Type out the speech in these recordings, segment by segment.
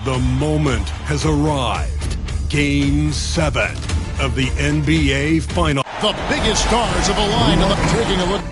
The moment has arrived. Game 7 of the NBA Final. The biggest stars have aligned in the taking a look.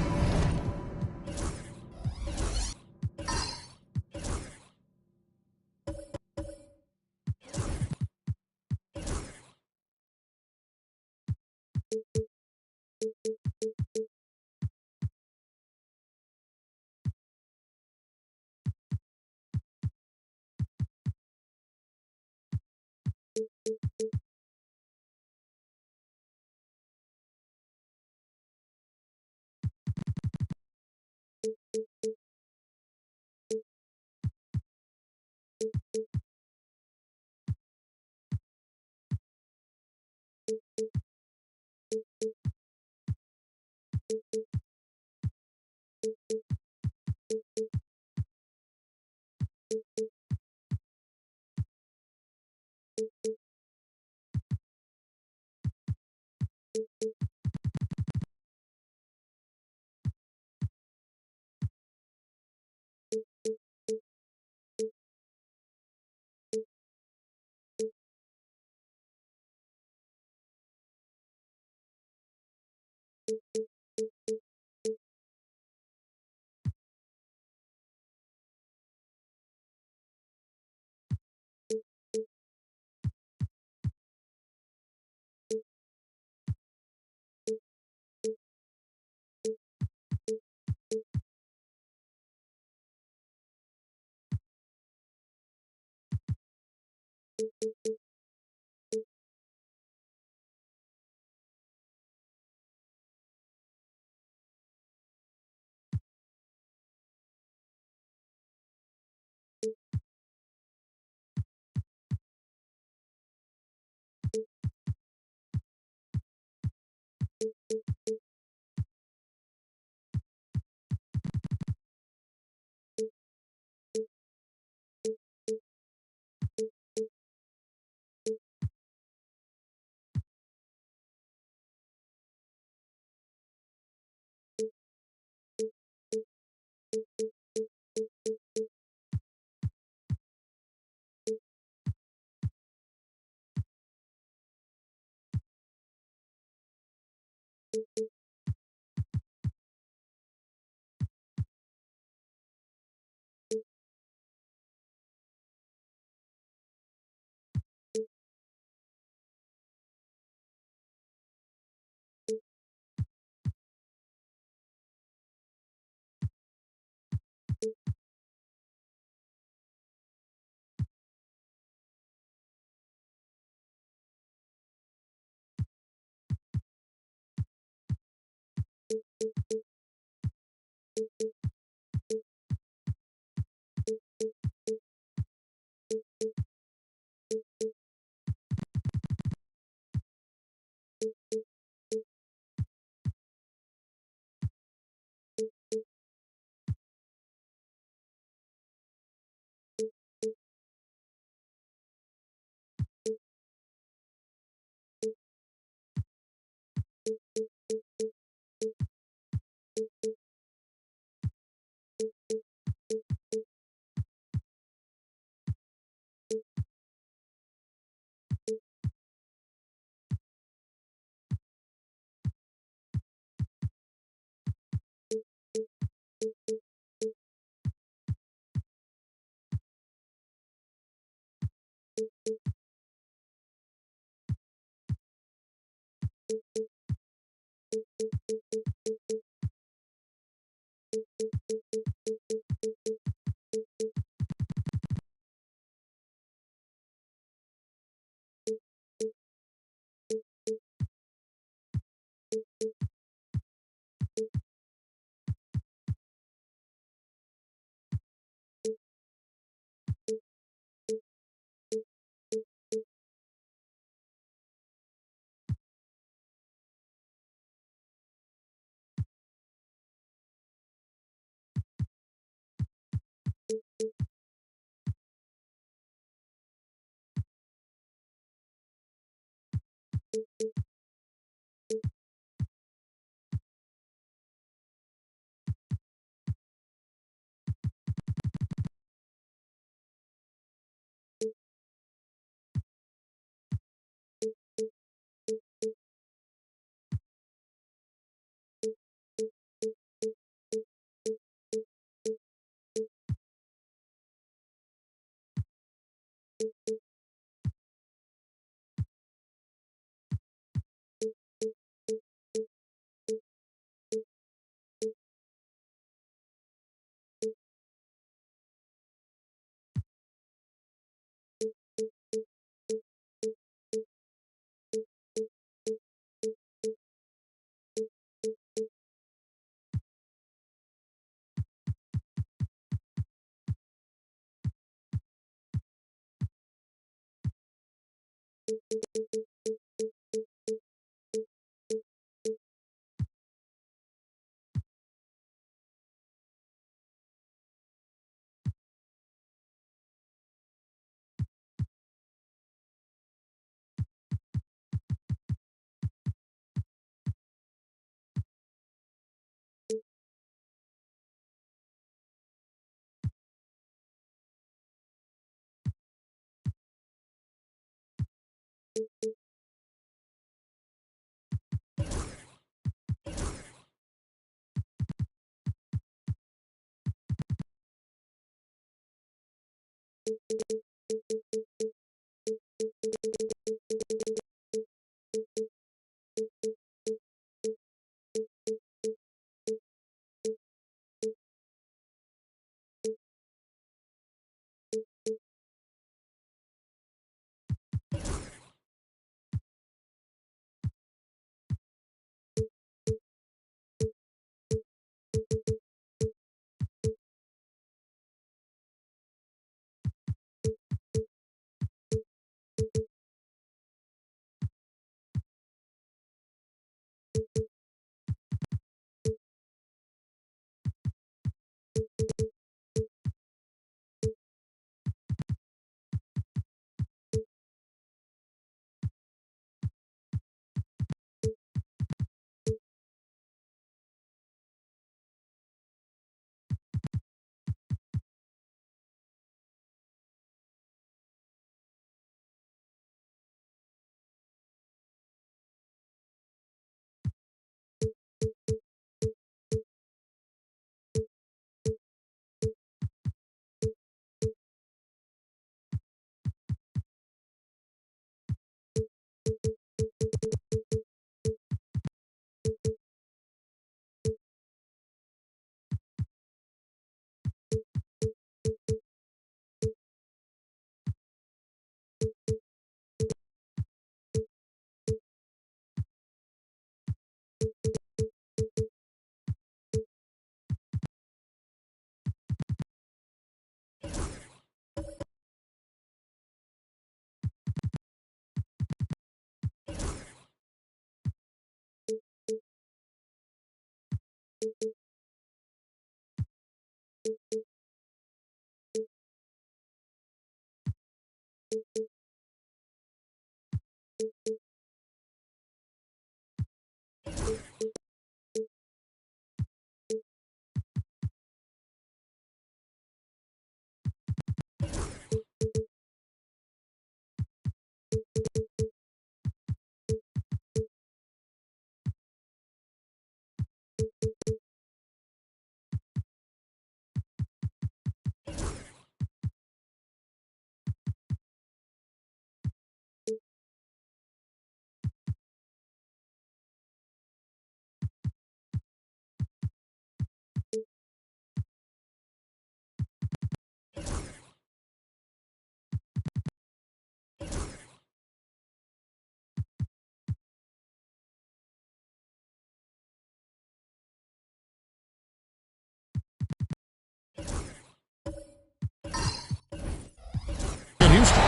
Houston.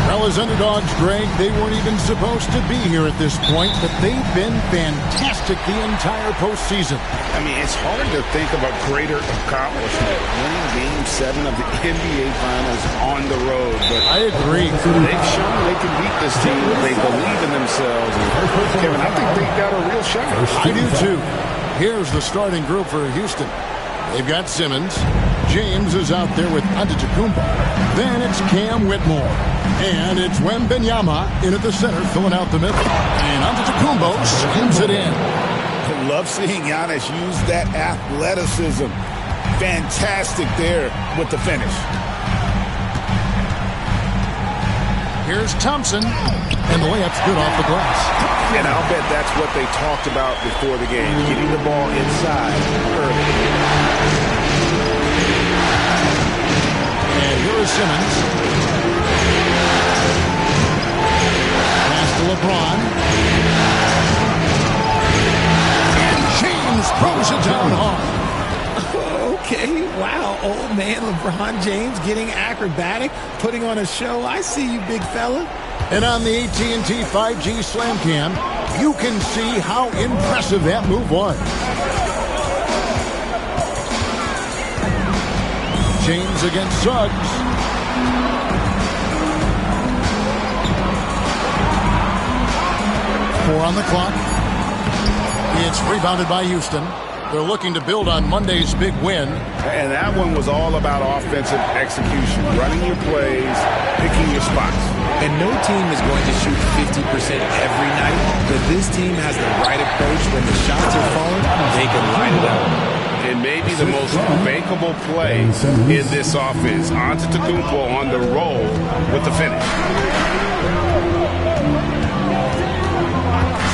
Well, as underdogs, Greg, they weren't even supposed to be here at this point, but they've been fantastic the entire postseason. I mean, it's hard to think of a greater accomplishment, winning Game 7 of the NBA Finals on the road. But I agree. They've shown they can beat this team. They believe in themselves. Kevin, I think they've got a real shot. I do, too. Here's the starting group for Houston. They've got Simmons. James is out there with Antetokounmpo. Then it's Cam Whitmore. And it's Wembanyama in at the center, filling out the middle. And Antetokounmpo slams it in. I love seeing Giannis use that athleticism. Fantastic there with the finish. Here's Thompson. And the layup's good off the glass. And I'll bet that's what they talked about before the game, getting the ball inside early. And here is Simmons. Pass to LeBron. And James throws it down hard. Okay, wow, old man LeBron James getting acrobatic, putting on a show. I see you, big fella. And on the AT&T 5G Slam Cam, you can see how impressive that move was. James against Suggs. Four on the clock. It's rebounded by Houston. They're looking to build on Monday's big win. And that one was all about offensive execution, running your plays, picking your spots. And no team is going to shoot 50% every night, but this team has the right approach. When the shots are falling, they can line it up. And maybe the most bankable play in this offense, Antetokounmpo on the roll with the finish.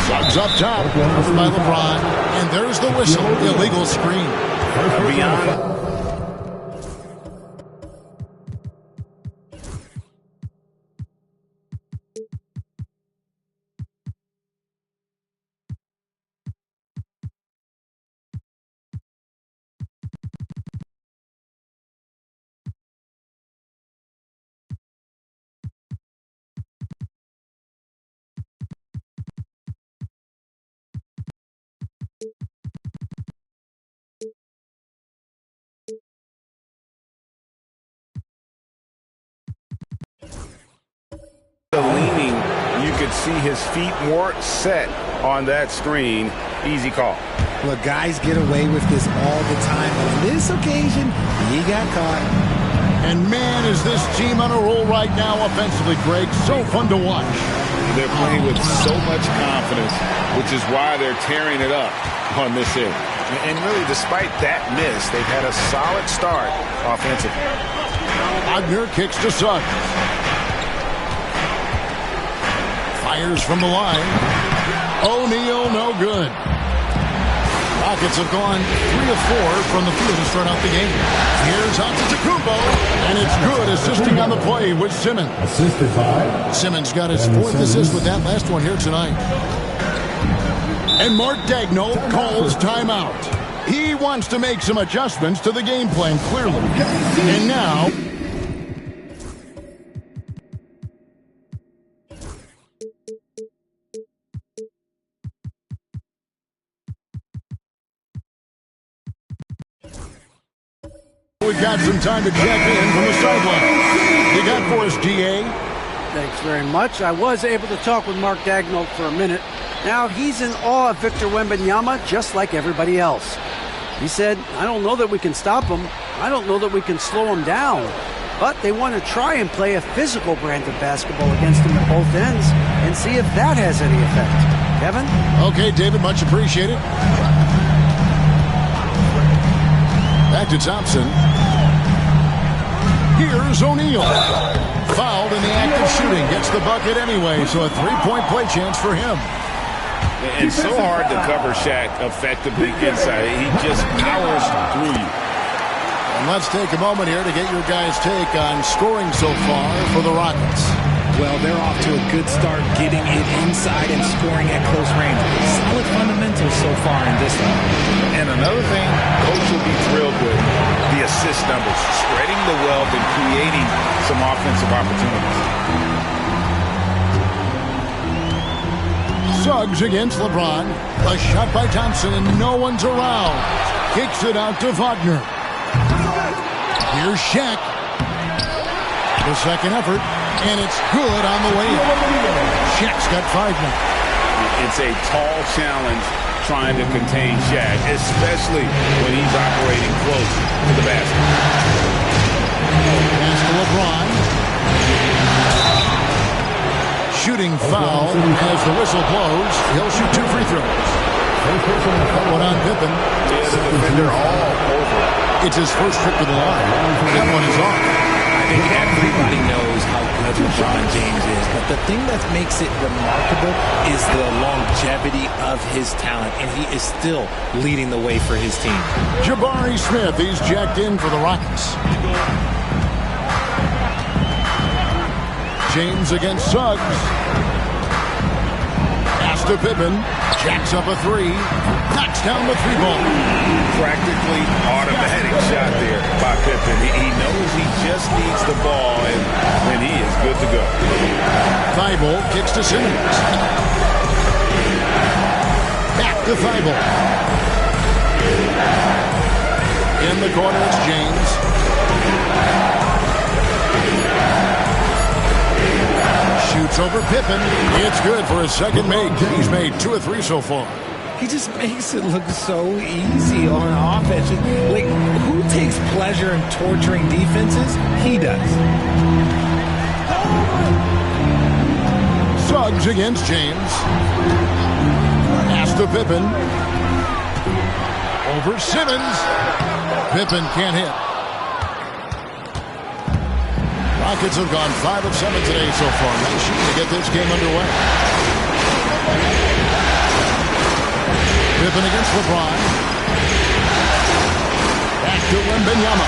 Suggs up top, over by LeBron, and there's the whistle, illegal screen. Beyond. Leaning, you could see his feet weren't set on that screen. Easy call. Look, guys get away with this all the time, but on this occasion, he got caught. And man, is this team on a roll right now offensively, Greg. So fun to watch. They're playing with so much confidence, which is why they're tearing it up on this end. And really, despite that miss, they've had a solid start offensively. Wagner kicks to Suggs. Fires from the line. O'Neal, no good. Rockets have gone 3 of 4 from the field to start out the game. Here's Antetokounmpo, and it's good, assisting on the play with Simmons. Assisted by Simmons got his 4th assist with that last one here tonight. And Mark Daigneault calls timeout. He wants to make some adjustments to the game plan, clearly. And now we've got some time to check in from the sideline. You got for us, DA? Thanks very much. I was able to talk with Mark Daigneault for a minute. Now, he's in awe of Victor Wembanyama, just like everybody else. He said, I don't know that we can stop him. I don't know that we can slow him down. But they want to try and play a physical brand of basketball against him at both ends and see if that has any effect. Kevin? Okay, David, much appreciated. Back to Thompson. Here's O'Neal. Fouled in the act of shooting. Gets the bucket anyway, so a three-point play chance for him. It's so hard to cover Shaq effectively inside. He just powers through you. And let's take a moment here to get your guys' take on scoring so far for the Rockets. Well, they're off to a good start getting it inside and scoring at close range. Solid fundamentals so far in this one. And another thing, Coach will be thrilled with the assist numbers, spreading the wealth and creating some offensive opportunities. Suggs against LeBron. A shot by Thompson, and no one's around. Kicks it out to Wagner. Here's Shaq. The second effort, and it's good on the way in. Shaq's got 5 now. It's a tall challenge trying to contain Shaq, especially when he's operating close to the basket. Pass to LeBron. Shooting foul as the whistle blows. He'll shoot 2 free throws. That one on Pippen. Yeah, the defender all over. It's his first trip to the line. That one is off. I think everybody knows how good LeBron James is, but the thing that makes it remarkable is the longevity of his talent, and he is still leading the way for his team. Jabari Smith, he's jacked in for the Rockets. James against Suggs. Pass to Pippen. Jacks up a 3. Knocks down the 3-ball. Practically automatic shot there by Pippen. He knows he just needs the ball, and he is good to go. Thibault kicks to Simmons. Back to Thibault. In the corner, it's James. Shoots over Pippen. It's good for his second make. He's made 2 of 3 so far. He just makes it look so easy on offense. Like, who takes pleasure in torturing defenses? He does. Suggs against James. Pass to Pippen. Over Simmons. Pippen can't hit. Rockets have gone 5 of 7 today so far. Nice shooting to get this game underway. Pippen against LeBron. Back to Wembanyama.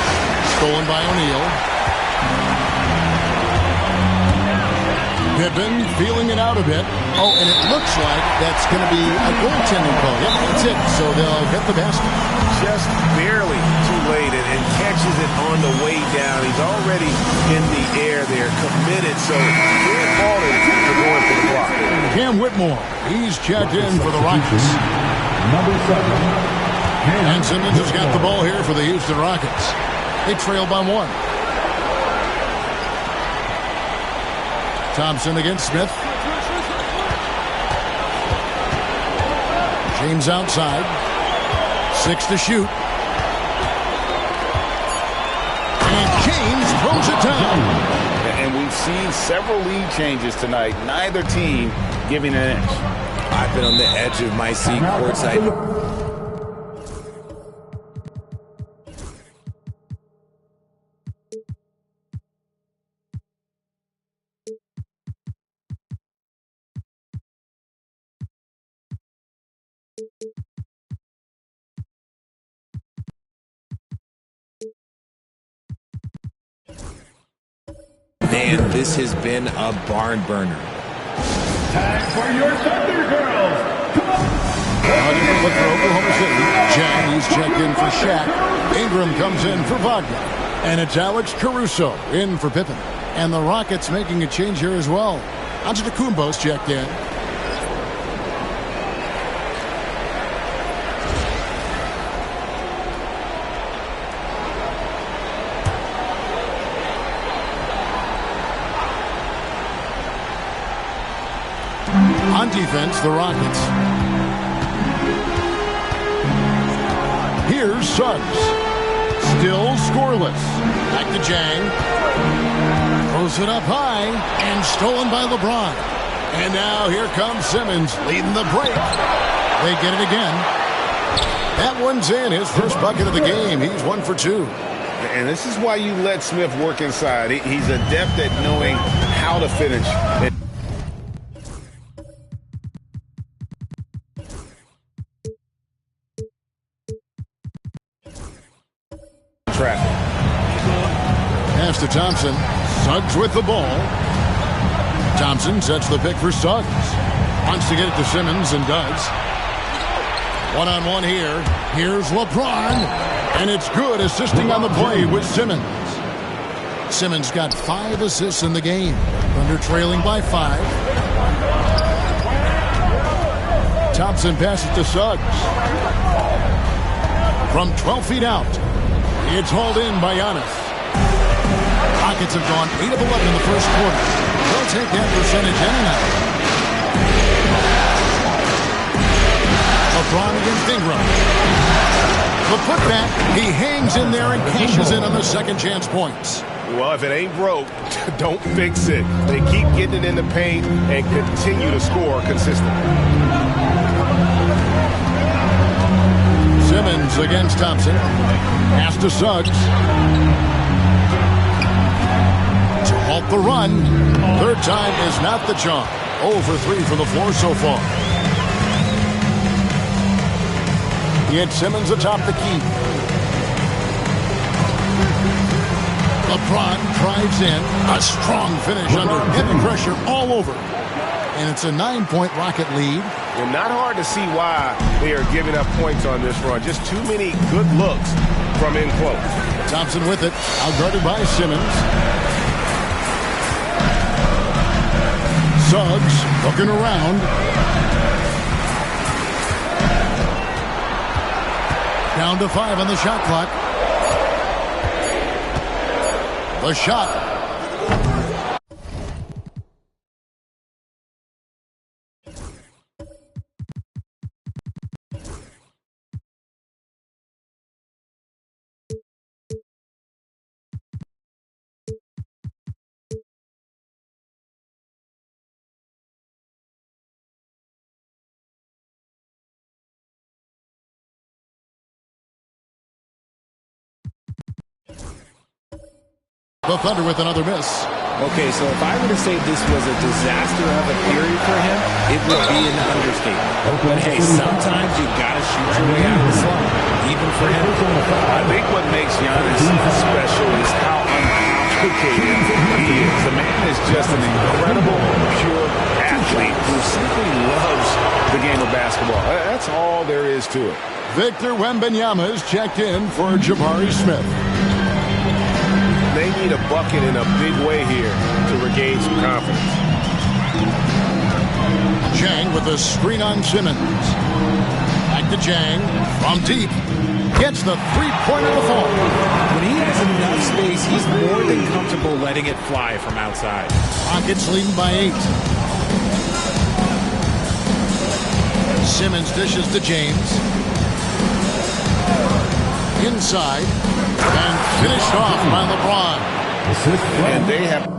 Stolen by O'Neal. Pippen feeling it out a bit. Oh, and it looks like that's going to be a goaltending call. Yep, that's it. So they'll get the basket. Just barely too late and catches it on the way down. He's already in the air there, committed. So can't fault him for going for the block. Cam Whitmore, he's checked in for the Rockets. Number 7. And Simmons has got the ball here for the Houston Rockets. They trail by 1. Thompson against Smith. James outside. 6 to shoot. And James throws it down. And we've seen several lead changes tonight. Neither team giving an edge. I've been on the edge of my seat courtside. Man, this has been a barn burner. Time for your Thunder Girls. Come on. Look for Oklahoma City. Jang, he's checked in for Shaq. Ingram comes in for Wagner. And it's Alex Caruso in for Pippen. And the Rockets making a change here as well. Antetokounmpo's checked in. On defense, the Rockets. Here's Suggs. Still scoreless. Back to Jang. Throws it up high and stolen by LeBron. And now here comes Simmons leading the break. They get it again. That one's in. His first bucket of the game. He's 1 for 2. And this is why you let Smith work inside. He's adept at knowing how to finish. Traffic. Pass to Thompson. Suggs with the ball. Thompson sets the pick for Suggs. Wants to get it to Simmons and does. One-on-one here. Here's LeBron. And it's good, assisting on the play with Simmons. Simmons got 5 assists in the game. Thunder trailing by 5. Thompson passes to Suggs. From 12 feet out. It's hauled in by Giannis. Rockets have gone 8 of 11 in the first quarter. They'll take that percentage anyhow. LeBron against Ingram. The putback, he hangs in there and cashes in on the second chance points. Well, if it ain't broke, don't fix it. They keep getting it in the paint and continue to score consistently. Simmons against Thompson. Pass to Suggs. To halt the run. Third time is not the charm. 0 for 3 from the floor so far. He had Simmons atop the key. LeBron drives in. A strong finish under heavy pressure all over. And it's a 9-point Rocket lead. And not hard to see why they are giving up points on this run. Just too many good looks from in close. Thompson with it. Outguarded by Simmons. Suggs looking around. Down to 5 on the shot clock. The shot. The Thunder with another miss. Okay, so if I were to say this was a disaster of a period for him, it would be an understatement. But hey, sometimes you gotta shoot your way out of the slump, even for him. I think what makes Giannis special is how uncomplicated he is. The man is just an incredible, pure athlete who simply loves the game of basketball. That's all there is to it. Victor Wembanyama is checked in for Jabari Smith. They need a bucket in a big way here to regain some confidence. Jang with a screen on Simmons. Back to Jang from deep. Gets the three-pointer to fall. When he has enough space, he's more than comfortable letting it fly from outside. Rockets leading by 8. Simmons dishes to James. Inside. And finished off by LeBron. And they have...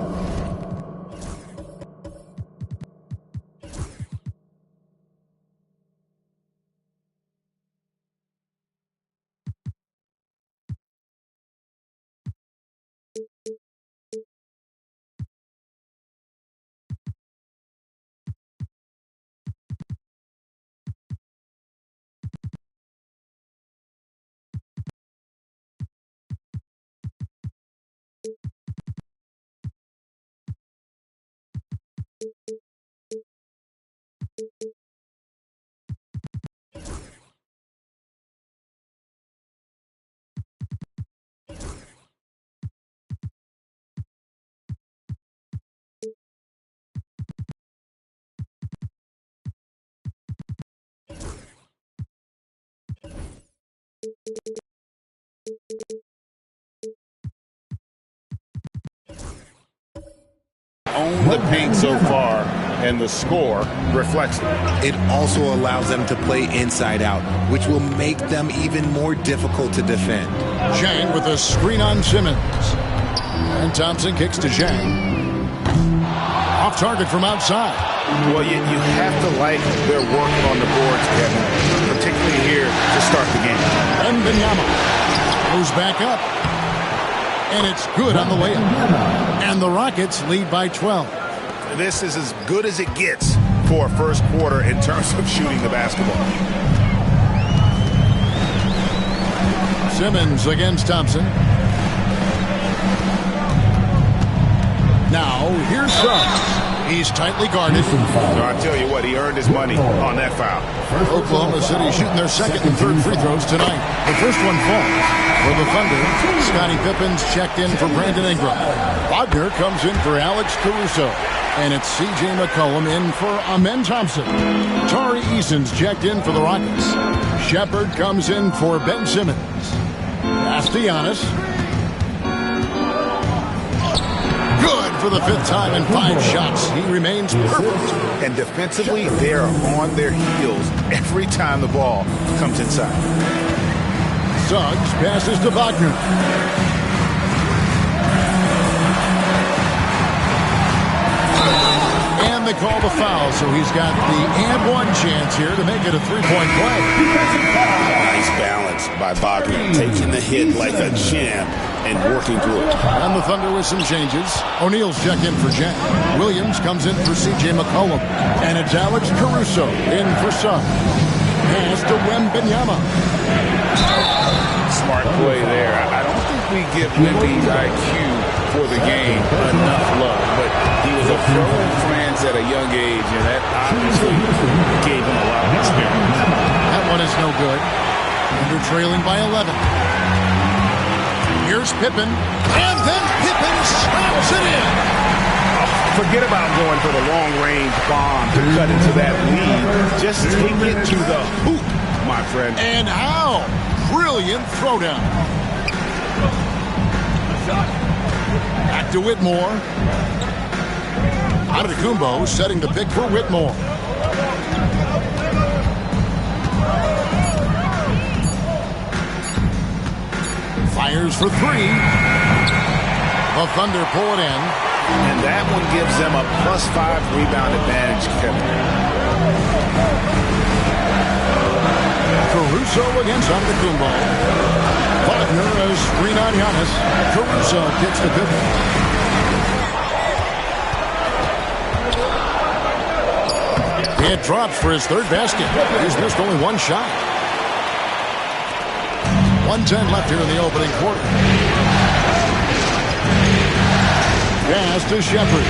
owned the paint so far. and the score reflects it. It also allows them to play inside out, which will make them even more difficult to defend. Zhang with a screen on Simmons. And Thompson kicks to Zhang. Off target from outside. Well, you have to like their work on the boards, Kevin, particularly here to start the game. And Wembanyama goes back up. And it's good on the layup. And the Rockets lead by 12. This is as good as it gets for a first quarter in terms of shooting the basketball. Simmons against Thompson. Now, here's Suggs. He's tightly guarded. So I tell you what, he earned his money on that foul. Oklahoma City shooting their second and third free throws tonight. The first one falls. For the Thunder, Scottie Pippen's checked in for Brandon Ingram. Wagner comes in for Alex Caruso. And it's C.J. McCollum in for Amen Thompson. Tari Eason's checked in for the Rockets. Shepard comes in for Ben Simmons. Castellanos. Good for the fifth time in 5 shots. He remains perfect. And defensively, they are on their heels every time the ball comes inside. Suggs passes to Wagner. And they call the foul, so he's got the and one chance here to make it a three-point play. Nice balance by Wagner, taking the hit like a champ and working through it. And the Thunder with some changes. O'Neal's checked in for Jack. Williams comes in for C.J. McCollum. And it's Alex Caruso in for Suggs. Pass to Wembanyama. Smart play there. I don't think we give Wemby's IQ for the game enough love, but he was a pro in France at a young age, and that obviously gave him a lot of experience. That one is no good. Thunder trailing by 11. Here's Pippen, and then Pippen slams it in. Forget about going for the long-range bomb to cut into that lead. Just take it to the hoop, my friend. And how? Brilliant throwdown. Back to Whitmore. Antetokounmpo setting the pick for Whitmore. Fires for 3. The Thunder pull it in. And that one gives them a +5 rebound advantage, Kevin. Caruso against Antetokounmpo. Wagner a screen on Giannis. Caruso gets the Pippen. It drops for his third basket. He's missed only 1 shot. 1:10 left here in the opening quarter. Pass to Shepard.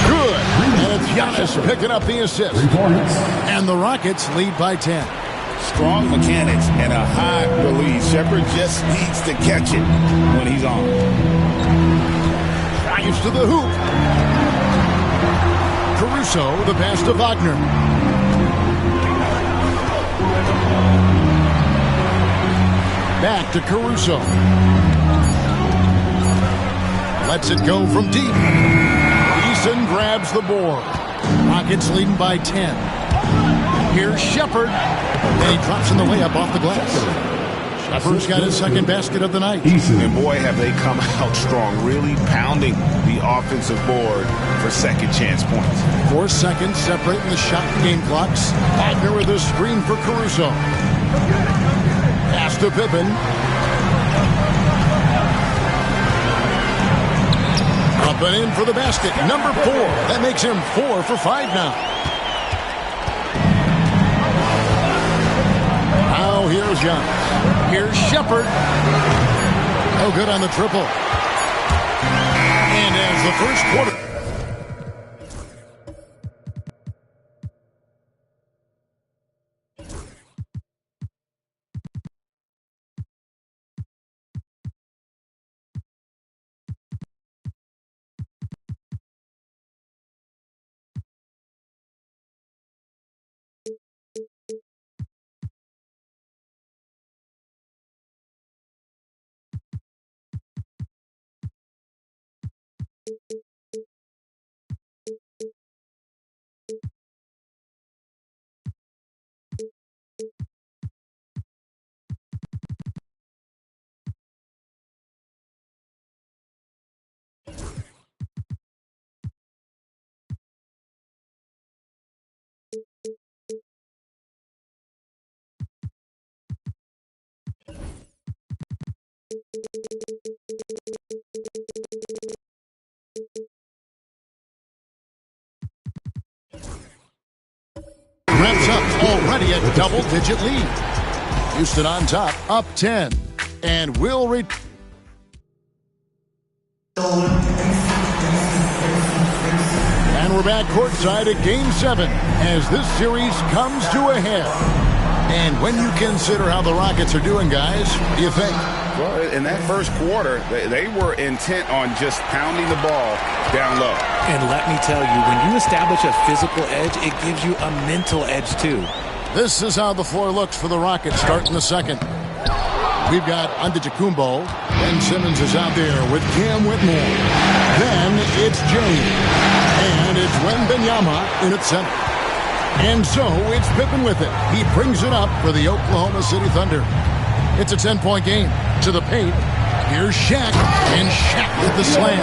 Good. And it's Giannis picking up the assist. And the Rockets lead by 10. Strong mechanics and a high release. Shepard just needs to catch it when he's on. Drives to the hoop. Caruso, the pass to Wagner. Back to Caruso. Lets it go from deep. Eason grabs the board. Rockets leading by 10. Here's Shepard. And he drops in the layup off the glass. Shepard's got his second basket of the night. And boy, have they come out strong, really pounding the offensive board for second chance points. 4 seconds separating the shot and game clocks. Wagner with a screen for Caruso. Pass to Pippen. Up and in for the basket. Number 4. That makes him 4 for 5 now. Now here's Giannis. Here's Shepard. No good on the triple. And as the first quarter. Wraps up already a double-digit lead. Houston on top, up 10. And will read. And we're back courtside at Game 7 as this series comes to a head. And when you consider how the Rockets are doing, guys, what do you think? Well, in that first quarter, they were intent on just pounding the ball down low. And let me tell you, when you establish a physical edge, it gives you a mental edge too. This is how the floor looks for the Rockets starting the second. We've got Antetokounmpo. Ben Simmons is out there with Cam Whitmore. Then it's James. And it's Wembanyama in at center. And so it's Pippen with it. He brings it up for the Oklahoma City Thunder. It's a 10-point game. To the paint. Here's Shaq. And Shaq with the slam.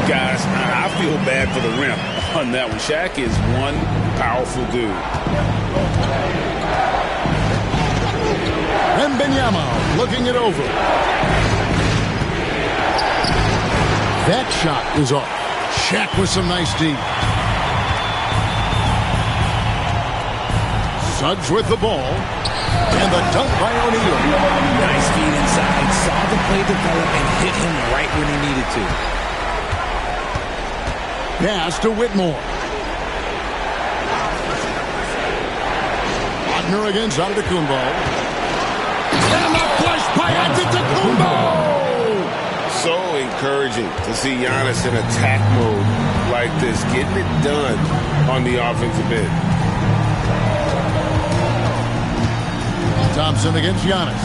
Guys, I feel bad for the rim on that one. Shaq is one powerful dude. Wembanyama looking it over. That shot is off. Shaq with some nice D. Suggs with the ball. And the dunk by O'Neal. Nice feed inside. Saw the play develop and hit him right when he needed to. Pass to Whitmore. Wagner against Antetokounmpo. And the flush by Antetokounmpo! So encouraging to see Giannis in attack mode like this, getting it done on the offensive end. Thompson against Giannis.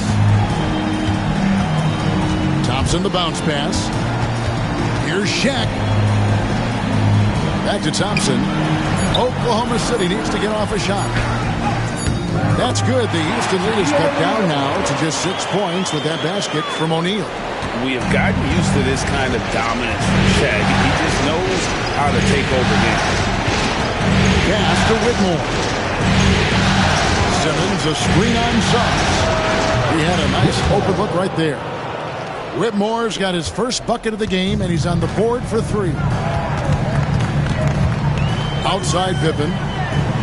Thompson the bounce pass. Here's Shaq. Back to Thompson. Oklahoma City needs to get off a shot. That's good. The Houston lead is cut down now to just 6 points with that basket from O'Neal. We have gotten used to this kind of dominance from Shaq. He just knows how to take over games. Pass to Whitmore. Simmons, a screen on Suggs. He had a nice open look right there. Whitmore's got his first bucket of the game, and he's on the board for 3. Outside Pippen.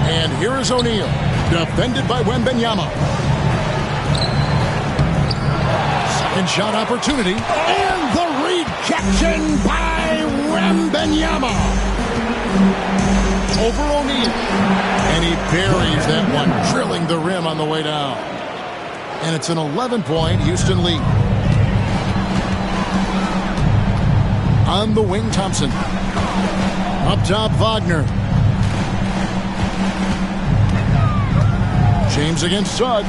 And here is O'Neal. Defended by Wembanyama. Second shot opportunity. And the rejection by Wembanyama. Over O'Neal. And he buries that one, drilling the rim on the way down. And it's an 11-point Houston lead. On the wing, Thompson. Up top, Wagner. James against Suggs.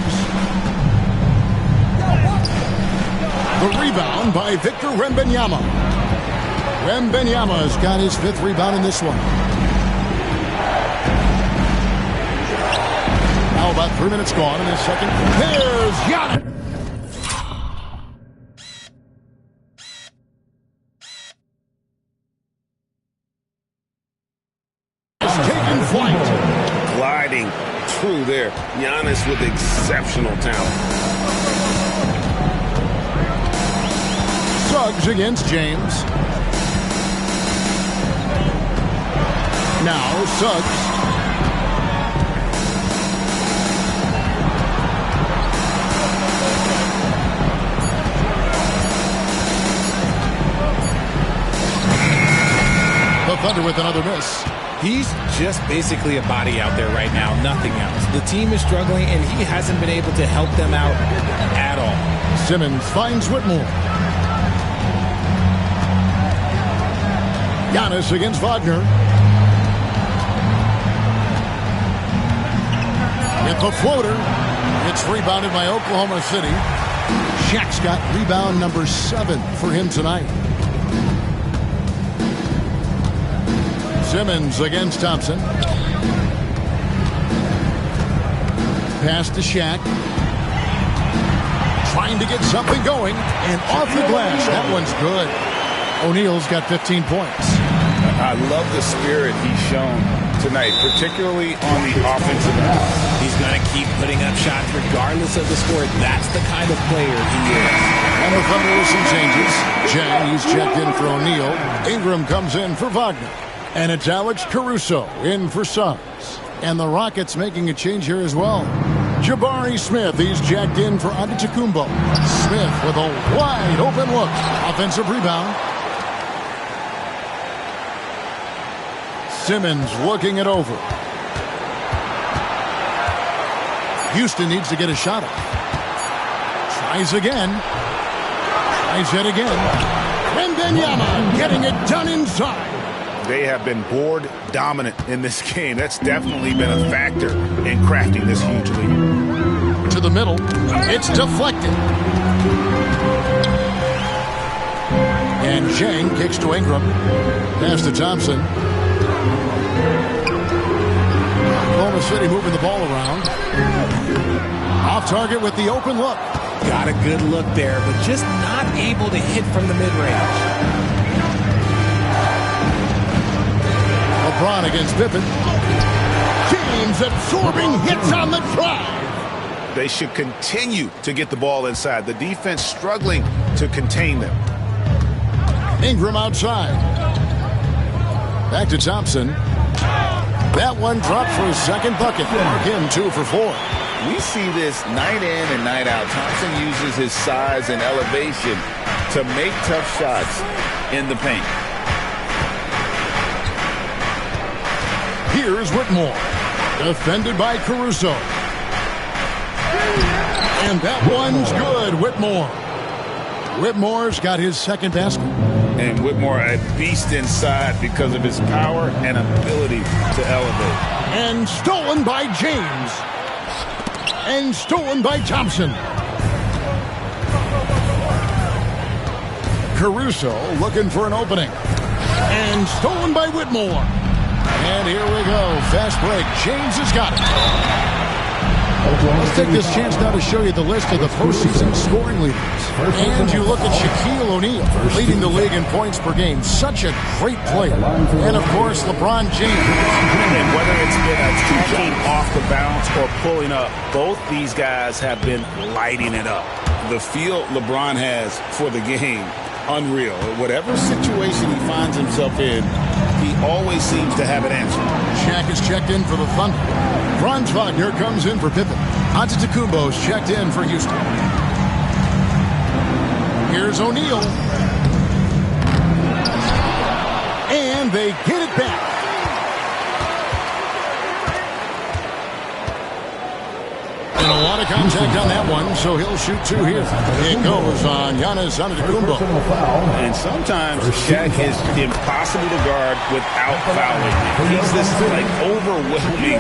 The rebound by Victor Wembanyama. Wembanyama's got his 5th rebound in this one. Now about 3 minutes gone in this second. There's Giannis. Taking flight. Gliding through there. Giannis with exceptional talent. Suggs against James. Now Suggs. The Thunder with another miss. He's just basically a body out there right now, nothing else. The team is struggling, and he hasn't been able to help them out at all. Simmons finds Whitmore. Giannis against Wagner. With the floater. It's rebounded by Oklahoma City. Shaq's got rebound number 7 for him tonight. Simmons against Thompson. Pass to Shaq. Trying to get something going. And off the glass. That one's good. O'Neal's got 15 points. I love the spirit he's shown tonight, particularly on the offensive end. He's going to keep putting up shots regardless of the score. That's the kind of player he is. And the Thunder with some changes. Chang, he's checked in for O'Neal. Ingram comes in for Wagner. And it's Alex Caruso in for Suggs. And the Rockets making a change here as well. Jabari Smith, he's jacked in for Antetokounmpo. Smith with a wide open look. Offensive rebound. Simmons looking it over. Houston needs to get a shot up. Tries again. Tries it again. Wembanyama getting it done inside. They have been board dominant in this game. That's definitely been a factor in crafting this huge lead. To the middle. It's deflected. And Chang kicks to Ingram. Pass to Thompson. Oklahoma City moving the ball around. Off target with the open look. Got a good look there, but just not able to hit from the mid-range. LeBron against Pippen. James absorbing hits on the drive. They should continue to get the ball inside. The defense struggling to contain them. Ingram outside. Back to Thompson. That one dropped for his second bucket. Mark him 2 for 4. We see this night in and night out. Thompson uses his size and elevation to make tough shots in the paint. Here's Whitmore. Defended by Caruso. And that one's good, Whitmore. Whitmore's got his second basket. And Whitmore a beast inside because of his power and ability to elevate. And stolen by James. And stolen by Thompson. Caruso looking for an opening. And stolen by Whitmore. And here we go. Fast break. James has got it. Let's take this chance now to show you the list of the postseason scoring leaders. And you look at Shaquille O'Neal, leading the league in points per game. Such a great player. And, of course, LeBron James. And whether it's been attacking off the bounce or pulling up, both these guys have been lighting it up. The feel LeBron has for the game, unreal. Whatever situation he finds himself in, he always seems to have an answer. Shaq is checked in for the Thunder. Franz Wagner comes in for Pippen. Antetokounmpo's checked in for Houston. Here's O'Neal. And they get it back. And a lot of contact on that one, so he'll shoot 2 here. It goes on Giannis Antetokounmpo. And sometimes Shaq is impossible to guard without fouling. He's this overwhelming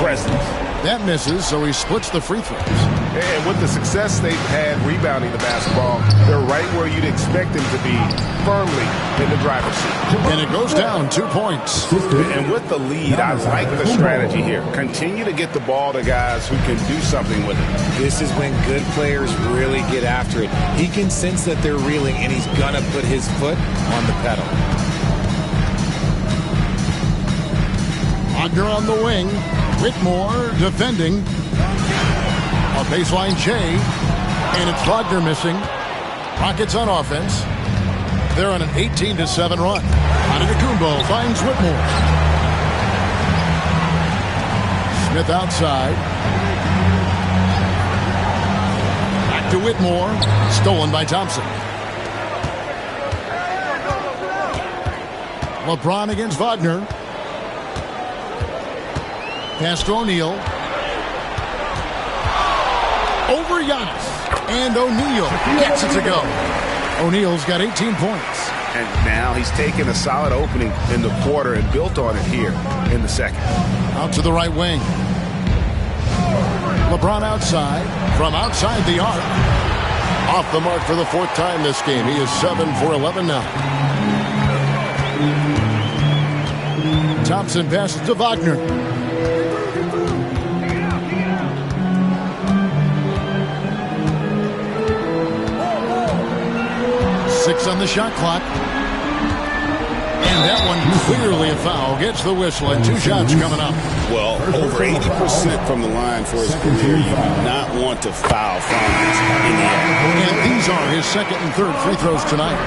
presence. That misses, so he splits the free throws. And with the success they've had rebounding the basketball, they're right where you'd expect them to be, firmly in the driver's seat. And it goes down 2 points. And with the lead, I like the strategy here. Continue to get the ball to guys who can do something with it. This is when good players really get after it. He can sense that they're reeling, and he's going to put his foot on the pedal. Wagner on the wing. Whitmore defending. A baseline J. And it's Wagner missing. Rockets on offense. They're on an 18-7 run. Antetokounmpo finds Whitmore. Smith outside. Back to Whitmore. Stolen by Thompson. LeBron against Wagner. Pass to O'Neal. Over Giannis. And O'Neal gets it to go. O'Neal's got 18 points. And now he's taken a solid opening in the quarter and built on it here in the second. Out to the right wing. LeBron outside. From outside the arc. Off the mark for the 4th time this game. He is 7 for 11 now. Thompson passes to Wagner. On the shot clock. And that one clearly a foul. Gets the whistle and 2 shots coming up. Well, over 80% from the line for his career. You do not want to foul fouls in the air. And these are his second and third free throws tonight.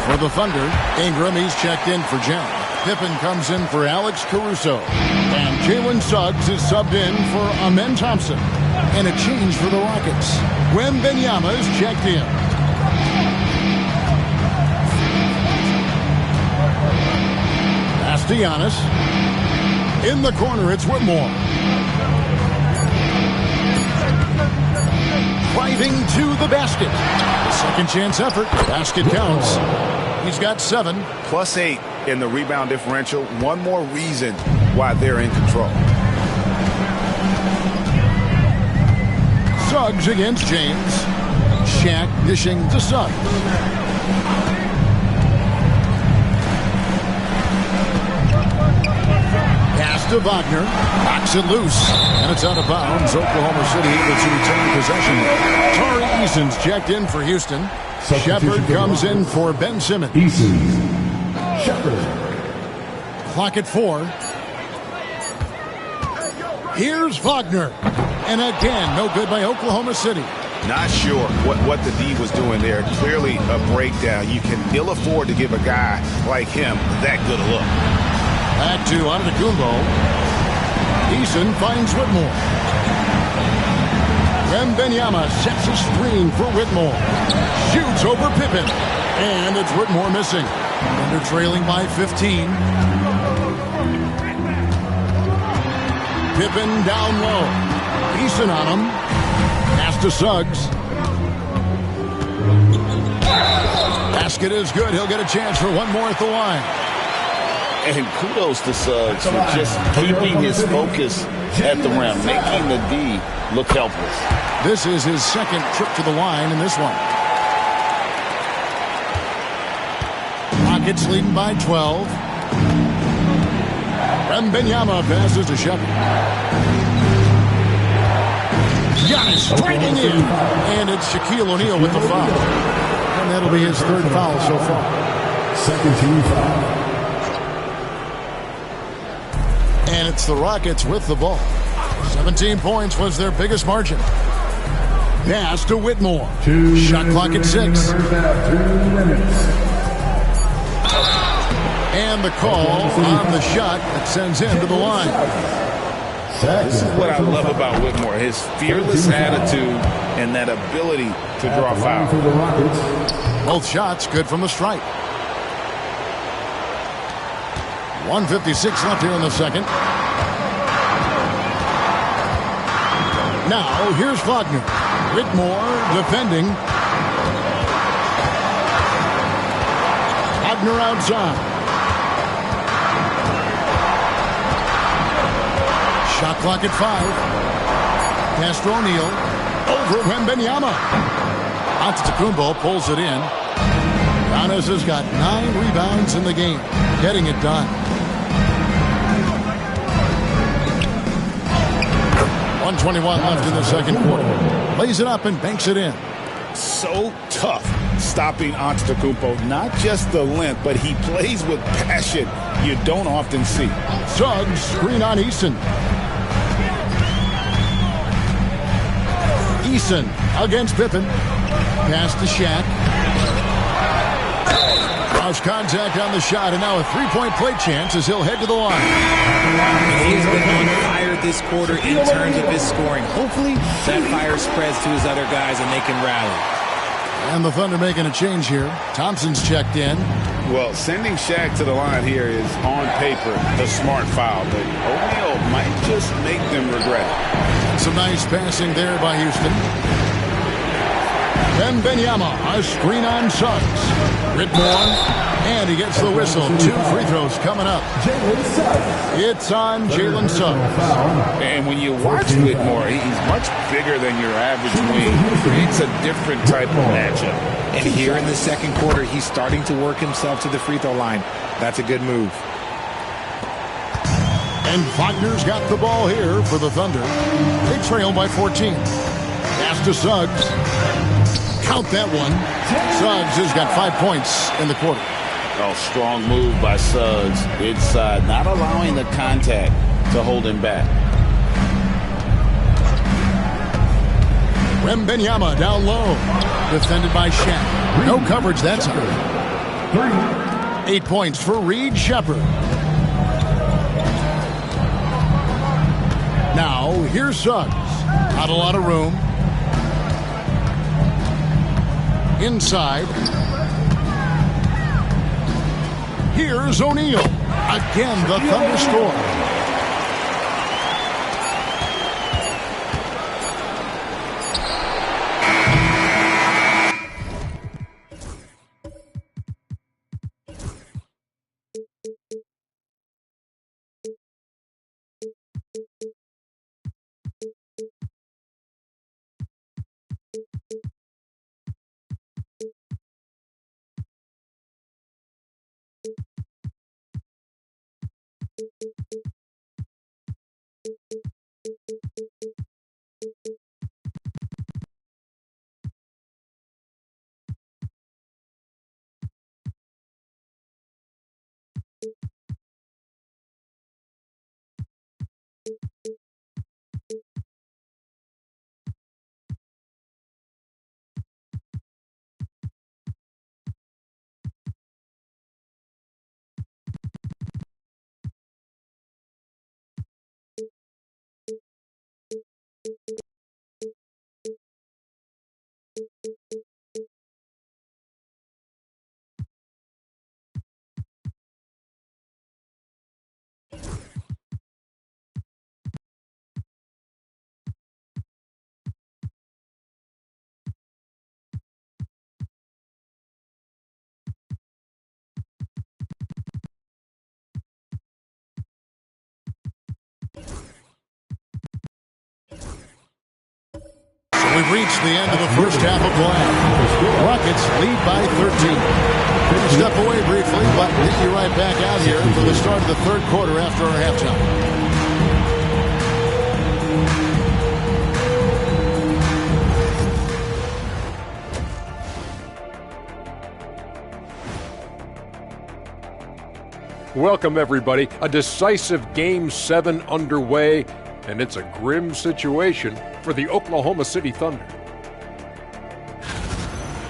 For the Thunder, Ingram, he's checked in for John. Pippen comes in for Alex Caruso. And Jalen Suggs is subbed in for Amen Thompson. And a change for the Rockets. Wembanyama is checked in. Pass to Giannis. In the corner, it's Whitmore. Driving to the basket. The second chance effort. Basket counts. He's got 7. +8 in the rebound differential. One more reason why they're in control. Suggs against James. Shaq dishing to Suggs. Pass to Wagner. Knocks it loose. And it's out of bounds. Oklahoma City able to return possession. Tari Eason's checked in for Houston. Shepard comes in for Ben Simmons. Clock at 4. Here's Wagner. And again, no good by Oklahoma City. Not sure what the D was doing there. Clearly a breakdown. You can ill afford to give a guy like him that good a look. Back to Antetokounmpo. Eason finds Whitmore. Wembanyama sets a screen for Whitmore. Shoots over Pippen. And it's Whitmore missing. Under trailing by 15. Pippen down low. Eason on him. Pass to Suggs. Basket is good. He'll get a chance for one more at the line. And kudos to Suggs for just keeping his focus at the rim, making the D look helpless. This is his second trip to the line in this one. Rockets leading by 12. Wembanyama passes to Shepard. Giannis striking in. And it's Shaquille O'Neal with the foul. And that'll be his third foul so far. Second team foul. And it's the Rockets with the ball. 17 points was their biggest margin. Pass to Whitmore. Shot clock at 6. And the call on the shot that sends him to the line. This is what I love about Whitmore, his fearless attitude and that ability to draw foul. Both shots good from the stripe. 1:56 left here in the second. Now, here's Wagner. Whitmore defending. Wagner outside. Shot clock at 5. Pass to O'Neal. Over Wembanyama. Antetokounmpo pulls it in. Giannis has got 9 rebounds in the game. Getting it done. 1:21 left in the second quarter. Lays it up and banks it in. So tough stopping Antetokounmpo. Not just the length, but he plays with passion you don't often see. Suggs screen on Eason. Eason against Pippen. Pass to Shaq. Cross contact on the shot, and now a three-point play chance as he'll head to the line. He's been on fire this quarter in terms of his scoring. Hopefully that fire spreads to his other guys and they can rally. And the Thunder making a change here. Thompson's checked in. Well, sending Shaq to the line here is on paper the smart foul, but O'Neal might just make them regret it. Some nice passing there by Houston. Wembanyama, a screen on Suggs. Whitmore, and he gets the whistle. 2 free throws coming up. It's on Jalen Suggs. And when you watch Whitmore, he's much bigger than your average wing. It's a different type of matchup. And here in the second quarter, he's starting to work himself to the free throw line. That's a good move. And Wagner's got the ball here for the Thunder. They trail by 14. Pass to Suggs. Count that one. Suggs has got 5 points in the quarter. Oh, strong move by Suggs inside, not allowing the contact to hold him back. Wembanyama down low. Defended by Shaq. No coverage that time. 8 points for Reed Shepherd. Now, here's Suggs. Not a lot of room. Inside. Here's O'Neal. Again, the Thunder score. We've reached the end of the first half of play. Rockets lead by 13. Step away briefly, but we'll get you right back out here for the start of the third quarter after our halftime. Welcome, everybody. A decisive Game 7 underway, and it's a grim situation for the Oklahoma City Thunder.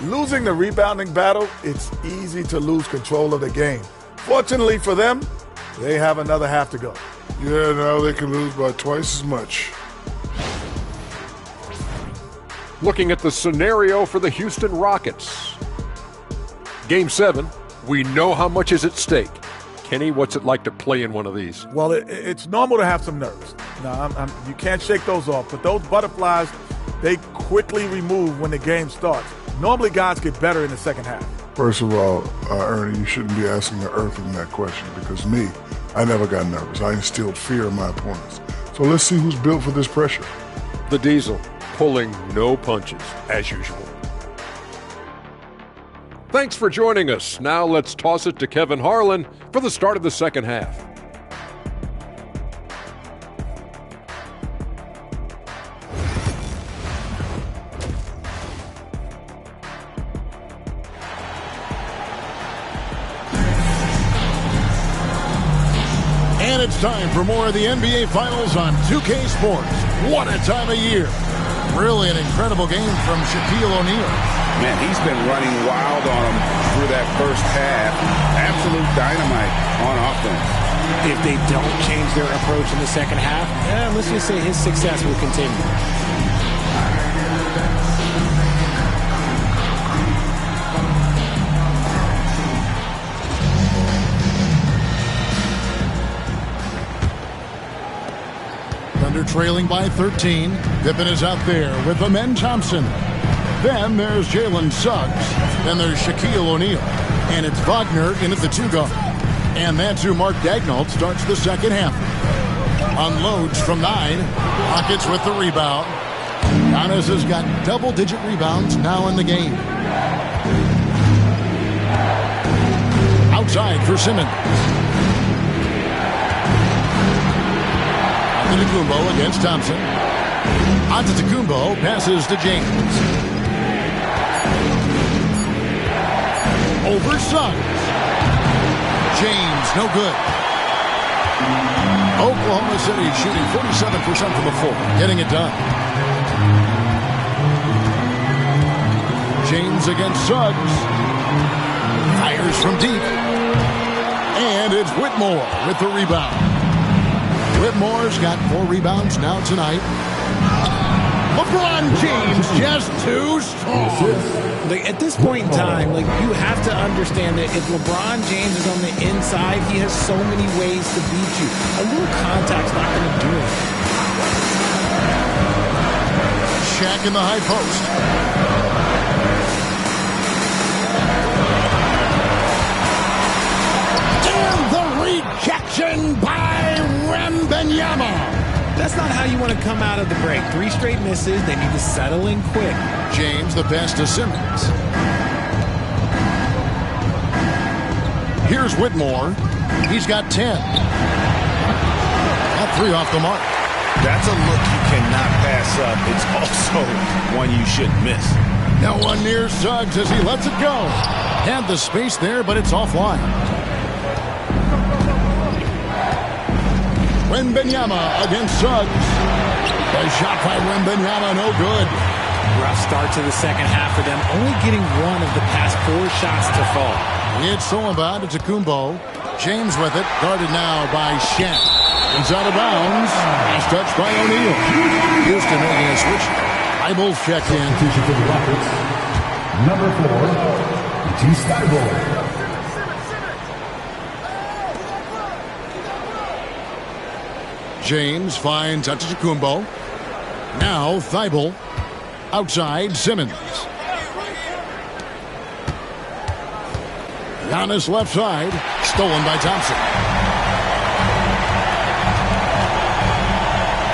Losing the rebounding battle, it's easy to lose control of the game. Fortunately for them, they have another half to go. Yeah, now they can lose by twice as much. Looking at the scenario for the Houston Rockets. Game 7, we know how much is at stake. Kenny, what's it like to play in one of these? Well, it's normal to have some nerves. Now, you can't shake those off, but those butterflies, they quickly remove when the game starts. Normally, guys get better in the second half. First of all, Ernie, you shouldn't be asking the Earthling that question because me, I never got nervous. I instilled fear in my opponents. So let's see who's built for this pressure. The Diesel, pulling no punches, as usual. Thanks for joining us. Now let's toss it to Kevin Harlan for the start of the second half. And it's time for more of the NBA Finals on 2K Sports. What a time of year. Really an incredible game from Shaquille O'Neal. Man, he's been running wild on him through that first half. Absolute dynamite on offense. If they don't change their approach in the second half, let's just say his success will continue. Thunder trailing by 13. Pippen is out there with Amen Thompson. Then there's Jalen Suggs. Then there's Shaquille O'Neal. And it's Wagner in at the 2-guard. And that's who Mark Daigneault starts the second half. Unloads from 9. Rockets with the rebound. Giannis has got double-digit rebounds now in the game. Outside for Simmons. Antetokounmpo against Thompson. Antetokounmpo passes to James. Over Suggs. James, no good. Oklahoma City shooting 47% from the floor, getting it done. James against Suggs. Fires from deep. And it's Whitmore with the rebound. Whitmore's got 4 rebounds now tonight. LeBron James just too strong. At this point in time, you have to understand that if LeBron James is on the inside, he has so many ways to beat you. A little contact's not going to do it. Shaq in the high post. And the rejection by Wembanyama. That's not how you want to come out of the break. 3 straight misses. They need to settle in quick. James, the pass to Simmons. Here's Whitmore. He's got 10. Got 3 off the mark. That's a look you cannot pass up. It's also one you shouldn't miss. No one near Suggs as he lets it go. Had the space there, but it's offline. Wembanyama against Suggs. A shot by Wembanyama, no good. Rough start to the second half for them, only getting 1 of the past 4 shots to fall. It's Solomon to Tacumbo. James with it, guarded now by Shaq. He's out of bounds. Last touch by O'Neal. Houston making a switch. Eibel's checked in. For the Rockets, number 4, T. Steibel. James finds Antetokounmpo. Now Thibault. Outside Simmons. Giannis left side. Stolen by Thompson.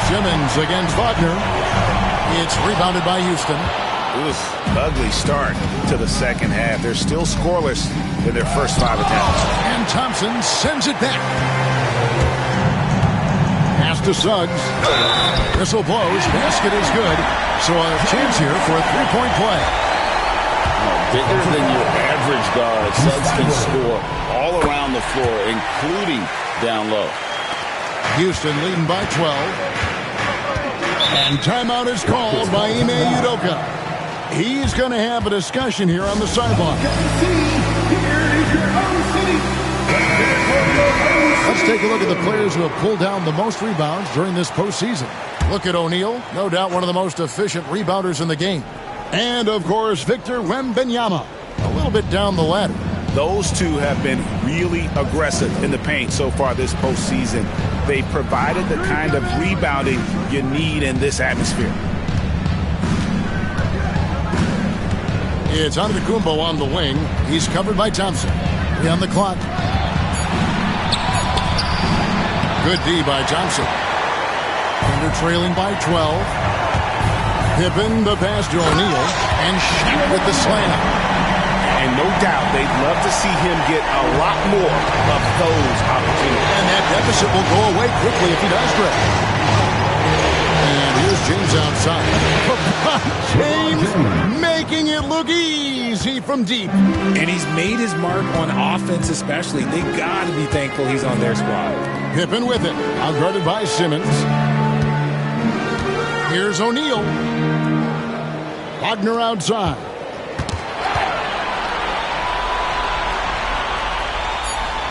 Simmons against Wagner. It's rebounded by Houston. It was an ugly start to the second half. They're still scoreless in their first 5 attempts. And Thompson sends it back. Pass to Suggs. Whistle blows. Basket is good. So a chance here for a 3-point play. Bigger than your average guard. Suggs can score all around the floor, including down low. Houston leading by 12. And timeout is called by Ime Udoka. He's going to have a discussion here on the sideline. Let's take a look at the players who have pulled down the most rebounds during this postseason. Look at O'Neal, no doubt one of the most efficient rebounders in the game. And, of course, Victor Wembanyama, a little bit down the ladder. Those two have been really aggressive in the paint so far this postseason. They provided the kind of rebounding you need in this atmosphere. It's Antetokounmpo on the wing. He's covered by Thompson. 3 on the clock. Good D by Johnson. Thunder trailing by 12. Pippen the pass to O'Neal. And Shaq with the slam. And no doubt they'd love to see him get a lot more of those opportunities. And that deficit will go away quickly if he does grab. And here's James outside. James making it look easy from deep. And he's made his mark on offense especially. They got to be thankful he's on their squad. Pippen with it. Outguarded by Simmons. Here's O'Neal. Wagner outside.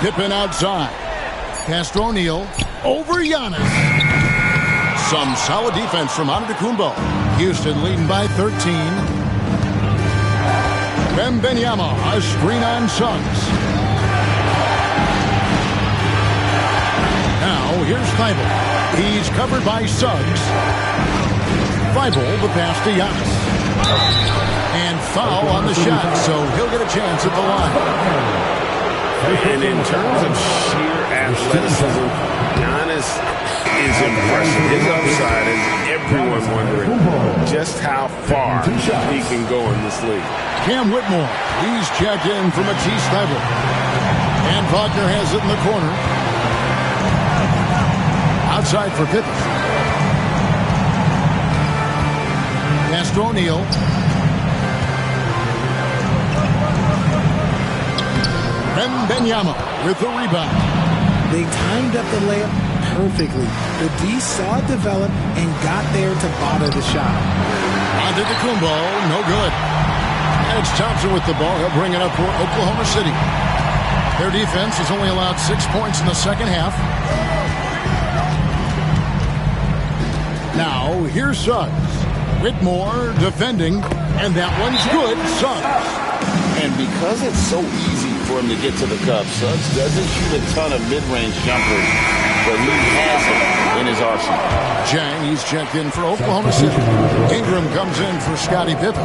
Pippen outside. Pass to O'Neal. Over Giannis. Some solid defense from Antetokounmpo. Houston leading by 13. Wembanyama, a screen on Suggs. Now here's Thibault. He's covered by Suggs. Thibault the pass to Giannis. And foul on the shot, so he'll get a chance at the line. And in terms of sheer athleticism, Giannis is impressive. His upside is everyone wondering just how far he can go in this league. Cam Whitmore, he's checked in from Matisse Thybulle. And Wagner has it in the corner. Outside for Pippen. Pass to O'Neal. Wembanyama with the rebound. They timed up the layup perfectly. The D saw it develop and got there to bother the shot. Antetokounmpo, no good. And it's Thompson with the ball. He'll bring it up for Oklahoma City. Their defense has only allowed 6 points in the second half. Now, here's Suggs. Whitmore defending, and that one's good. Suggs. And because it's so easy for him to get to the cup, Suggs doesn't shoot a ton of mid-range jumpers, but he has it in his arsenal. Jang, he's checked in for Oklahoma City. Ingram comes in for Scottie Pippen.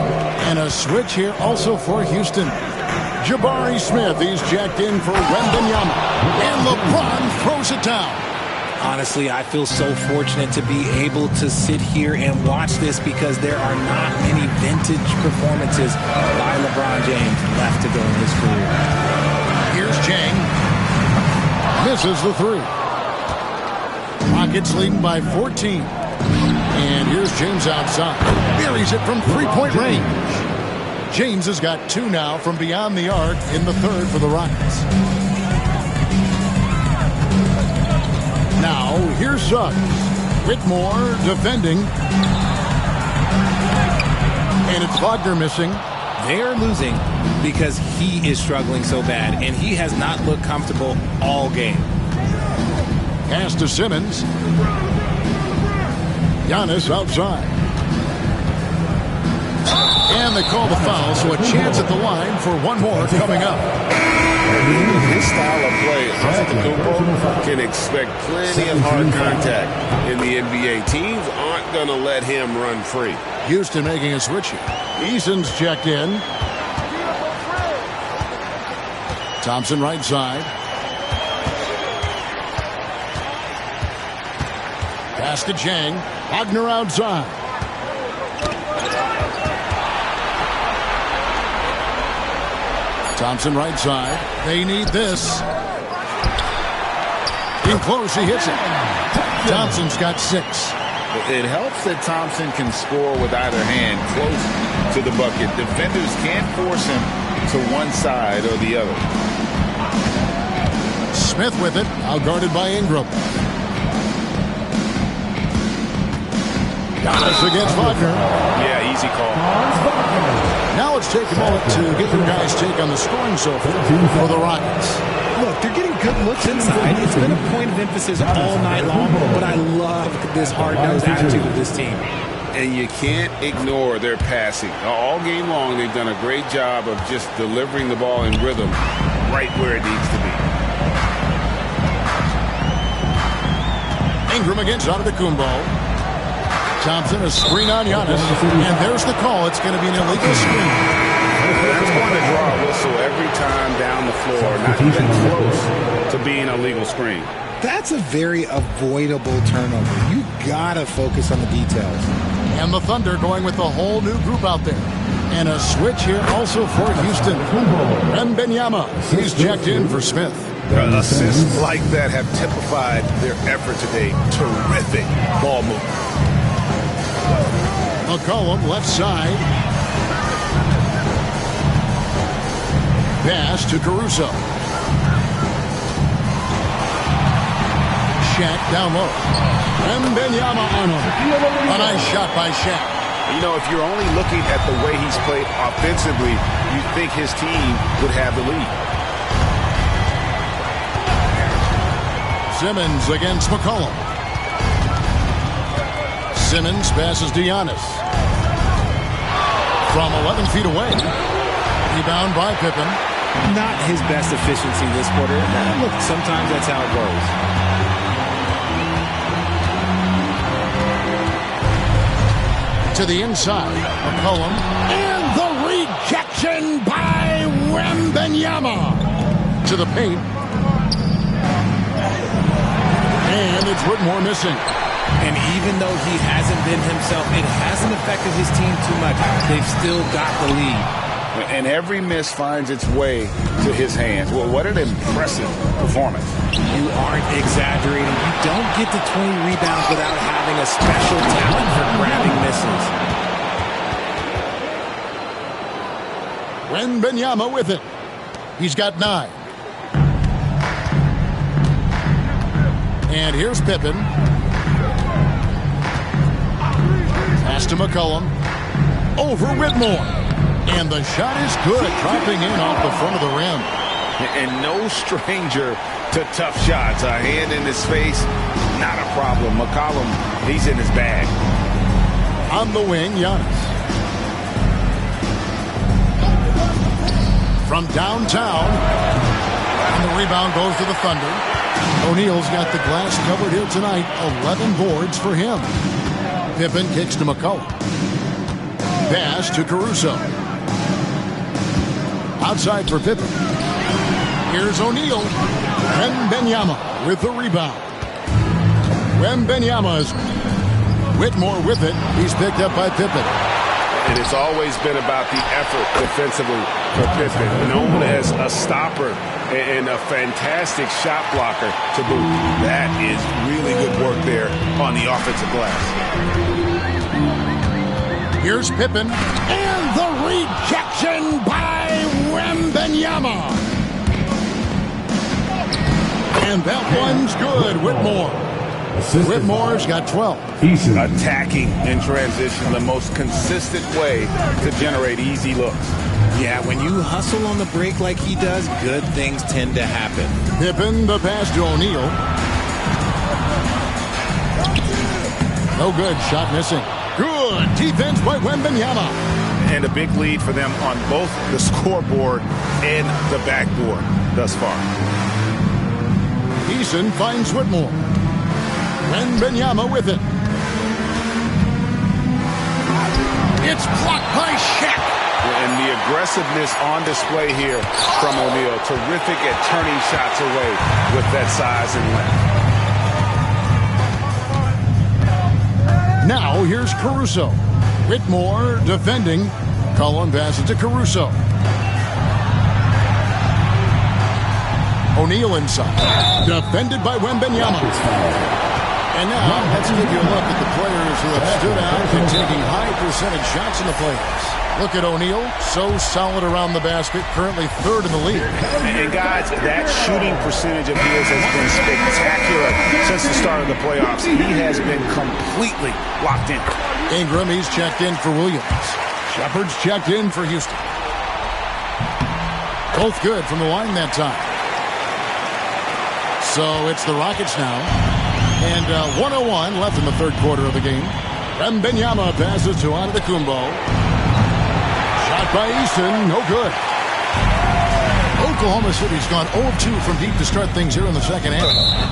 And a switch here also for Houston. Jabari Smith, he's checked in for Wembanyama. And LeBron throws it down. Honestly, I feel so fortunate to be able to sit here and watch this because there are not many vintage performances by LeBron James left to go in his career. Here's Jang. Misses the three. Rockets leading by 14. And here's James outside. Buries it from three-point range. James has got 2 now from beyond the arc in the third for the Rockets. Now, here's Suggs. Whitmore defending. And it's Wagner missing. They're losing because he is struggling so bad, and he has not looked comfortable all game. Pass to Simmons. Giannis outside. And they call the foul, so a chance at the line for one more coming up. His style of play, Antetokounmpo can expect plenty of hard contact in the NBA. Teams aren't going to let him run free. Houston making a switch here. Eason's checked in. Thompson right side. Pass to Jang. Wagner outside. Thompson right side. They need this. In close, he hits it. Thompson's got 6. It helps that Thompson can score with either hand close to the bucket. Defenders can't force him to one side or the other. Smith with it, outguarded by Ingram. Giannis against Wagner. Yeah, easy call. Now let's take a moment to get your guys' take on the scoring so far for the Rockets. Look, they're getting good looks inside. It's been a point of emphasis all night long, but I love this hard-nosed attitude of this team. And you can't ignore their passing. All game long, they've done a great job of just delivering the ball in rhythm right where it needs to be. Ingram against Antetokounmpo. Thompson, a screen on Giannis. And there's the call. It's going to be an illegal screen. That's going to draw a whistle every time down the floor. Not even close to being a legal screen. That's a very avoidable turnover. You got to focus on the details. And the Thunder going with a whole new group out there. And a switch here also for Houston. Wembanyama, he's checked in for Smith. Assists like that have typified their effort today. Terrific ball movement. McCollum left side. Pass to Caruso. Shaq down low. Wembanyama on him. A nice shot by Shaq. You know, if you're only looking at the way he's played offensively, you think his team would have the lead. Simmons against McCollum. Simmons passes to Giannis. From 11 feet away. Rebound by Pippen. Not his best efficiency this quarter. Look, sometimes that's how it goes. To the inside. McCollum. And the rejection by Wembanyama. To the paint. And it's Whitmore missing. And even though he hasn't been himself, it hasn't affected his team too much. They've still got the lead. And every miss finds its way to his hands. Well, what an impressive performance. You aren't exaggerating. You don't get to 20 rebounds without having a special talent for grabbing misses. Wembanyama with it. He's got 9. And here's Pippen. Pass to McCollum. Over Whitmore. And the shot is good, dropping in off the front of the rim. And no stranger to tough shots. A hand in his face, not a problem. McCollum, he's in his bag. On the wing, Giannis. From downtown. And the rebound goes to the Thunder. O'Neal's got the glass covered here tonight. 11 boards for him. Pippen kicks to McCollum. Pass to Caruso. Outside for Pippen. Here's O'Neal. Wembanyama with the rebound. Wembanyama's Whitmore with it. He's picked up by Pippen. And it's always been about the effort defensively for Pippen. Known as a stopper and a fantastic shot blocker to boot. That is really good work there on the offensive glass. Here's Pippen. And the rejection by Wembanyama. And that one's good. Whitmore. Whitmore's got 12. Attacking in transition, the most consistent way to generate easy looks. Yeah, when you hustle on the break like he does, good things tend to happen. Pippen, the pass to O'Neal. No good. Shot missing. Good defense by Wembanyama. And a big lead for them on both the scoreboard and the backboard thus far. Eason finds Whitmore. Wembanyama with it. It's blocked by Shaq. And the aggressiveness on display here from O'Neal. Terrific at turning shots away with that size and length. Now here's Caruso. Whitmore defending. Cullen passes to Caruso. O'Neal inside. Defended by Wembanyama. And now, let's give you a look at the players who have stood out and taking high percentage shots in the playoffs. Look at O'Neal, so solid around the basket, currently third in the league. And guys, that shooting percentage of his has been spectacular since the start of the playoffs. He has been completely locked in. Ingram, he's checked in for Williams. Shepard's checked in for Houston. Both good from the line that time. So it's the Rockets now. And 1:01 left in the third quarter of the game. Wembanyama passes to Antetokounmpo. Shot by Easton, no good. Oklahoma City's gone 0-2 from deep to start things here in the second half.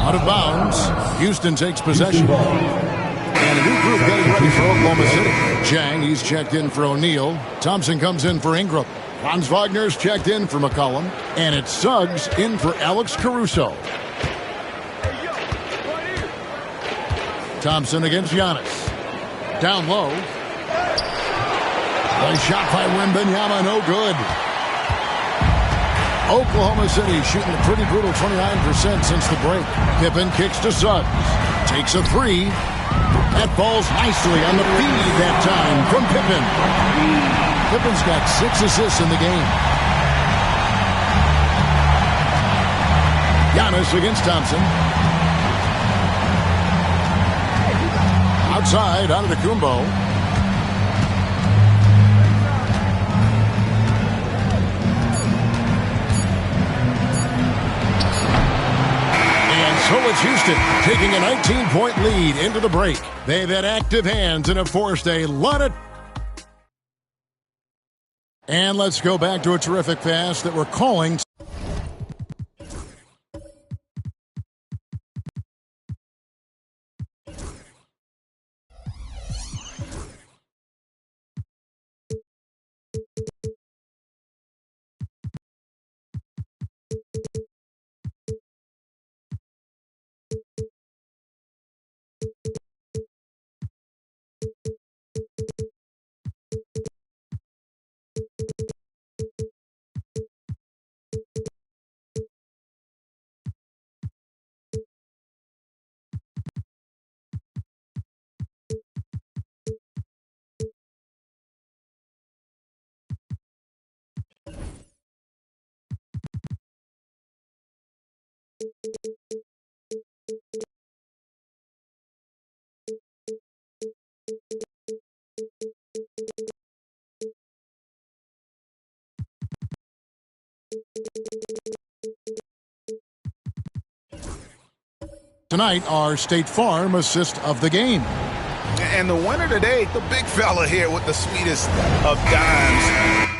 Out of bounds. Houston takes possession. And a new group getting ready for Oklahoma City. Chang, he's checked in for O'Neal. Thompson comes in for Ingram. Franz Wagner's checked in for McCollum. And it's Suggs in for Alex Caruso. Thompson against Giannis. Down low. Nice shot by Wembanyama, no good. Oklahoma City shooting a pretty brutal 29% since the break. Pippen kicks to Suggs. Takes a three. That falls nicely on the feed that time from Pippen. Pippen's got 6 assists in the game. Giannis against Thompson. Outside, Antetokounmpo. And so it's Houston taking a 19-point lead into the break. They've had active hands and have forced a lot of... And let's go back to a terrific pass that we're calling... Tonight, our State Farm assist of the game. And the winner today, the big fella here with the sweetest of dimes.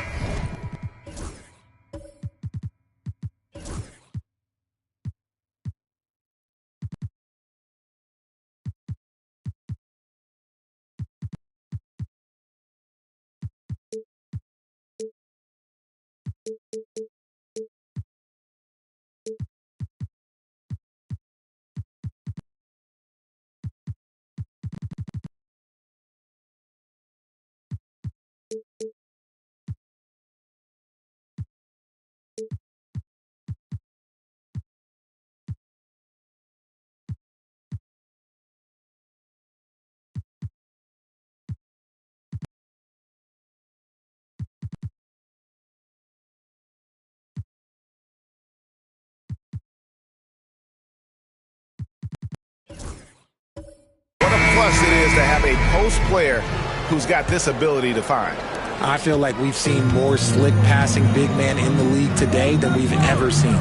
Plus it is to have a post player who's got this ability to find. I feel like we've seen more slick passing big man in the league today than we've ever seen.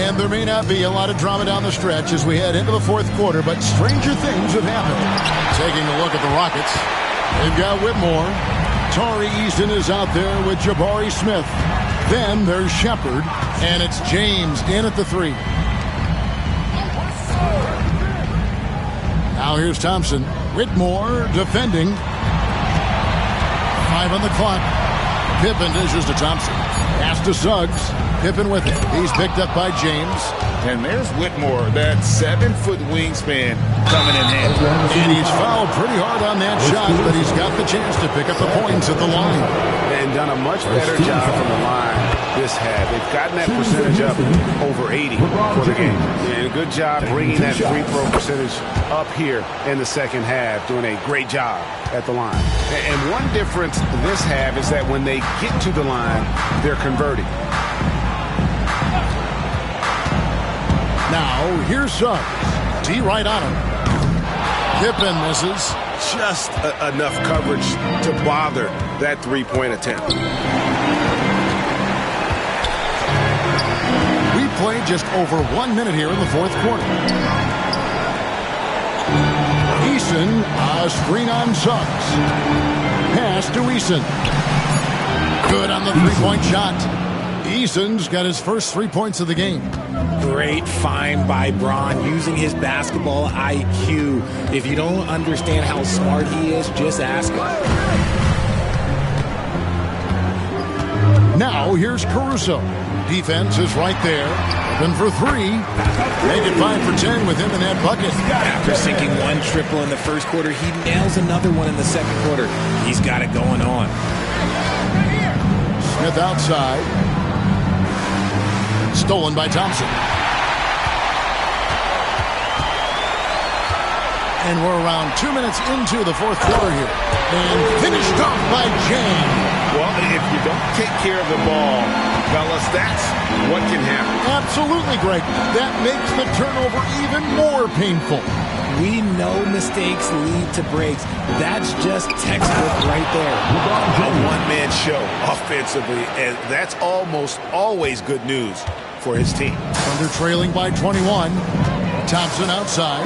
And there may not be a lot of drama down the stretch as we head into the fourth quarter, but stranger things have happened. Taking a look at the Rockets, they've got Whitmore. Tari Eason is out there with Jabari Smith. Then there's Shepard, and it's James in at the three. Now here's Thompson. Whitmore defending. 5 on the clock. Pippen dishes to Thompson. Pass to Suggs. Pippen with it. He's picked up by James. And there's Whitmore, that 7-foot wingspan coming in handy. And he's fouled pretty hard on that shot, but he's got the chance to pick up the points at the line. And done a much better job from the line this half. They've gotten that percentage up over 80 for the game. And a good job bringing that free throw percentage up here in the second half, doing a great job at the line. And one difference this half is that when they get to the line, they're converting. Now, here's Suggs. D right on him. Pippen misses. Just enough coverage to bother that three-point attempt. We played just over 1 minute here in the fourth quarter. Eason, a screen on Suggs. Pass to Eason. Good on the three-point shot. Eason's got his first 3 points of the game. Great find by Bron, using his basketball IQ. If you don't understand how smart he is, just ask him. Now here's Caruso. Defense is right there. Open for three. Make it 5 for 10 with him in that bucket. After sinking one triple in the first quarter, he nails another one in the second quarter. He's got it going on. Smith outside. Stolen by Thompson. And we're around 2 minutes into the fourth quarter here. And finished off by James. Well, if you don't take care of the ball, fellas, that's what can happen. Absolutely, Greg. That makes the turnover even more painful. We know mistakes lead to breaks. That's just textbook right there. A one-man show offensively, and that's almost always good news for his team. Thunder trailing by 21. Thompson outside.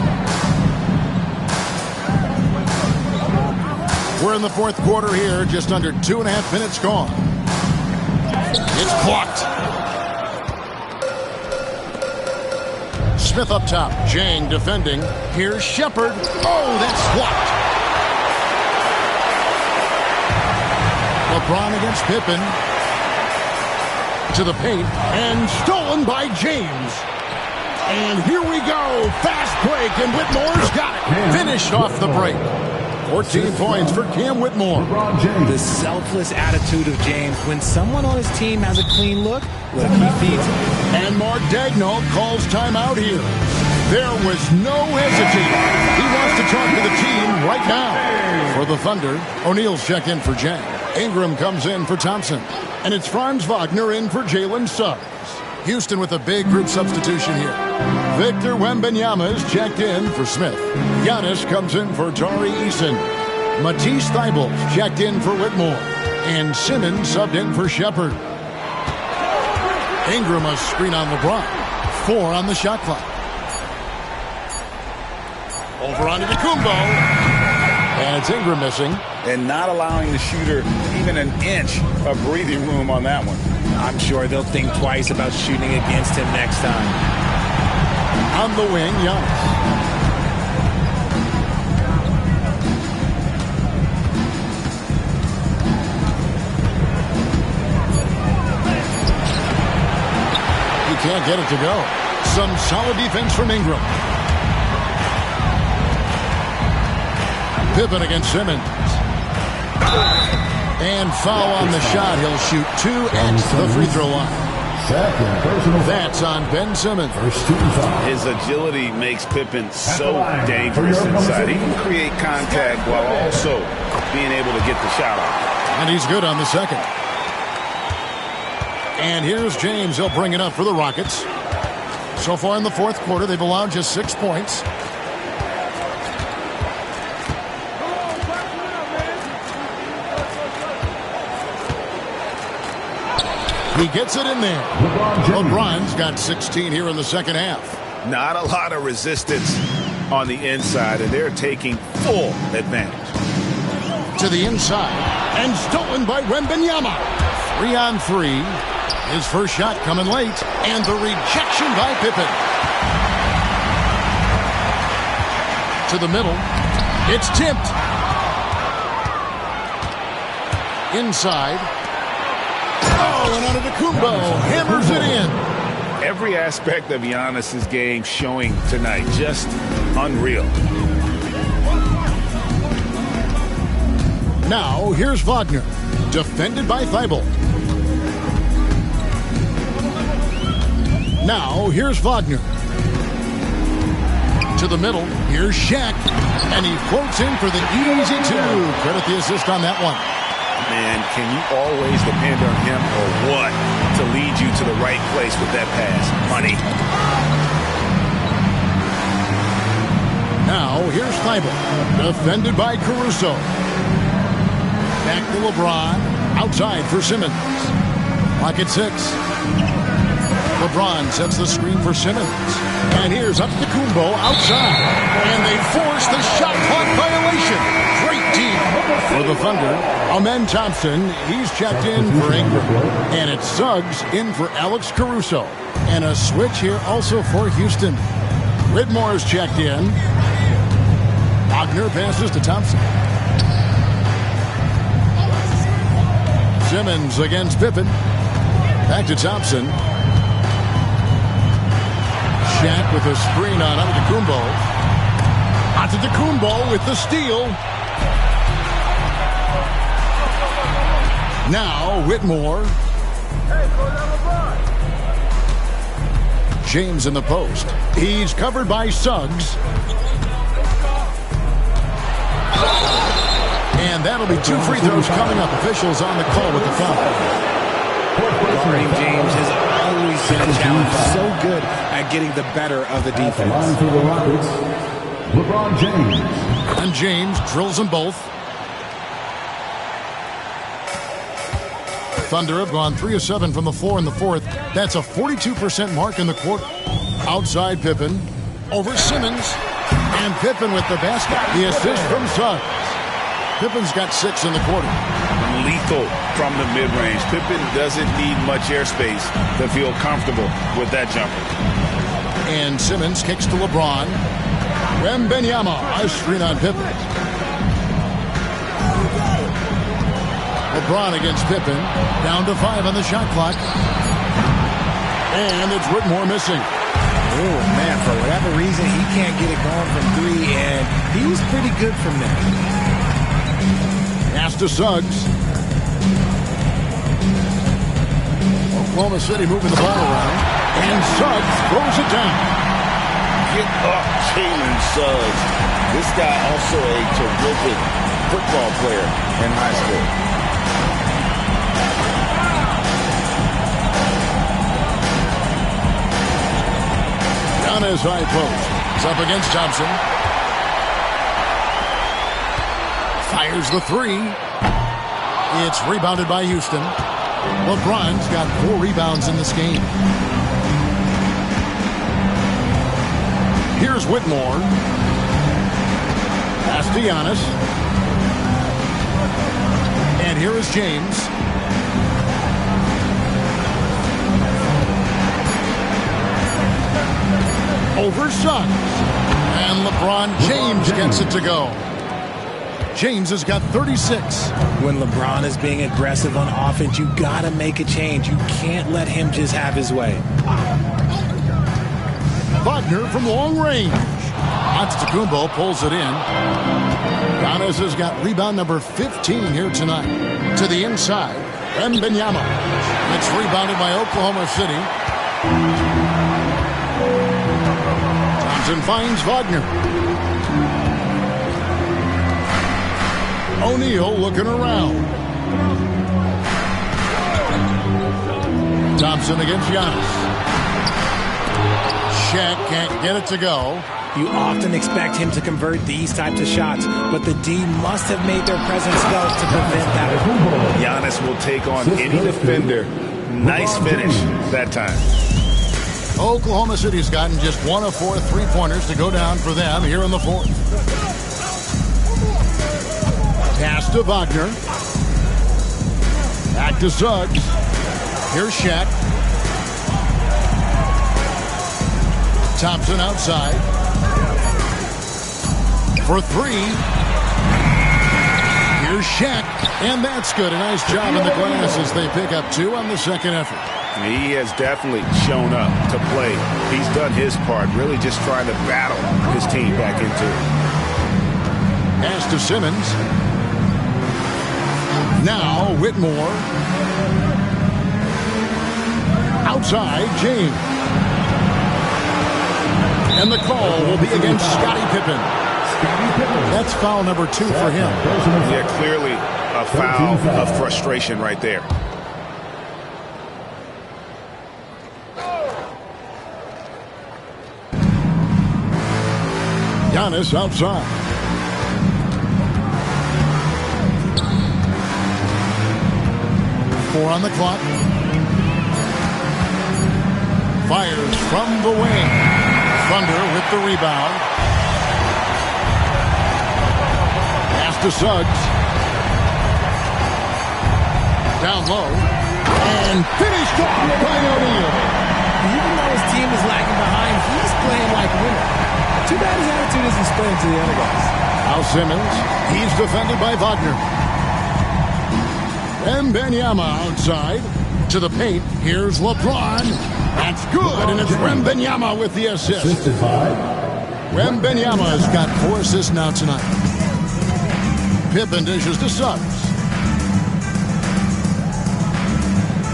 We're in the fourth quarter here, just under 2.5 minutes gone. It's blocked. Smith up top. Jang defending. Here's Shepard. Oh, that's blocked. LeBron against Pippen. To the paint. And stolen by James. And here we go. Fast break, and Whitmore's got it. Finished off the break. 14 points for Cam Whitmore. The selfless attitude of James. When someone on his team has a clean look, he feeds it. And Mark Daigneault calls timeout here. There was no hesitating. He wants to talk to the team right now. For the Thunder, O'Neal's checked in for Jang. Ingram comes in for Thompson. And it's Franz Wagner in for Jalen Suggs. Houston with a big group substitution here. Victor Wembanyama is checked in for Smith. Giannis comes in for Tari Eason. Matisse Thybulle checked in for Whitmore. And Simmons subbed in for Shepard. Ingram a screen on LeBron. 4 on the shot clock. Over onto Kumbo. And it's Ingram missing. And not allowing the shooter even an inch of breathing room on that one. I'm sure they'll think twice about shooting against him next time. On the wing, Giannis. He can't get it to go. Some solid defense from Ingram. Pippen against Simmons. And foul on the shot. He'll shoot 2 at the free throw line. That's on Ben Simmons. His agility makes Pippen so dangerous inside. He can create contact while also being able to get the shot off. And he's good on the second. And here's James. He'll bring it up for the Rockets. So far in the fourth quarter, they've allowed just 6 points. He gets it in there. LeBron's got 16 here in the second half. Not a lot of resistance on the inside, and they're taking full advantage. To the inside, and stolen by Wembanyama. 3-on-3. His first shot coming late, and the rejection by Pippen. To the middle. It's tipped. Inside. Oh, and Antetokounmpo hammers it in. Every aspect of Giannis's game showing tonight. Just unreal. Now, here's Wagner. Defended by Thibault. Now, here's Wagner. To the middle. Here's Shaq. And he floats in for the easy 2. Credit the assist on that one. Man, can you always depend on him or what to lead you to the right place with that pass? Money. Now, here's Thibault. Defended by Caruso. Back to LeBron. Outside for Simmons. Clock at 6. LeBron sets the screen for Simmons. And here's Antetokounmpo outside. And they force the shot clock violation. Great team. For the Thunder, Amen Thompson, he's checked in for Ingram. And it's Suggs in for Alex Caruso. And a switch here also for Houston. Whitmore's checked in. Wagner passes to Thompson. Simmons against Pippen. Back to Thompson. Shaq with a screen on Antetokounmpo. Antetokounmpo with the steal. Now Whitmore. James in the post. He's covered by Suggs. And that'll be 2 free throws coming up. Officials on the call with the foul. Guarding James has always been a challenge. So good at getting the better of the defense. For the Rockets, LeBron James. And James drills them both. Thunder have gone 3 of 7 from the floor in the fourth. That's a 42% mark in the quarter. Outside Pippen. Over Simmons. And Pippen with the basket. The assist from Suggs. Pippen's got 6 in the quarter. Lethal from the mid-range. Pippen doesn't need much airspace to feel comfortable with that jumper. And Simmons kicks to LeBron. Wembanyama, a screen on Pippen. LeBron against Pippen. Down to 5 on the shot clock. And it's Whitmore missing. Oh, man, for whatever reason, he can't get it going from 3, and he's pretty good from there. Pass to Suggs. Oklahoma City moving the ball around. And Suggs throws it down. Get up, Jalen Suggs. This guy also a terrific football player in high school. Down his high post. He's up against Thompson. Fires the 3. It's rebounded by Houston. LeBron's got 4 rebounds in this game. Here's Whitmore. Pass to Giannis. And here is James. Over Suggs. And LeBron James gets it to go. James has got 36. When LeBron is being aggressive on offense, you got to make a change. You can't let him just have his way. Wagner from long range. Antetokounmpo pulls it in. Giannis has got rebound number 15 here tonight. To the inside, Wembanyama. It's rebounded by Oklahoma City. Thompson finds Wagner. O'Neal looking around. Thompson against Giannis. Shaq can't get it to go. You often expect him to convert these types of shots, but the D must have made their presence felt to prevent that. Giannis will take on any defender. Nice finish that time. Oklahoma City's gotten just 1 of 4 3-pointers to go down for them here in the fourth. Pass to Wagner. Back to Suggs. Here's Shaq. Thompson outside. For 3. Here's Shaq. And that's good. A nice job in the glass as they pick up 2 on the second effort. He has definitely shown up to play. He's done his part, really just trying to battle his team back into it. Pass to Simmons. Now Whitmore. Outside, James. And the call will be against Scottie Pippen. That's foul number 2 for him. Yeah, clearly a foul of frustration right there. Giannis outside. Four on the clock. Fires from the wing. Thunder with the rebound. Pass to Suggs. Down low. And finished off by O'Neal. Even though his team is lagging behind, he's playing like a winner. Too bad his attitude isn't spreading to the other guys. Now Simmons. He's defended by Wagner. Wembanyama outside to the paint. Here's LeBron. That's good, and it's Wembanyama with the assist. Wembanyama has got 4 assists now tonight. Pippen dishes to Suggs.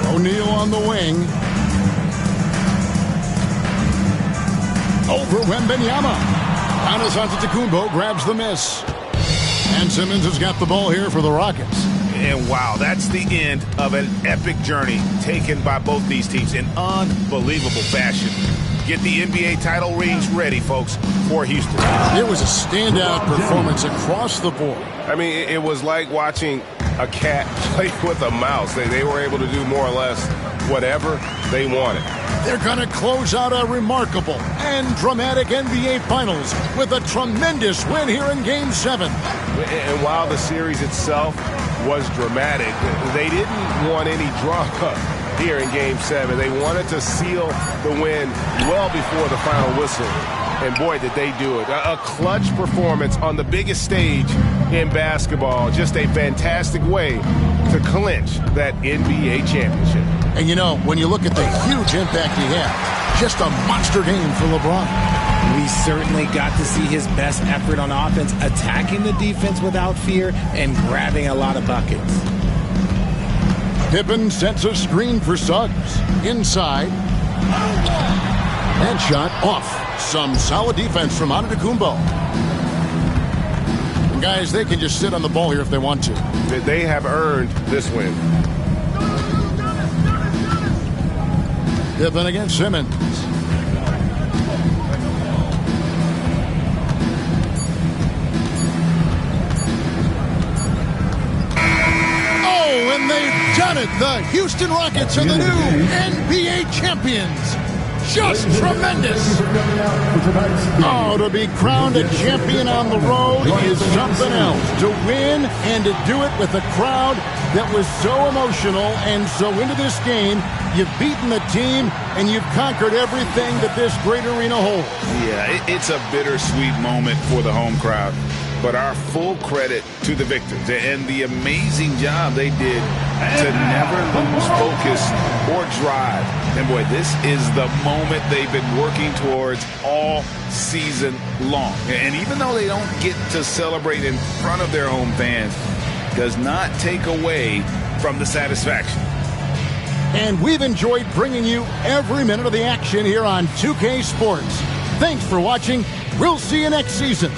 O'Neal on the wing. Over Wembanyama. Giannis Antetokounmpo grabs the miss. And Simmons has got the ball here for the Rockets. And wow, that's the end of an epic journey taken by both these teams in unbelievable fashion. Get the NBA title rings ready, folks, for Houston. It was a standout performance across the board. I mean, it was like watching a cat play with a mouse. They were able to do more or less whatever they wanted. They're going to close out a remarkable and dramatic NBA Finals with a tremendous win here in Game 7. And while the series itself was dramatic, they didn't want any drama here in Game 7. They wanted to seal the win well before the final whistle. And boy, did they do it. A clutch performance on the biggest stage in basketball. Just a fantastic way to clinch that NBA championship. And you know, when you look at the huge impact he had, just a monster game for LeBron. We certainly got to see his best effort on offense, attacking the defense without fear and grabbing a lot of buckets. Pippen sets a screen for Suggs. Inside. And shot off. Some solid defense from Antetokounmpo. And guys, they can just sit on the ball here if they want to. They have earned this win. Pippen against Simmons. Oh, and they've done it. The Houston Rockets are the new NBA champions. just tremendous. Oh, to be crowned a champion on the road is something else. To win and to do it with a crowd that was so emotional and so into this game, you've beaten the team and you've conquered everything that this great arena holds. Yeah, it's a bittersweet moment for the home crowd. But our full credit to the victors and the amazing job they did to never lose focus or drive. And boy, this is the moment they've been working towards all season long. And even though they don't get to celebrate in front of their home fans, does not take away from the satisfaction. And we've enjoyed bringing you every minute of the action here on 2K Sports. Thanks for watching. We'll see you next season.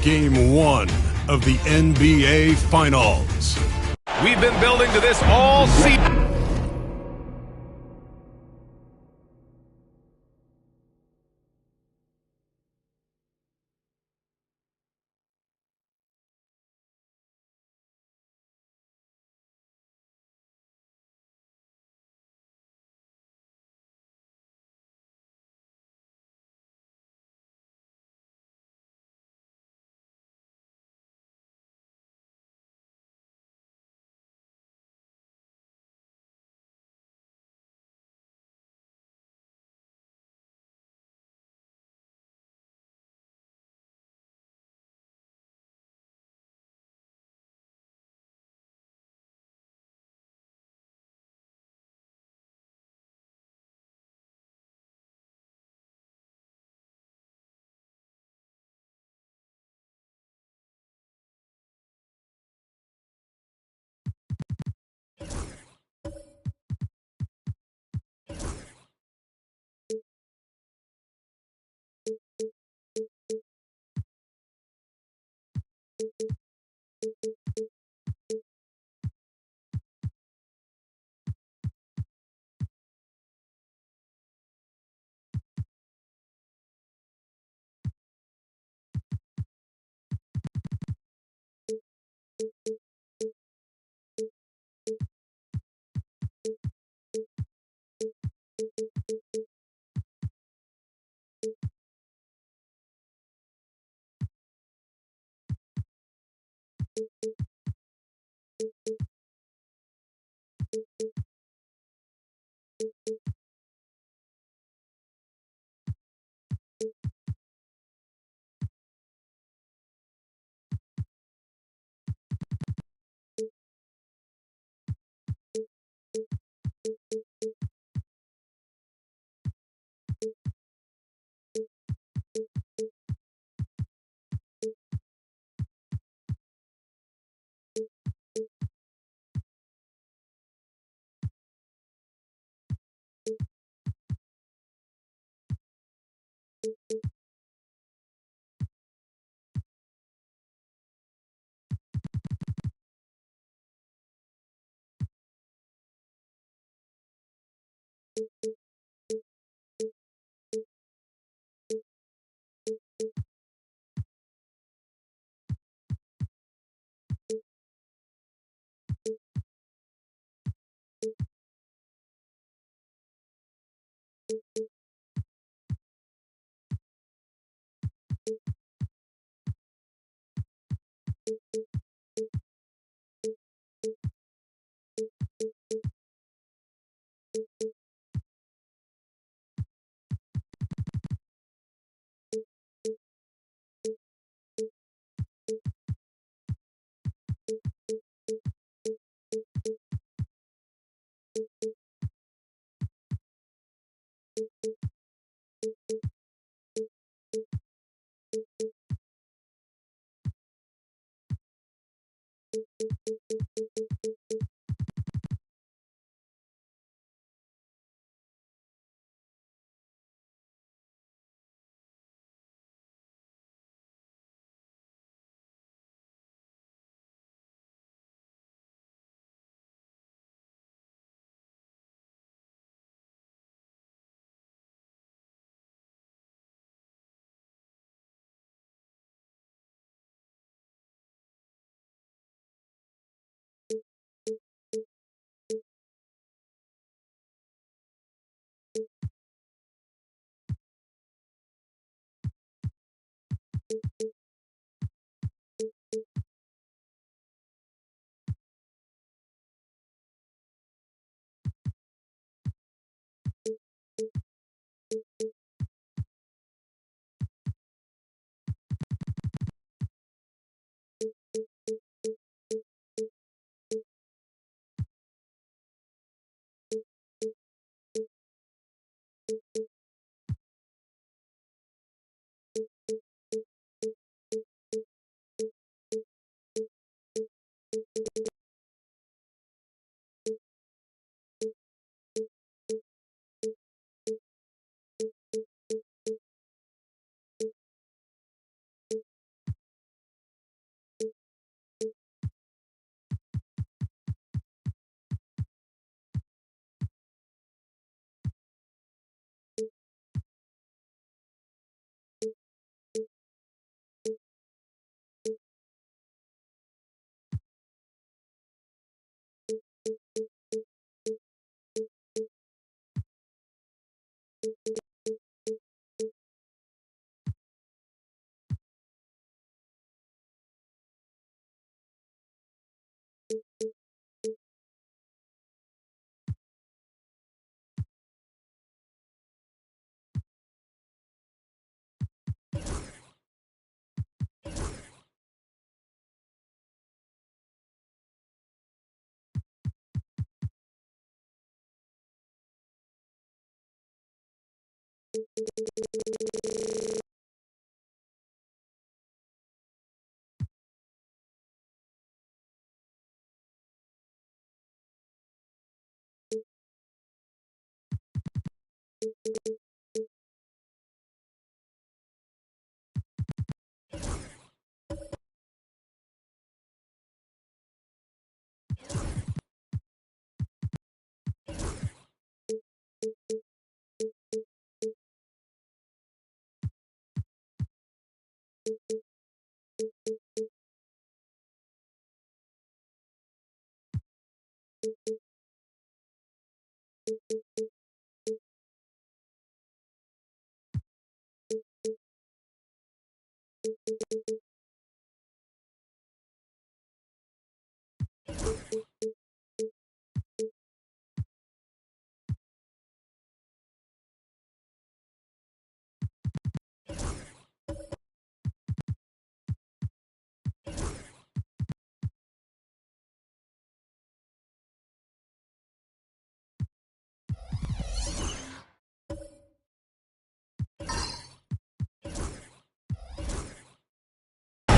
Game 1 of the NBA Finals. We've been building to this all season.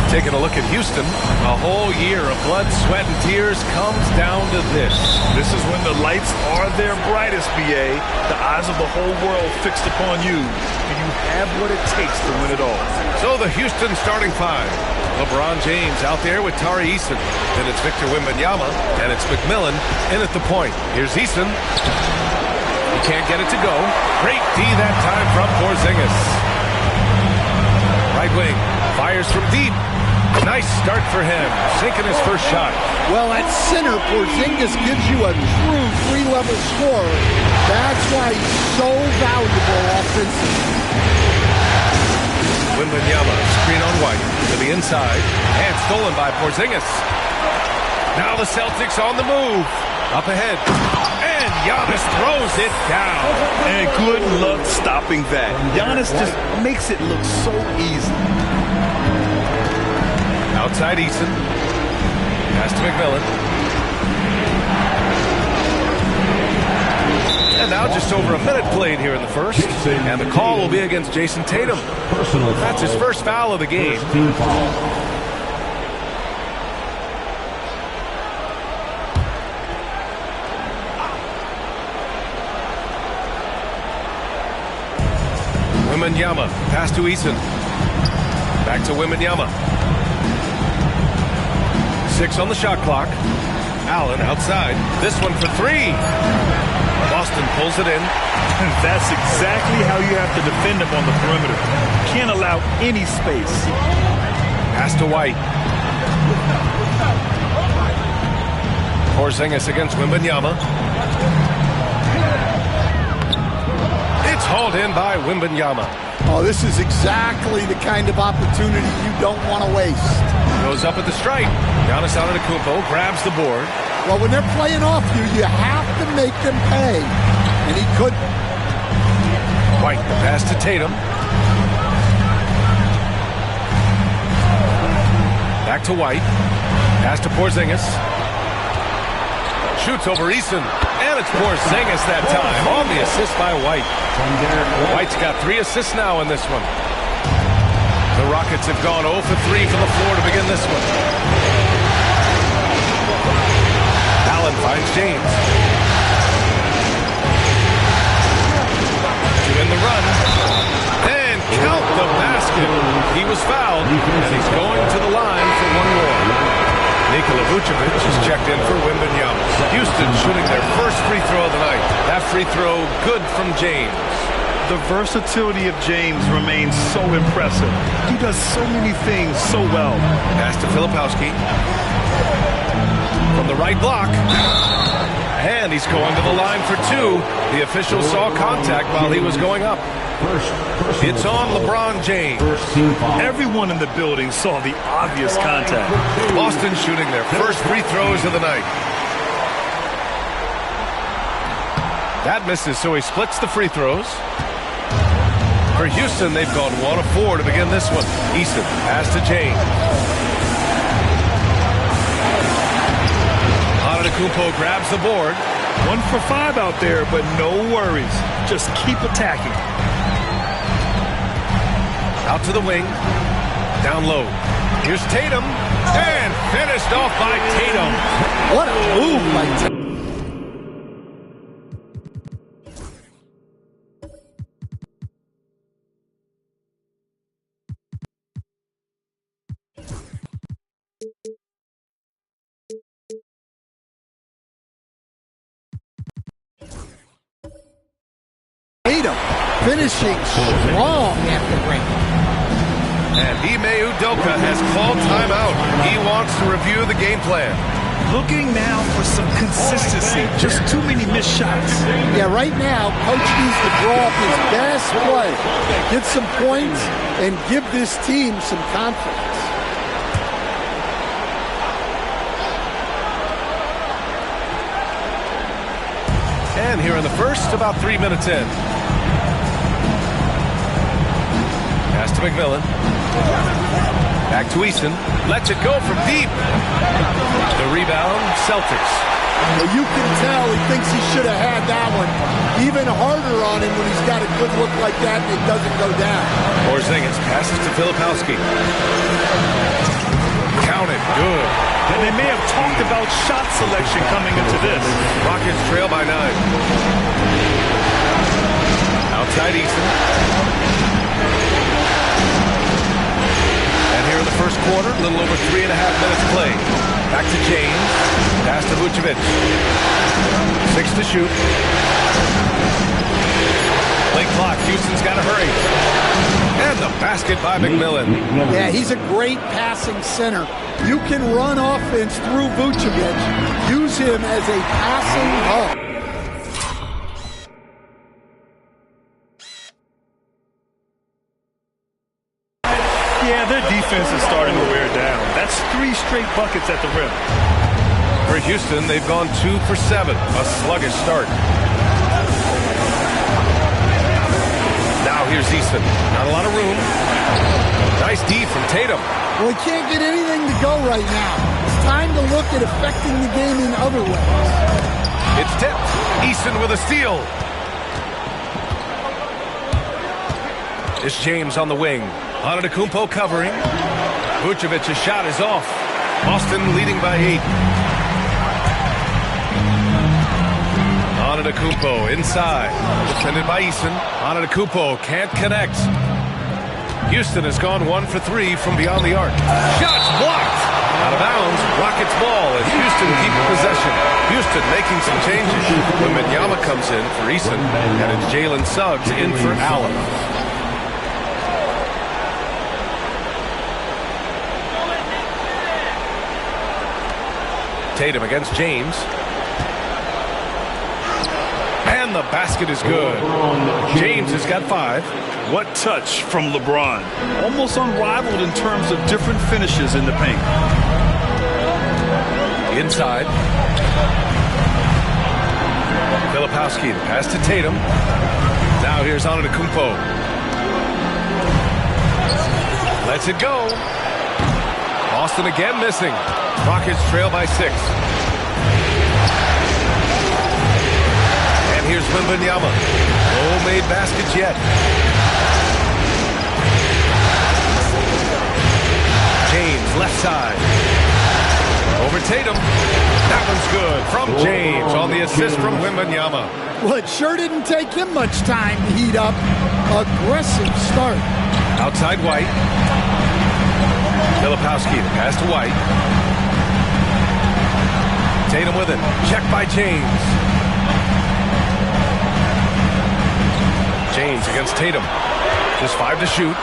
Taking a look at Houston, a whole year of blood, sweat, and tears comes down to this. This is when the lights are their brightest, BA. The eyes of the whole world fixed upon you, and you have what it takes to win it all. So the Houston starting five. LeBron James out there with Tari Eason. Then it's Victor Wembanyama, and it's McMillan in at the point. Here's Eason. He can't get it to go. Great D that time from Porzingis. Right wing, fires from deep. Nice start for him, sinking his first shot. Well, at center, Porzingis gives you a true three-level scorer. That's why he's so valuable offensively. Wembanyama, screen on White to the inside, and stolen by Porzingis. Now the Celtics on the move. Up ahead, and Giannis throws it down. And good luck stopping that. Giannis just makes it look so easy. Outside Eason. Pass to McMillan. And now just over a minute played here in the first. And the call will be against Jason Tatum. That's his first foul of the game. Wembanyama. Pass to Eason. Back to Wembanyama. 6 on the shot clock. Allen outside. This one for 3. Boston pulls it in. And that's exactly how you have to defend him on the perimeter. Can't allow any space. Pass to White. Porzingis against Wembanyama. It's hauled in by Wembanyama. Oh, this is exactly the kind of opportunity you don't want to waste. Goes up at the stripe. Giannis Antetokounmpo grabs the board. Well, when they're playing off you, you have to make them pay. And he couldn't. White, the pass to Tatum. Back to White. Pass to Porzingis. Shoots over Eason. And it's Porzingis that time. On the assist by White. White's got 3 assists now in this one. The Rockets have gone 0 for 3 from the floor to begin this one. Allen finds James. To win the run. And count the basket. He was fouled, and he's going to the line for one more. Nikola Vucevic is checked in for Wembanyama. Houston shooting their first free throw of the night. That free throw good from James. The versatility of James remains so impressive. He does so many things so well. Pass to Filipowski. From the right block. And he's going to the line for 2. The official saw contact while he was going up. It's on LeBron James. Everyone in the building saw the obvious contact. Boston shooting their first free throws of the night. That misses, so he splits the free throws. For Houston, they've gone 1 of 4 to begin this one. Eason, pass to James. Antetokounmpo grabs the board. 1 for 5 out there, but no worries. Just keep attacking. Out to the wing. Down low. Here's Tatum. And finished off by Tatum. What a move by Tatum. Finishing strong at the ring. And Ime Udoka has called timeout. He wants to review the game plan. Looking now for some consistency. Just too many missed shots. Yeah, right now, Coach needs to draw up his best play, get some points, and give this team some confidence. And here in the first, about 3 minutes in. Pass to McMillan. Back to Easton. Lets it go from deep. The rebound, Celtics. Well, you can tell he thinks he should have had that one. Even harder on him when he's got a good look like that and it doesn't go down. Porzingis passes to Filipowski. Counted. Good. And they may have talked about shot selection coming into this. Rockets trail by 9. Outside Easton. Here in the first quarter, a little over 3.5 minutes played. Back to James. Pass to Vucevic. 6 to shoot. Late clock. Houston's got to hurry. And the basket by McMillan. Yeah, he's a great passing center. You can run offense through Vucevic. Use him as a passing hub. Yeah, their defense is starting to wear down. That's 3 straight buckets at the rim. For Houston, they've gone 2 for 7. A sluggish start. Now here's Easton. Not a lot of room. Nice D from Tatum. Well, he can't get anything to go right now. It's time to look at affecting the game in other ways. It's tipped. Easton with a steal. It's James on the wing. Antetokounmpo covering. Vucevic's shot is off. Boston leading by 8. Antetokounmpo inside. Defended by Easton. Antetokounmpo can't connect. Houston has gone 1 for 3 from beyond the arc. Shots blocked. Out of bounds. Rockets ball as Houston keep possession. Houston making some changes. Wembanyama comes in for Easton. And it's Jalen Suggs in for Allen. Tatum against James. And the basket is good. James has got 5. What touch from LeBron. Almost unrivaled in terms of different finishes in the paint. Inside. Filipowski, the pass to Tatum. Now here's Antetokounmpo. Lets it go. Boston again missing. Rockets trail by 6. And here's Wembanyama. No made baskets yet. James left side. Over Tatum. That one's good from James on the assist from Wembanyama. Well, it sure didn't take him much time to heat up. Aggressive start. Outside White. Filipowski, the pass to White. Tatum with it. Check by James. James against Tatum. Just 5 to shoot.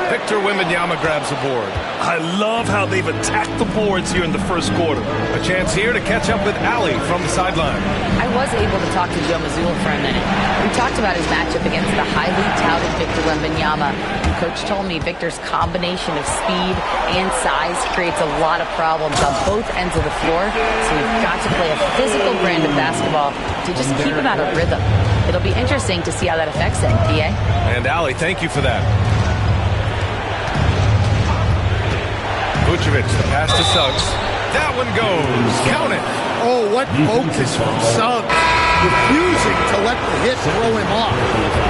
Victor Wembanyama grabs the board. I love how they've attacked the boards here in the first quarter. A chance here to catch up with Ali from the sideline. I was able to talk to Joe Mazzulla for a minute. We talked about his matchup against the highly touted Victor Wembanyama. Coach told me Victor's combination of speed and size creates a lot of problems on both ends of the floor. So we've got to play a physical brand of basketball to just keep him out of rhythm. It'll be interesting to see how that affects him, PA. And Ali, thank you for that. Vucevic, the pass to Suggs. That one goes. Count it. Oh, what focus from Suggs. refusing to let the hit throw him off.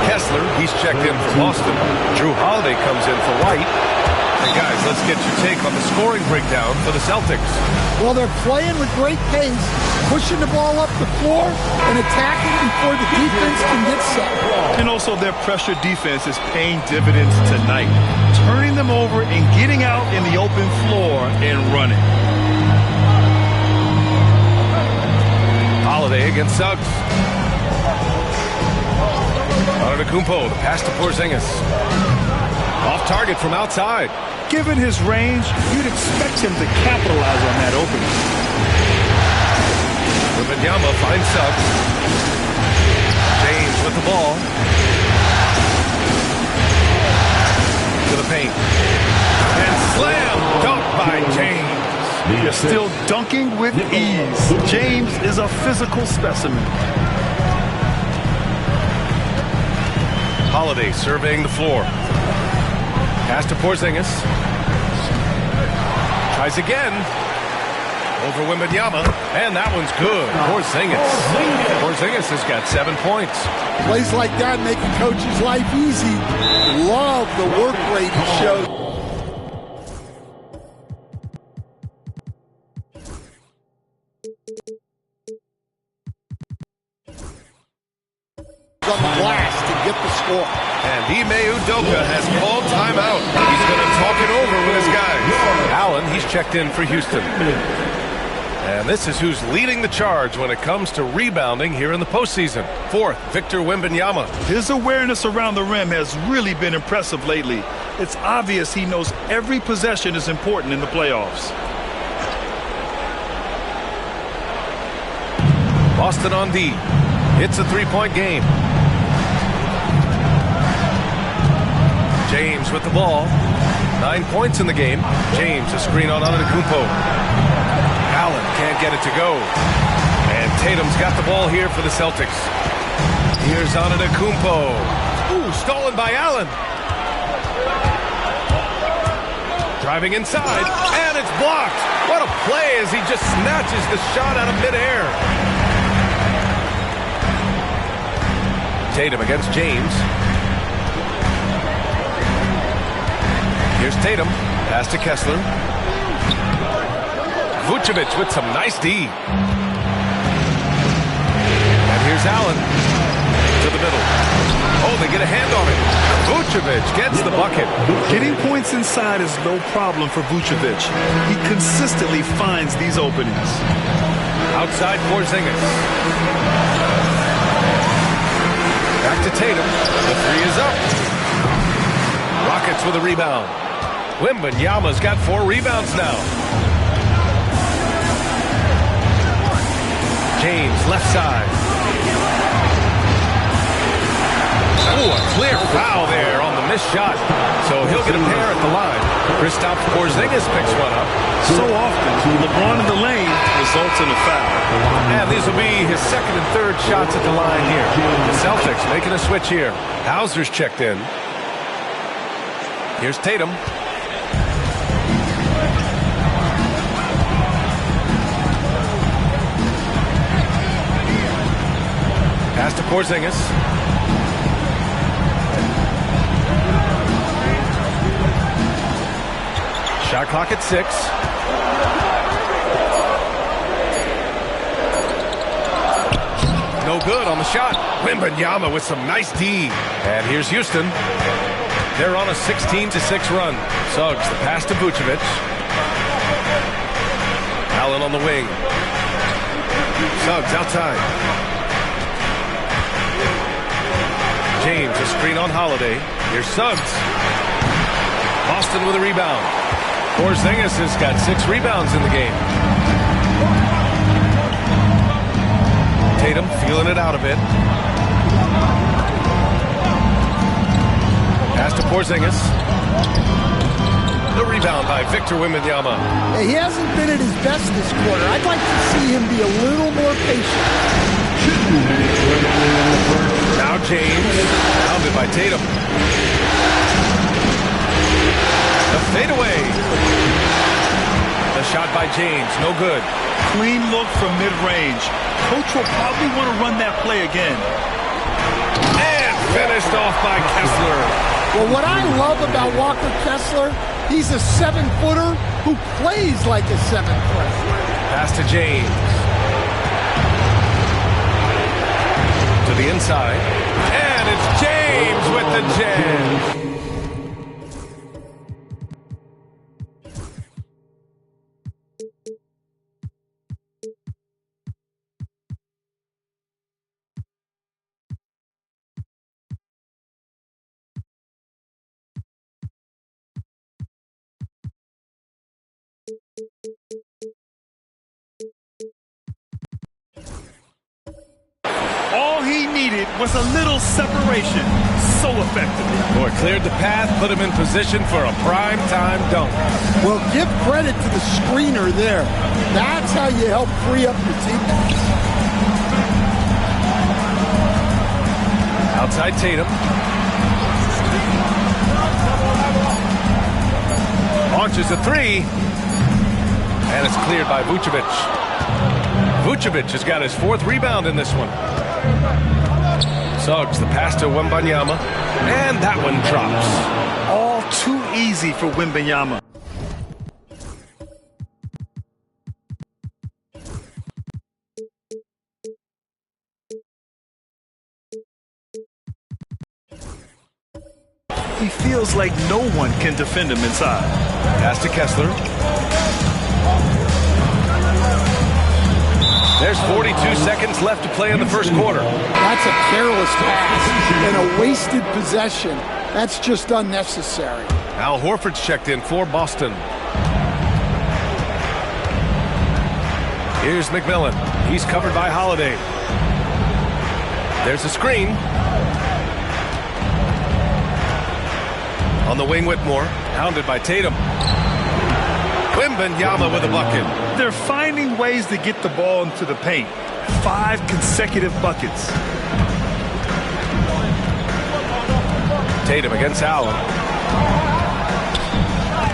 Kessler, he's checked in for Boston. Drew Holiday comes in for White. And guys, let's get your take on the scoring breakdown for the Celtics. Well, they're playing with great pace, pushing the ball up the floor and attacking before the defense can get set. And also their pressure defense is paying dividends tonight, turning them over and getting out in the open floor and running. Holiday against Suggs. Antetokounmpo, the pass to Porzingis. Off target from outside. Given his range, you'd expect him to capitalize on that opening. Wembanyama finds Suggs. James with the ball. To the paint. And slam dunk by James. You're still dunking with ease. James is a physical specimen. Holiday surveying the floor. Pass to Porzingis. Tries again. Over Wembanyama. And that one's good. Porzingis has got 7 points. Plays like that make a coach's life easy. Love the work rate he showed. On the glass to get the score. And Ime Udoka has called timeout. He's going to talk it over with his guys. Allen, he's checked in for Houston. And this is who's leading the charge when it comes to rebounding here in the postseason. Fourth, Victor Wembanyama. His awareness around the rim has really been impressive lately. It's obvious he knows every possession is important in the playoffs. Boston on D. It's a three-point game. James with the ball. 9 points in the game. James, a screen on Antetokounmpo. Allen can't get it to go. And Tatum's got the ball here for the Celtics. Here's Antetokounmpo. Ooh, stolen by Allen. Driving inside, and it's blocked. What a play as he just snatches the shot out of midair. Tatum against James. Here's Tatum. Pass to Kessler. Vucevic with some nice D. And here's Allen to the middle. Oh, they get a hand on it. Vucevic gets the bucket. Getting points inside is no problem for Vucevic. He consistently finds these openings. Outside Porzingis. Back to Tatum. The three is up. Rockets with a rebound. Wembanyama's got 4 rebounds now. James, left side. Oh, a clear foul there on the missed shot. So he'll get a pair at the line. Kristaps Porzingis picks one up. So often, LeBron in the lane results in a foul. And these will be his second and third shots at the line here. The Celtics making a switch here. Hauser's checked in. Here's Tatum. Pass to Porzingis. Shot clock at 6. No good on the shot. Wembanyama with some nice D. And here's Houston. They're on a 16-6 run. Suggs, the pass to Vucevic. Allen on the wing. Suggs outside. James, a screen on Holiday. Here's Suggs. Boston with a rebound. Porzingis has got 6 rebounds in the game. Tatum feeling it out a bit. Pass to Porzingis. The rebound by Victor Wembanyama. He hasn't been at his best this quarter. I'd like to see him be a little more patient. Now James, pounded by Tatum. The fadeaway. The shot by James. No good. Clean look from mid-range. Coach will probably want to run that play again. And finished off by Kessler. Well, what I love about Walker Kessler, he's a 7-footer who plays like a 7-footer. Pass to James. To the inside. And it's James with the jam. All he needed was a little separation. So effective. Boy, cleared the path, put him in position for a prime-time dunk. Well, give credit to the screener there. That's how you help free up your teammates. Outside Tatum. Launches a three. And it's cleared by Vucevic. Vucevic has got his 4th rebound in this one. Suggs the pass to Wembanyama. And that one drops. All too easy for Wembanyama. He feels like no one can defend him inside. Pass to Kessler. There's 42 seconds left to play in the first quarter. That's a careless pass and a wasted possession. That's just unnecessary. Al Horford's checked in for Boston. Here's McMillan. He's covered by Holiday. There's a screen. On the wing, Whitmore. Hounded by Tatum. Wembanyama with a bucket. They're finding ways to get the ball into the paint. 5 consecutive buckets. Tatum against Allen.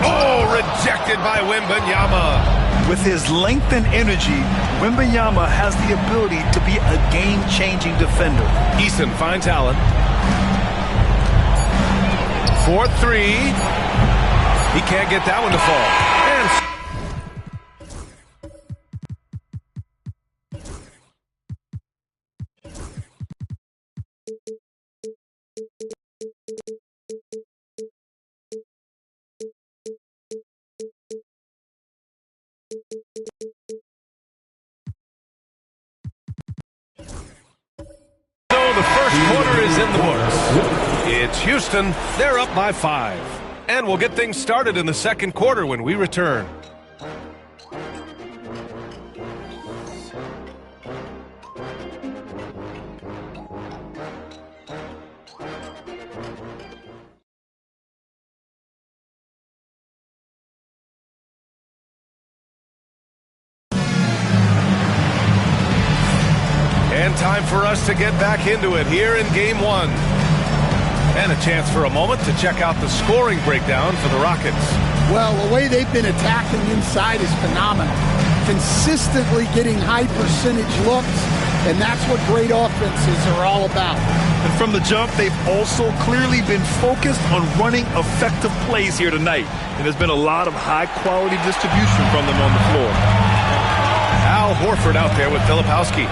Oh, rejected by Wembanyama. With his length and energy, Wembanyama has the ability to be a game-changing defender. Eason finds Allen. 4-3. He can't get that one to fall. So the first quarter is in the books. It's Houston. They're up by 5. And we'll get things started in the second quarter when we return. And time for us to get back into it here in Game 1. And a chance for a moment to check out the scoring breakdown for the Rockets. Well, the way they've been attacking inside is phenomenal. Consistently getting high percentage looks, and that's what great offenses are all about. And from the jump, they've also clearly been focused on running effective plays here tonight. And there's been a lot of high-quality distribution from them on the floor. Al Horford out there with Filipowski.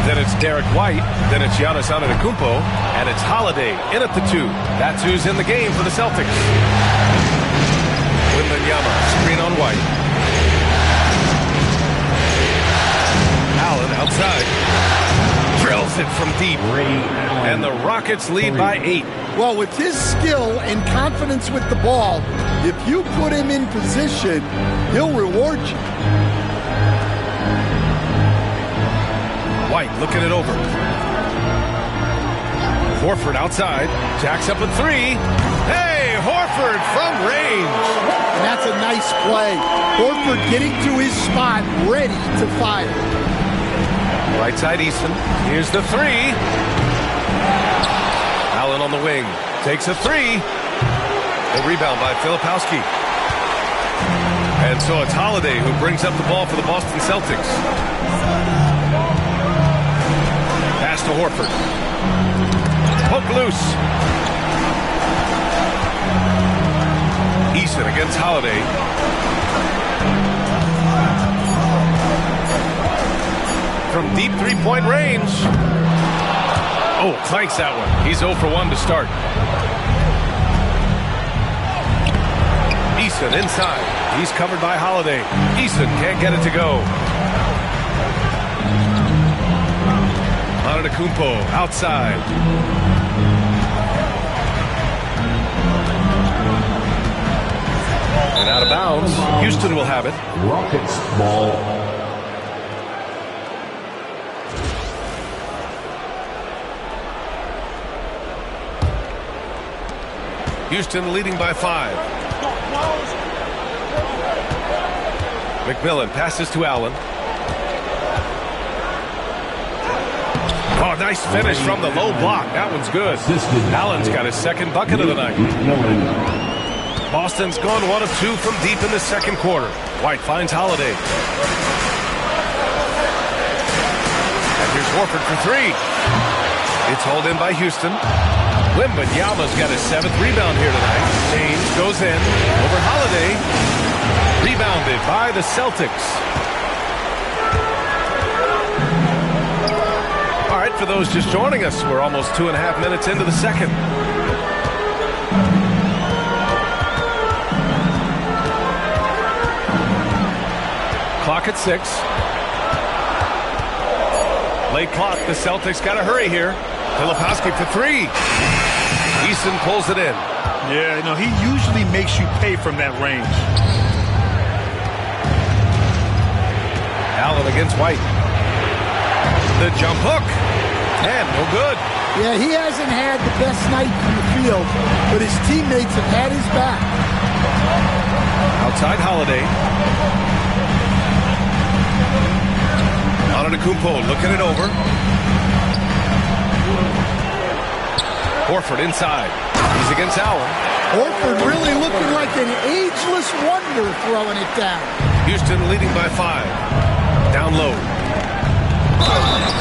Then it's Derek White. Then it's Giannis Antetokounmpo. And it's Holiday in at the 2. That's who's in the game for the Celtics. Wembanyama, screen on White. Allen outside. Drills it from deep. And the Rockets lead by 8. Well, with his skill and confidence with the ball, if you put him in position, he'll reward you. White looking it over. Horford outside. Jacks up a 3. Hey, Horford from range. And that's a nice play. Horford getting to his spot, ready to fire. Right side Easton. Here's the 3. Allen on the wing. Takes a 3. The rebound by Filipowski. And so it's Holiday who brings up the ball for the Boston Celtics. Pass to Horford. Hook loose. Eason against Holiday. From deep three-point range. Oh, clanks that one. He's 0 for 1 to start. Eason inside. He's covered by Holiday. Eason can't get it to go. Antetokounmpo outside. And out of bounds. Houston will have it. Rockets ball. Houston leading by 5. McMillan passes to Allen. Oh, nice finish from the low block. That one's good. Allen's got his second bucket of the night. Boston's gone 1 of 2 from deep in the second quarter. White finds Holiday. And here's Horford for 3. It's hauled in by Houston. Wembanyama's got his 7th rebound here tonight. James goes in over Holiday. Rebounded by the Celtics. All right, for those just joining us, we're almost 2.5 minutes into the second. Clock at 6. Late clock. The Celtics got to hurry here. Filipowski for 3. Eason pulls it in. Yeah, you know, he usually makes you pay from that range. Allen against White. The jump hook. And no good. Yeah, he hasn't had the best night from the field, but his teammates have had his back. Outside Holiday. Antetokounmpo looking it over. Horford inside. He's against Allen. Horford really looking like an ageless wonder throwing it down. Houston leading by 5. Down low.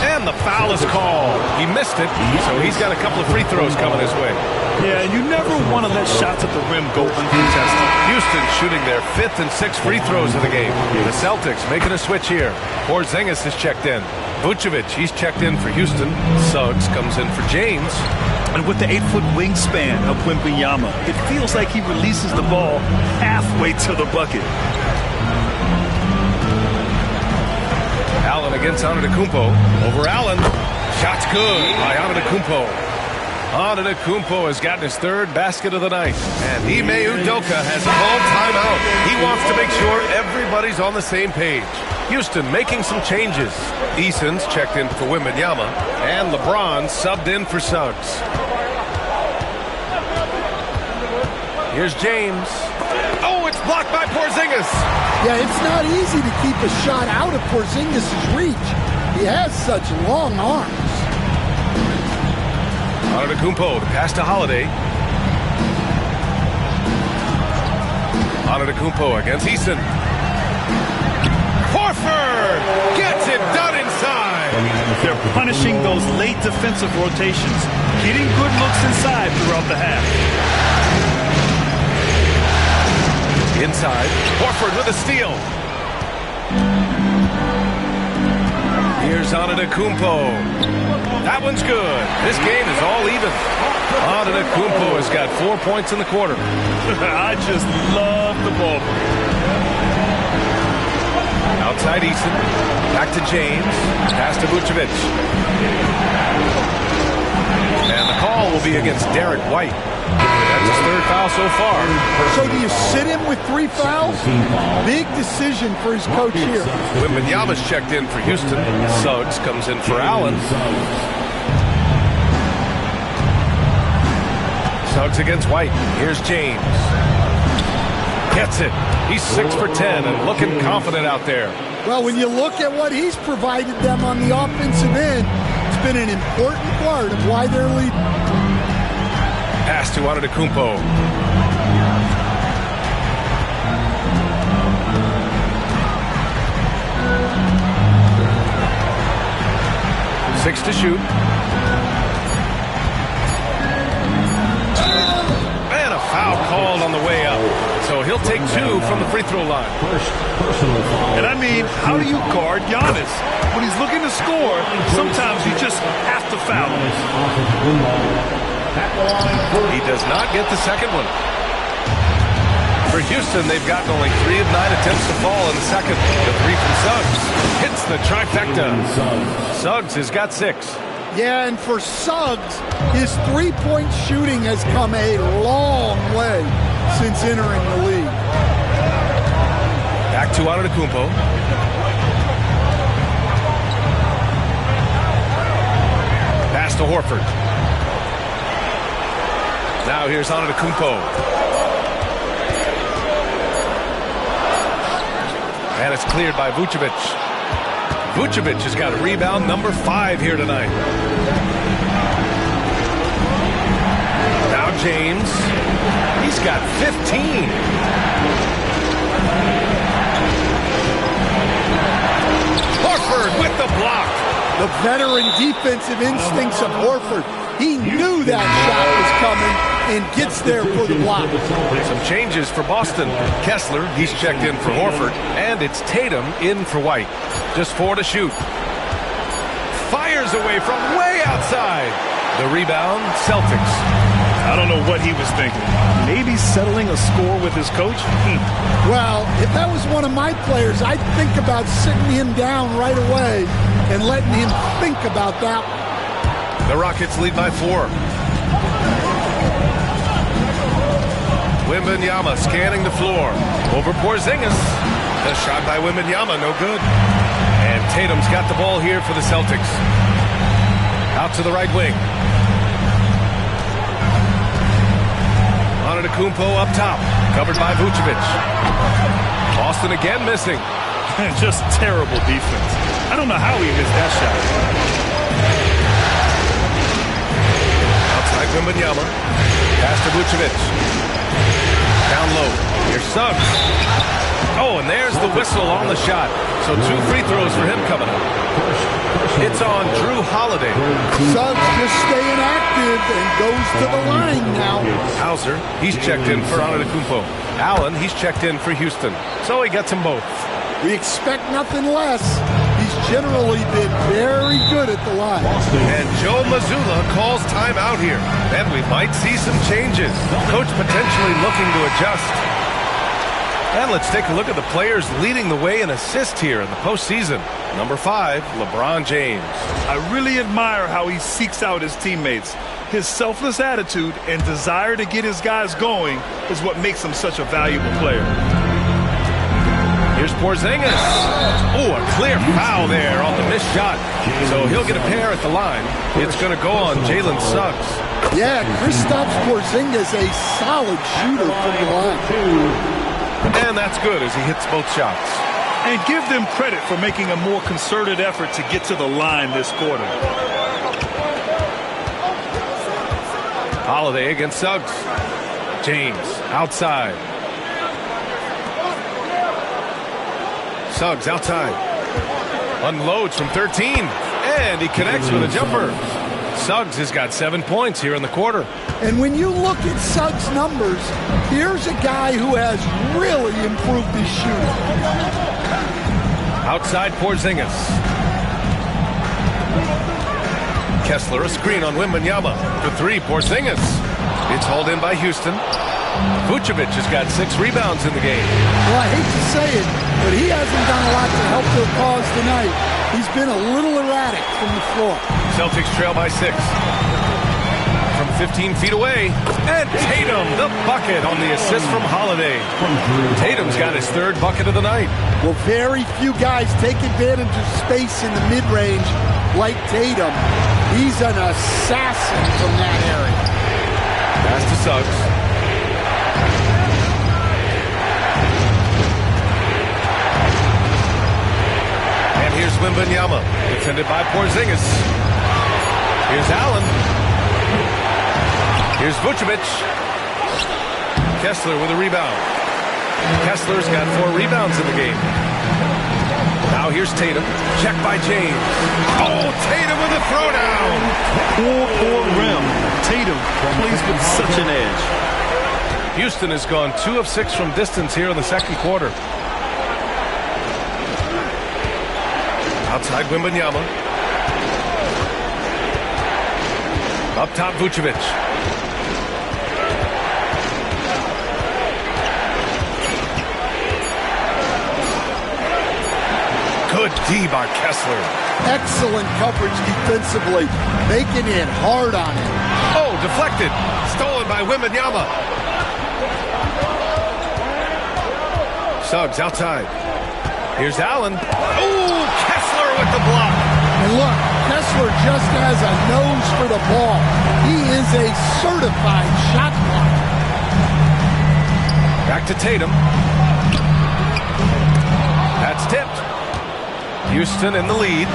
And the foul is called. He missed it, so he's got a couple of free throws coming his way. Yeah, and you never want to let shots at the rim go uncontested. Houston shooting their 5th and 6th free throws of the game. The Celtics making a switch here. Porzingis is checked in. Vucevic, he's checked in for Houston. Suggs comes in for James. And with the 8-foot wingspan of Wembanyama, it feels like he releases the ball halfway to the bucket. Allen against Antetokounmpo. Over Allen. Shot's good by Antetokounmpo. Antetokounmpo has gotten his 3rd basket of the night. And Ime Udoka has called timeout. He wants to make sure everybody's on the same page. Houston making some changes. Eason's checked in for Wembanyama. And LeBron subbed in for Suggs. Here's James. Oh, it's blocked by Porzingis. Yeah, it's not easy to keep a shot out of Porzingis' reach. He has such long arms. Antetokounmpo to pass to Holiday. Antetokounmpo against Eason. Horford gets it done inside. They're punishing those late defensive rotations, getting good looks inside throughout the half. Inside, Horford with a steal. Here's Antetokounmpo. That one's good. This game is all even. Antetokounmpo has got 4 points in the quarter. I just love the ball. Outside Eason. Back to James. Pass to Vucevic. And the call will be against Derek White. That's his 3rd foul so far. So do you sit him with 3 fouls? Big decision for his coach here. Wembanyama's checked in for Houston. Suggs comes in for Allen. Suggs against White. Here's James. Gets it. He's 6 for 10 and looking confident out there. Well, when you look at what he's provided them on the offensive end, it's been an important part of why they're leading. Pass to Antetokounmpo. 6 to shoot. And a foul called on the way up. So he'll take 2 from the free throw line. And I mean, how do you guard Giannis? When he's looking to score, sometimes you just have to foul him. He does not get the second one. For Houston, they've gotten only 3 of 9 attempts to fall in the second. The 3 from Suggs hits the trifecta. Suggs has got 6. Yeah, and for Suggs, his three-point shooting has come a long way since entering the league. Back to Antetokounmpo. Pass to Horford. Now here's Antetokounmpo. And it's cleared by Vucevic. Vucevic has got a rebound number 5 here tonight. Now James. He's got 15. Horford with the block. The veteran defensive instincts of Horford. He knew that shot was coming and gets there for the block. Some changes for Boston. Kessler, he's checked in for Horford. And it's Tatum in for White. Just 4 to shoot. Fires away from way outside. The rebound, Celtics. I don't know what he was thinking. Maybe settling a score with his coach? Well, if that was one of my players, I'd think about sitting him down right away and letting him think about that. The Rockets lead by 4. Wembanyama scanning the floor. Over Porzingis. The shot by Wembanyama, no good. And Tatum's got the ball here for the Celtics. Out to the right wing. Antetokounmpo up top. Covered by Vucevic. Boston again missing. Just terrible defense. I don't know how he missed that shot. Outside Wembanyama. Pass to Vucevic. Down low. Here's Suggs. Oh, and there's the whistle on the shot. So 2 free throws for him coming up. It's on Drew Holiday. Suggs just staying active and goes to the line now. Hauser, he's checked in for Antetokounmpo. Allen, he's checked in for Houston. So he gets them both. We expect nothing less. He's generally been very good at the line. And Joe Mazzulla calls timeout here. And we might see some changes. Coach potentially looking to adjust. And let's take a look at the players leading the way in assists here in the postseason. Number 5, LeBron James. I really admire how he seeks out his teammates. His selfless attitude and desire to get his guys going is what makes him such a valuable player. Here's Porzingis. Oh, a clear foul there on the missed shot. So he'll get a pair at the line. It's going to go on Jalen Suggs. Yeah, Kristaps Porzingis, a solid shooter from the line. And that's good as he hits both shots. And give them credit for making a more concerted effort to get to the line this quarter. Holiday against Suggs. James outside. Suggs outside. Unloads from 13. And he connects with a jumper. Suggs has got 7 points here in the quarter. And when you look at Suggs' numbers, here's a guy who has really improved his shooting. Outside Porzingis. Kessler, a screen on Wembanyama. For 3, Porzingis. It's hauled in by Houston. Vucevic has got 6 rebounds in the game. Well, I hate to say it, but he hasn't done a lot to help their cause tonight. He's been a little erratic from the floor. Celtics trail by 6. From 15 feet away. And Tatum, the bucket on the assist from Holiday. Tatum's got his 3rd bucket of the night. Well, very few guys take advantage of space in the mid-range like Tatum. He's an assassin from that area. Pass to Suggs. And here's Wembanyama, defended by Porzingis. Here's Allen. Here's Vucevic. Kessler with a rebound. Kessler's got 4 rebounds in the game. Now here's Tatum. Check by James. Oh, Tatum with a throwdown. Poor rim. Tatum plays with such an edge. Houston has gone 2 of 6 from distance here in the second quarter. Outside Wembanyama. Up top Vucevic. Good D by Kessler. Excellent coverage defensively, making it hard on him. Oh, deflected. Stolen by Wembanyama. Suggs outside. Here's Allen. Oh, Kessler with the block. And look, Kessler just has a nose for the ball. He is a certified shot blocker. Back to Tatum. That's tipped. Houston in the lead.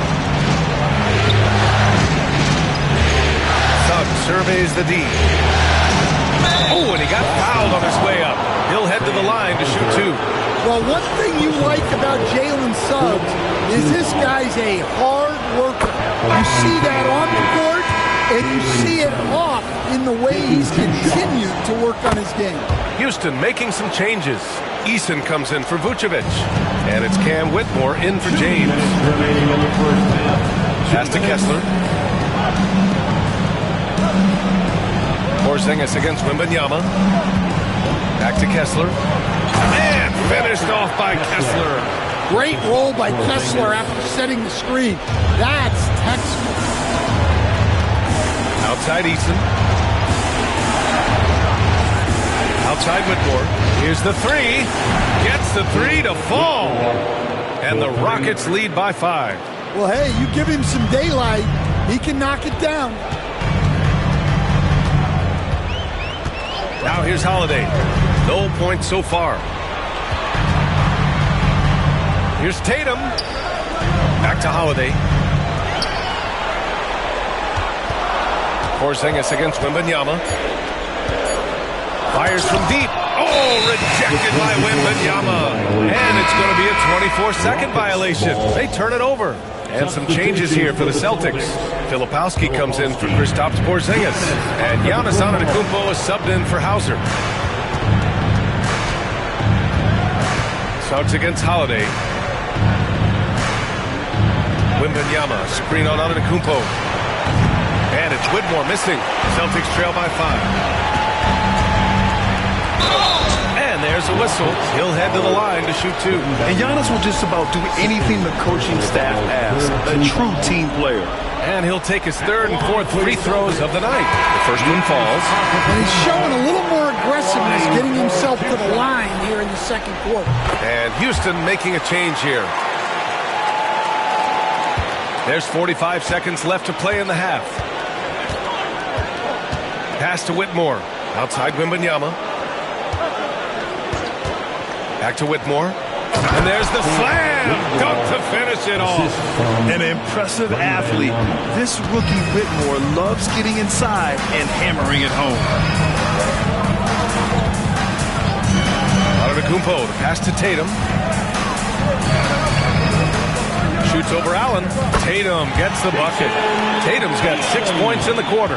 Suggs surveys the D. Oh, and he got fouled on his way up. He'll head to the line to shoot 2. Well, one thing you like about Jalen Suggs is this guy's a hard worker. You see that on the court, and you see it off in the way he's continued to work on his game. Houston making some changes. Eason comes in for Vucevic. And it's Cam Whitmore in for James. Pass to Kessler. Porzingis against Wembanyama. Back to Kessler. And finished off by Kessler. Great roll by Kessler after setting the screen. That's textbook. Outside Eason. Outside Whitmore. Here's the 3. Gets the 3 to fall. And the Rockets lead by 5. Well, hey, you give him some daylight, he can knock it down. Now here's Holiday. No points so far. Here's Tatum. Back to Holiday. Porzingis against Wembanyama. Fires from deep. Oh, rejected by Wembanyama. And it's going to be a 24-second violation. They turn it over. And some changes here for the Celtics. Filipowski comes in for Kristaps Porzingis. And Giannis Antetokounmpo is subbed in for Hauser. Suggs against Holiday. Wembanyama, screen on Antetokounmpo. And it's Whitmore missing. Celtics trail by 5. And there's a whistle. He'll head to the line to shoot 2. And Giannis will just about do anything the coaching staff asks. A true team player. And he'll take his 3rd and 4th free throws of the night. The first one falls. And he's showing a little more aggressiveness, getting himself to the line here in the second quarter. And Houston making a change here. There's 45 seconds left to play in the half. Pass to Whitmore. Outside Wembanyama. Back to Whitmore. And there's the slam. Dunk to finish it off. An impressive athlete. This rookie Whitmore loves getting inside and hammering it home. Antetokounmpo, the pass to Tatum. Shoots over Allen. Tatum gets the bucket. Tatum's got 6 points in the quarter.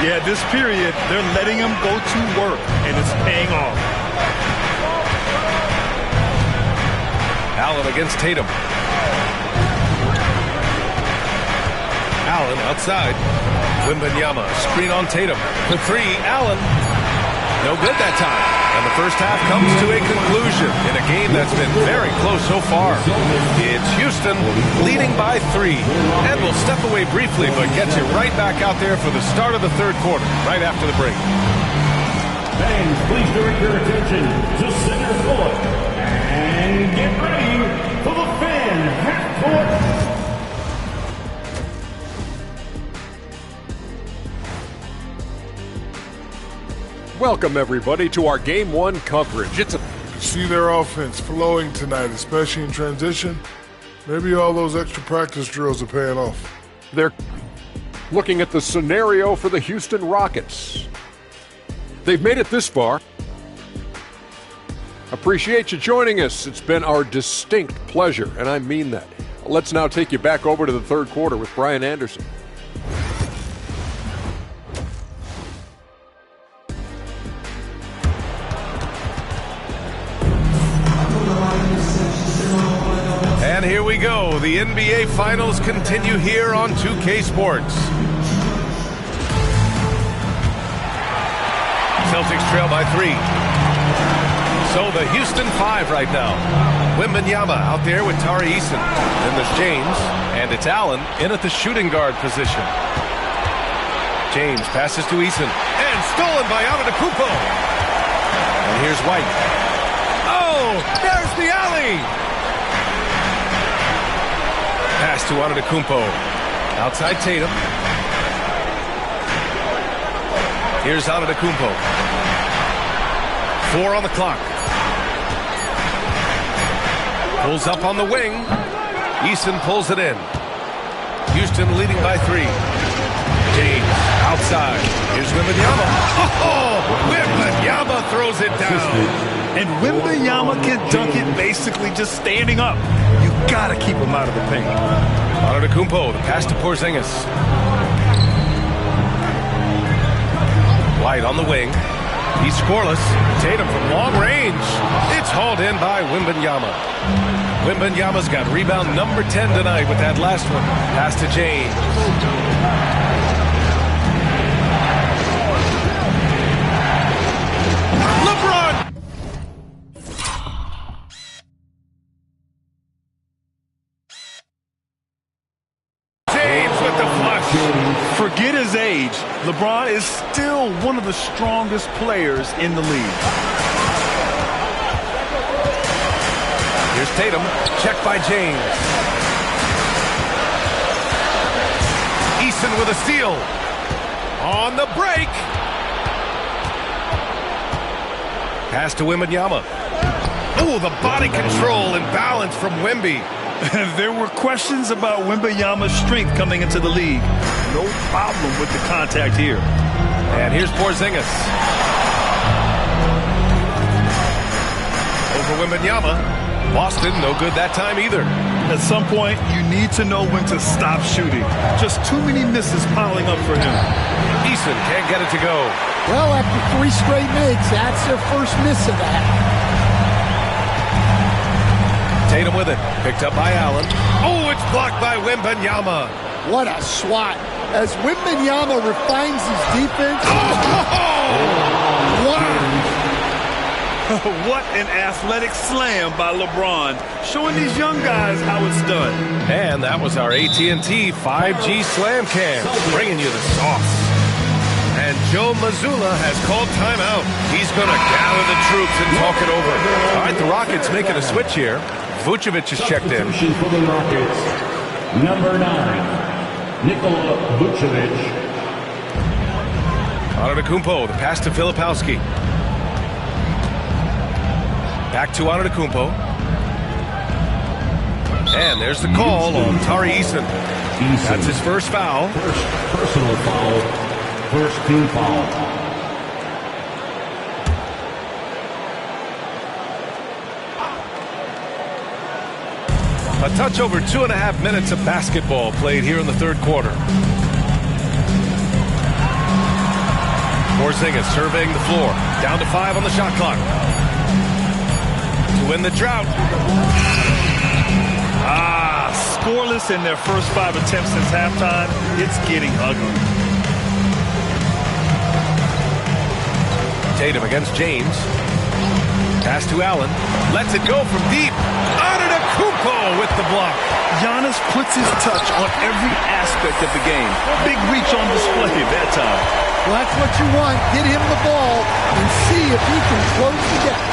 Yeah, this period, they're letting him go to work, and it's paying off. Allen against Tatum. Allen outside. Wembanyama, screen on Tatum. The 3, Allen. No good that time. And the first half comes to a conclusion in a game that's been very close so far. It's Houston leading by 3. And we'll step away briefly, but get you right back out there for the start of the 3rd quarter, right after the break. Fans, please direct your attention to center court. And get ready for the fan half court. Welcome, everybody, to our Game 1 coverage. It's a see their offense flowing tonight, especially in transition. Maybe all those extra practice drills are paying off. They're looking at the scenario for the Houston Rockets. They've made it this far. Appreciate you joining us. It's been our distinct pleasure, and I mean that. Let's now take you back over to the third quarter with Brian Anderson. And here we go. The NBA Finals continue here on 2K Sports. Celtics trail by 3. So the Houston 5 right now. Wembanyama out there with Tari Eason. Then there's James, and it's Allen in at the shooting guard position. James passes to Eason, and stolen by Antetokounmpo. And here's White. Oh, there's the alley! Pass to Antetokounmpo. Outside Tatum. Here's Antetokounmpo. 4 on the clock. Pulls up on the wing. Eason pulls it in. Houston leading by 3. James outside. Here's Wembanyama. Oh, Wembanyama throws it down. And Wembanyama can dunk it basically just standing up. You got to keep him out of the paint. Antetokounmpo, the pass to Porzingis. White on the wing. He's scoreless. Tatum from long range. It's hauled in by Wembanyama. Wembanyama's got rebound number 10 tonight with that last one. Pass to James. LeBron! James with the flush. Forget his age. LeBron is still one of the strongest players in the league. Here's Tatum. Checked by James. Eason with a steal. On the break. Pass to Wembanyama. Oh, the body control and balance from Wemby. There were questions about Wembanyama's strength coming into the league. No problem with the contact here. And here's Porzingis. Over Wembanyama. Boston, no good that time either. At some point, you need to know when to stop shooting. Just too many misses piling up for him. Eason can't get it to go. Well, after 3 straight makes, that's their first miss of that. Tatum with it. Picked up by Allen. Oh, it's blocked by Wembanyama. What a swat. As Wembanyama refines his defense. Wow. What an athletic slam by LeBron, showing these young guys how it's done. And that was our AT&T 5G Slam Cam, bringing you the sauce. And Joe Mazzulla has called timeout. He's going to gather the troops and talk it over. All right, the Rockets making a switch here. Vucevic is checked in. For the Rockets, number 9, Nikola Vucevic. Antetokounmpo, the pass to Filipowski. Back to Antetokounmpo. And there's the call on Tari Eason. That's his first foul. First personal foul. First team foul. A touch over 2.5 minutes of basketball played here in the third quarter. Porzingis surveying the floor. Down to 5 on the shot clock. To win the drought. Scoreless in their first 5 attempts since halftime. It's getting ugly. Tatum against James. Pass to Allen. Lets it go from deep. Antetokounmpo with the block. Giannis puts his touch on every aspect of the game. Big reach on display that time. Well, that's what you want. Get him the ball and see if he can close the gap.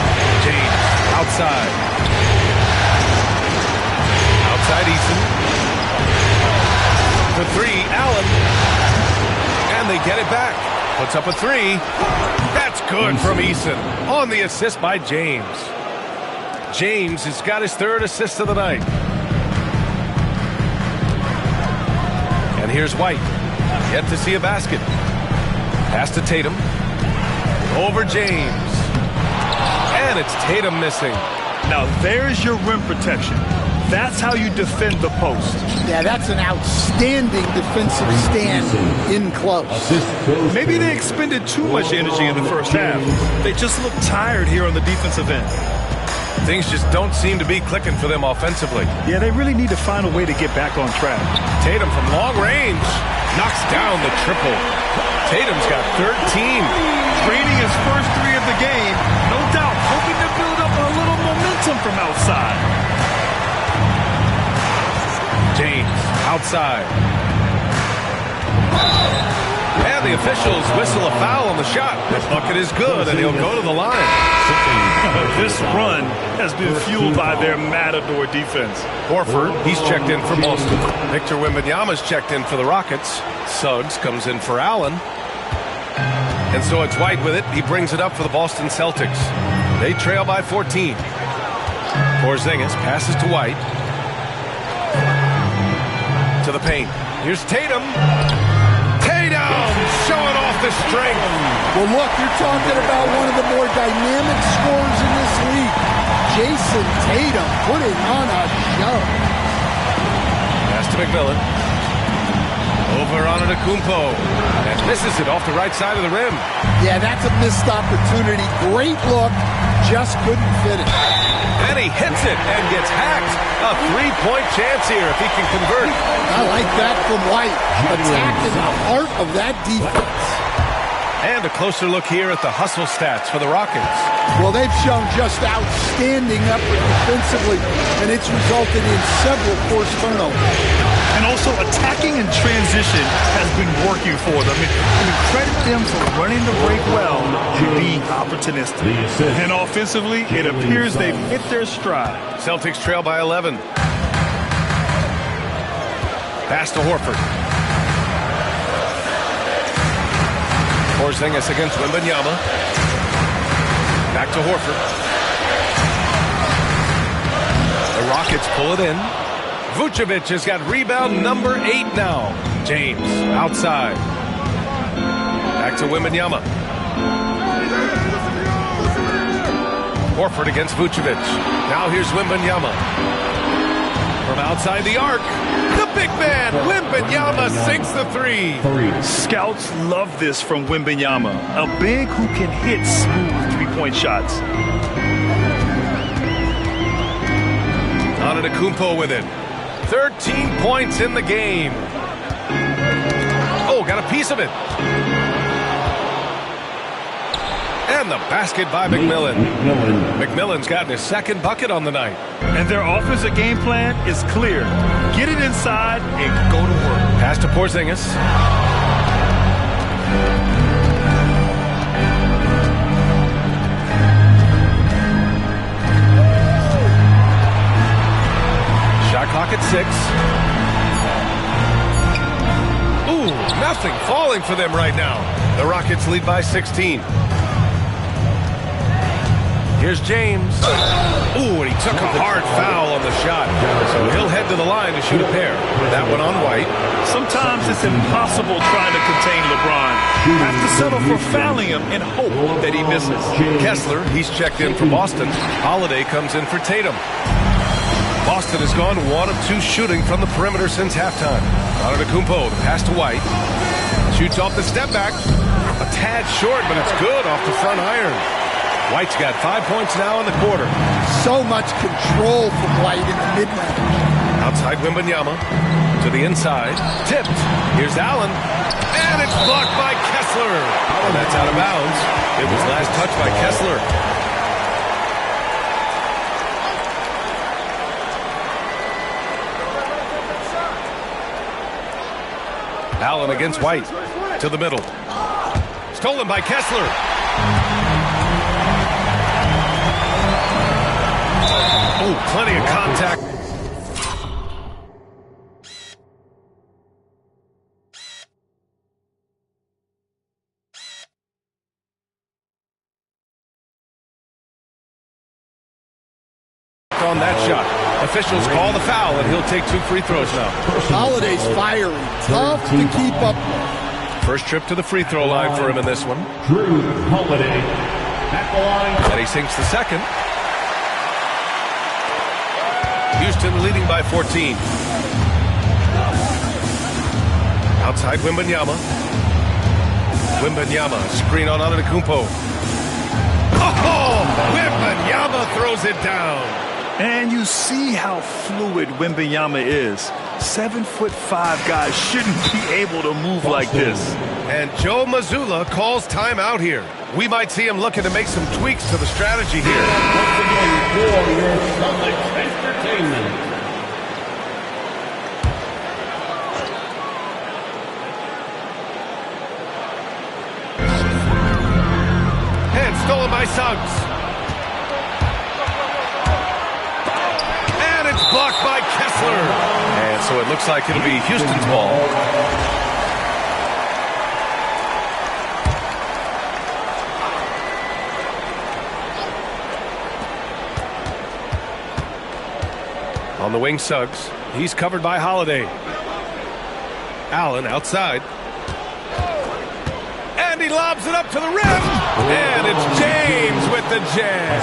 James outside. Outside Eason. The 3, Allen. And they get it back. Puts up a 3. That's good from Eason. On the assist by James. James has got his 3rd assist of the night. And here's White. Yet to see a basket. Pass to Tatum. Over James. And it's Tatum missing. Now there's your rim protection. That's how you defend the post. Yeah, that's an outstanding defensive stand in close. Maybe they expended too much energy in the first half. They just look tired here on the defensive end. Things just don't seem to be clicking for them offensively. Yeah, they really need to find a way to get back on track. Tatum from long range knocks down the triple. Tatum's got 13. Draining his first three of the game, no doubt, hoping to build up a little momentum from outside. James outside. And the officials whistle a foul on the shot. That bucket is good, and he'll go to the line. This run has been fueled by their Matador defense. Horford, he's checked in for Boston. Victor Wembanyama's checked in for the Rockets. Suggs comes in for Allen. And so it's White with it. He brings it up for the Boston Celtics. They trail by 14. Porzingis passes to White. To the paint. Here's Tatum. Tatum showing off the strength. Well, look, you're talking about one of the more dynamic scorers in this league. Jason Tatum putting on a show. Pass to McMillan. Over on Antetokounmpo. And misses it off the right side of the rim. Yeah, that's a missed opportunity. Great look. Just couldn't fit it. And he hits it and gets hacked. A three-point chance here if he can convert. I like that from White. Attacking the heart of that defense. And a closer look here at the hustle stats for the Rockets. Well, they've shown just outstanding effort defensively, and it's resulted in several forced turnovers. And also attacking in transition has been working for them. I mean, credit them for running the break well and being opportunistic. And offensively, it appears they've hit their stride. Celtics trail by 11. Pass to Horford. Porzingis against Wembanyama. Back to Horford. The Rockets pull it in. Vucevic has got rebound number 8 now. James outside. Back to Wembanyama. Horford against Vucevic. Now here's Wembanyama. From outside the arc. The big man, Wembanyama, sinks the three. Scouts love this from Wembanyama. A big who can hit smooth three-point shots. Antetokounmpo with it. 13 points in the game. Oh, got a piece of it. And the basket by McMillan. McMillan's gotten his second bucket on the night. And their offensive game plan is clear. Get it inside and go to work. Pass to Porzingis. Shot clock at 6. Ooh, nothing falling for them right now. The Rockets lead by 16. Here's James. Ooh, and he took a hard foul on the shot. So he'll head to the line to shoot a pair. That one on White. Sometimes it's impossible trying to contain LeBron. You have to settle for fouling him and hope that he misses. Kessler, he's checked in for Boston. Holiday comes in for Tatum. Boston has gone 1 of 2 shooting from the perimeter since halftime. Antetokounmpo, the pass to White. Shoots off the step back. A tad short, but it's good off the front iron. White's got 5 points now in the quarter. So much control from White in the mid-range. Outside Wembanyama. To the inside. Tipped. Here's Allen. And it's blocked by Kessler. Oh, that's out of bounds. It was last touched by Kessler. Allen against White. To the middle. Stolen by Kessler. Oh, plenty of contact. On that shot. Officials call the foul, and he'll take 2 free throws now. Holiday's fiery. Tough to keep up. First trip to the free throw line for him in this one. Drew Holiday at the line. And he sinks the second. Houston leading by 14. Outside Wembanyama. Wembanyama, screen on Antetokounmpo. Oh! Wembanyama throws it down. And you see how fluid Wembanyama is. 7'5" guys shouldn't be able to move like this. And Joe Mazzulla calls timeout here. We might see him looking to make some tweaks to the strategy here. Once again, for your Celtics entertainment. And stolen by Suggs. And it's blocked by Kessler. And so it looks like it'll be Houston's ball. On the wing, Suggs. He's covered by Holiday. Allen outside. And he lobs it up to the rim. And it's James with the jam.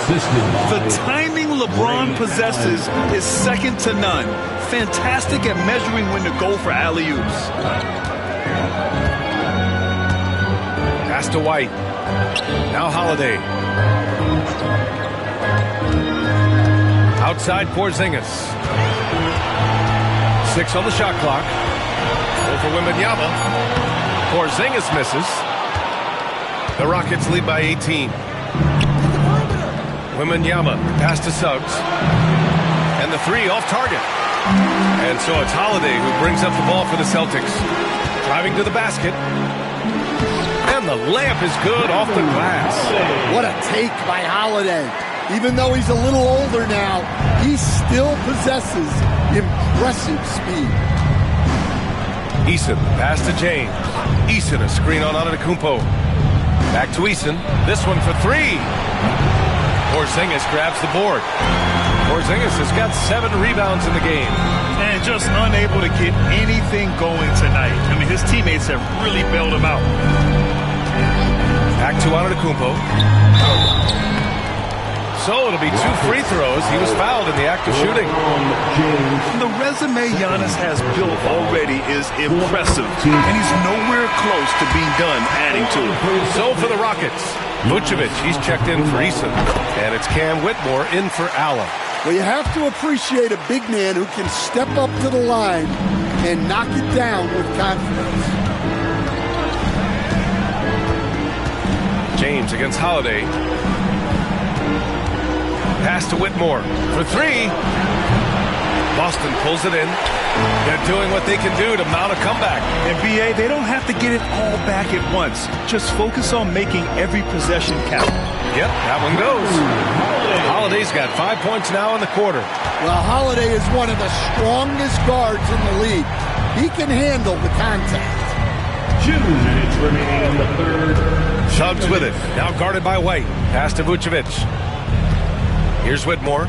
The timing LeBron possesses is second to none. Fantastic at measuring when to go for alley-oops. Pass to White. Now Holiday. Outside Porzingis. 6 on the shot clock. Over Wembanyama. Porzingis misses. The Rockets lead by 18. Wembanyama pass to Suggs. And the 3 off target. And so it's Holiday who brings up the ball for the Celtics. Driving to the basket. And the layup is good off the glass. What a take by Holiday. Even though he's a little older now, he still possesses impressive speed. Eason, pass to James. Eason, a screen on Antetokounmpo. Back to Eason. This one for 3. Porzingis grabs the board. Porzingis has got 7 rebounds in the game. And just unable to get anything going tonight. I mean, his teammates have really bailed him out. Back to Antetokounmpo. So it'll be 2 free throws. He was fouled in the act of shooting. The resume Giannis has built already is impressive, and he's nowhere close to being done adding to it. So for the Rockets, Vucevic, he's checked in for Eason, and it's Cam Whitmore in for Allen. Well, you have to appreciate a big man who can step up to the line and knock it down with confidence. James against Holiday. Pass to Whitmore for 3. Boston pulls it in. They're doing what they can do to mount a comeback. And BA, they don't have to get it all back at once. Just focus on making every possession count. Yep, that one goes. Holiday's got 5 points now in the quarter. Well, Holiday is one of the strongest guards in the league. He can handle the contact. 2 minutes remaining in the third. Suggs with it. Now guarded by White. Pass to Vucevic. Here's Whitmore.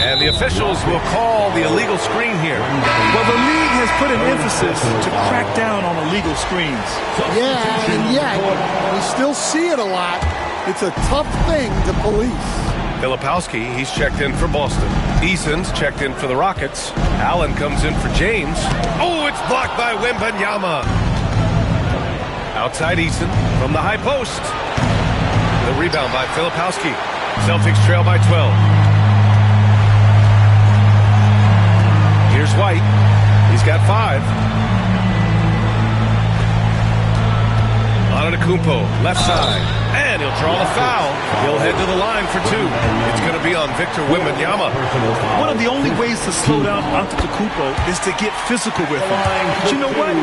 And the officials will call the illegal screen here. Well, the league has put an emphasis to crack down on illegal screens. Yeah, and yet, we still see it a lot. It's a tough thing to police. Filipowski, he's checked in for Boston. Eason's checked in for the Rockets. Allen comes in for James. Oh, it's blocked by Wembanyama. Outside Eason from the high post. The rebound by Filipowski. Celtics trail by 12. Here's White. He's got 5. Antetokounmpo, left side. And he'll draw the foul. He'll head to the line for 2. It's going to be on Victor Wembanyama. One of the only ways to slow down Antetokounmpo is to get physical with him. But you know what?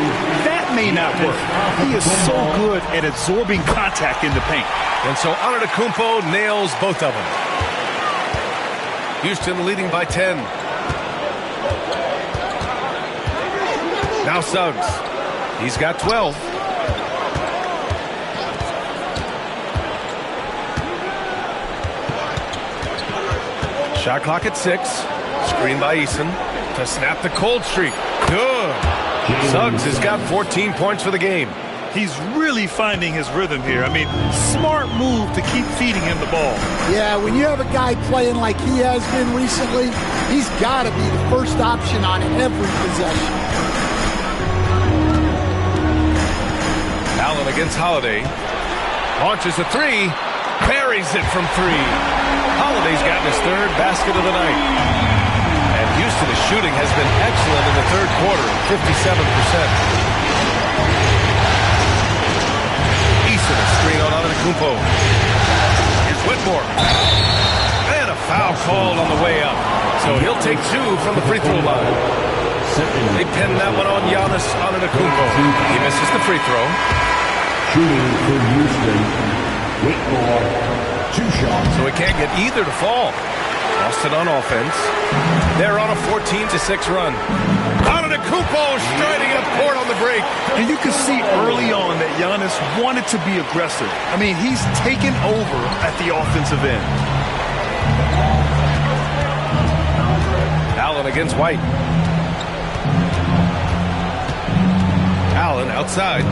That may not work. He is so good at absorbing contact in the paint. And so Antetokounmpo nails both of them. Houston leading by 10. Now Suggs. He's got 12. Shot clock at 6. Screen by Eason to snap the cold streak. Good. Suggs has got 14 points for the game. He's really finding his rhythm here. I mean, smart move to keep feeding him the ball. Yeah, when you have a guy playing like he has been recently, he's got to be the first option on every possession. Allen against Holiday. Launches a three. Buries it from three. Holiday's gotten his third basket of the night. And Houston's shooting has been excellent in the third quarter, 57%. Eason, a screen on Antetokounmpo. Here's Whitmore. And a foul called on the way up. So he'll take two from the free throw line. They pin that one on Giannis Antetokounmpo. He misses the free throw. Shooting for Houston, Whitmore, 2 shots. So he can't get either to fall. Boston on offense. They're on a 14-6 run. Antetokounmpo striding up court on the break. And you can see early on that Giannis wanted to be aggressive. I mean, he's taken over at the offensive end. Allen against White. Allen outside.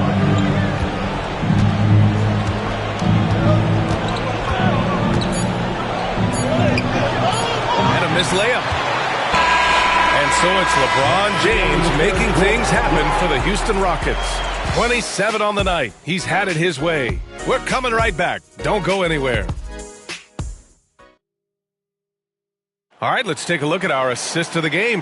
And a missed layup. And so it's LeBron James making things happen for the Houston Rockets. 27 on the night. He's had it his way. We're coming right back. Don't go anywhere. All right, let's take a look at our assist of the game.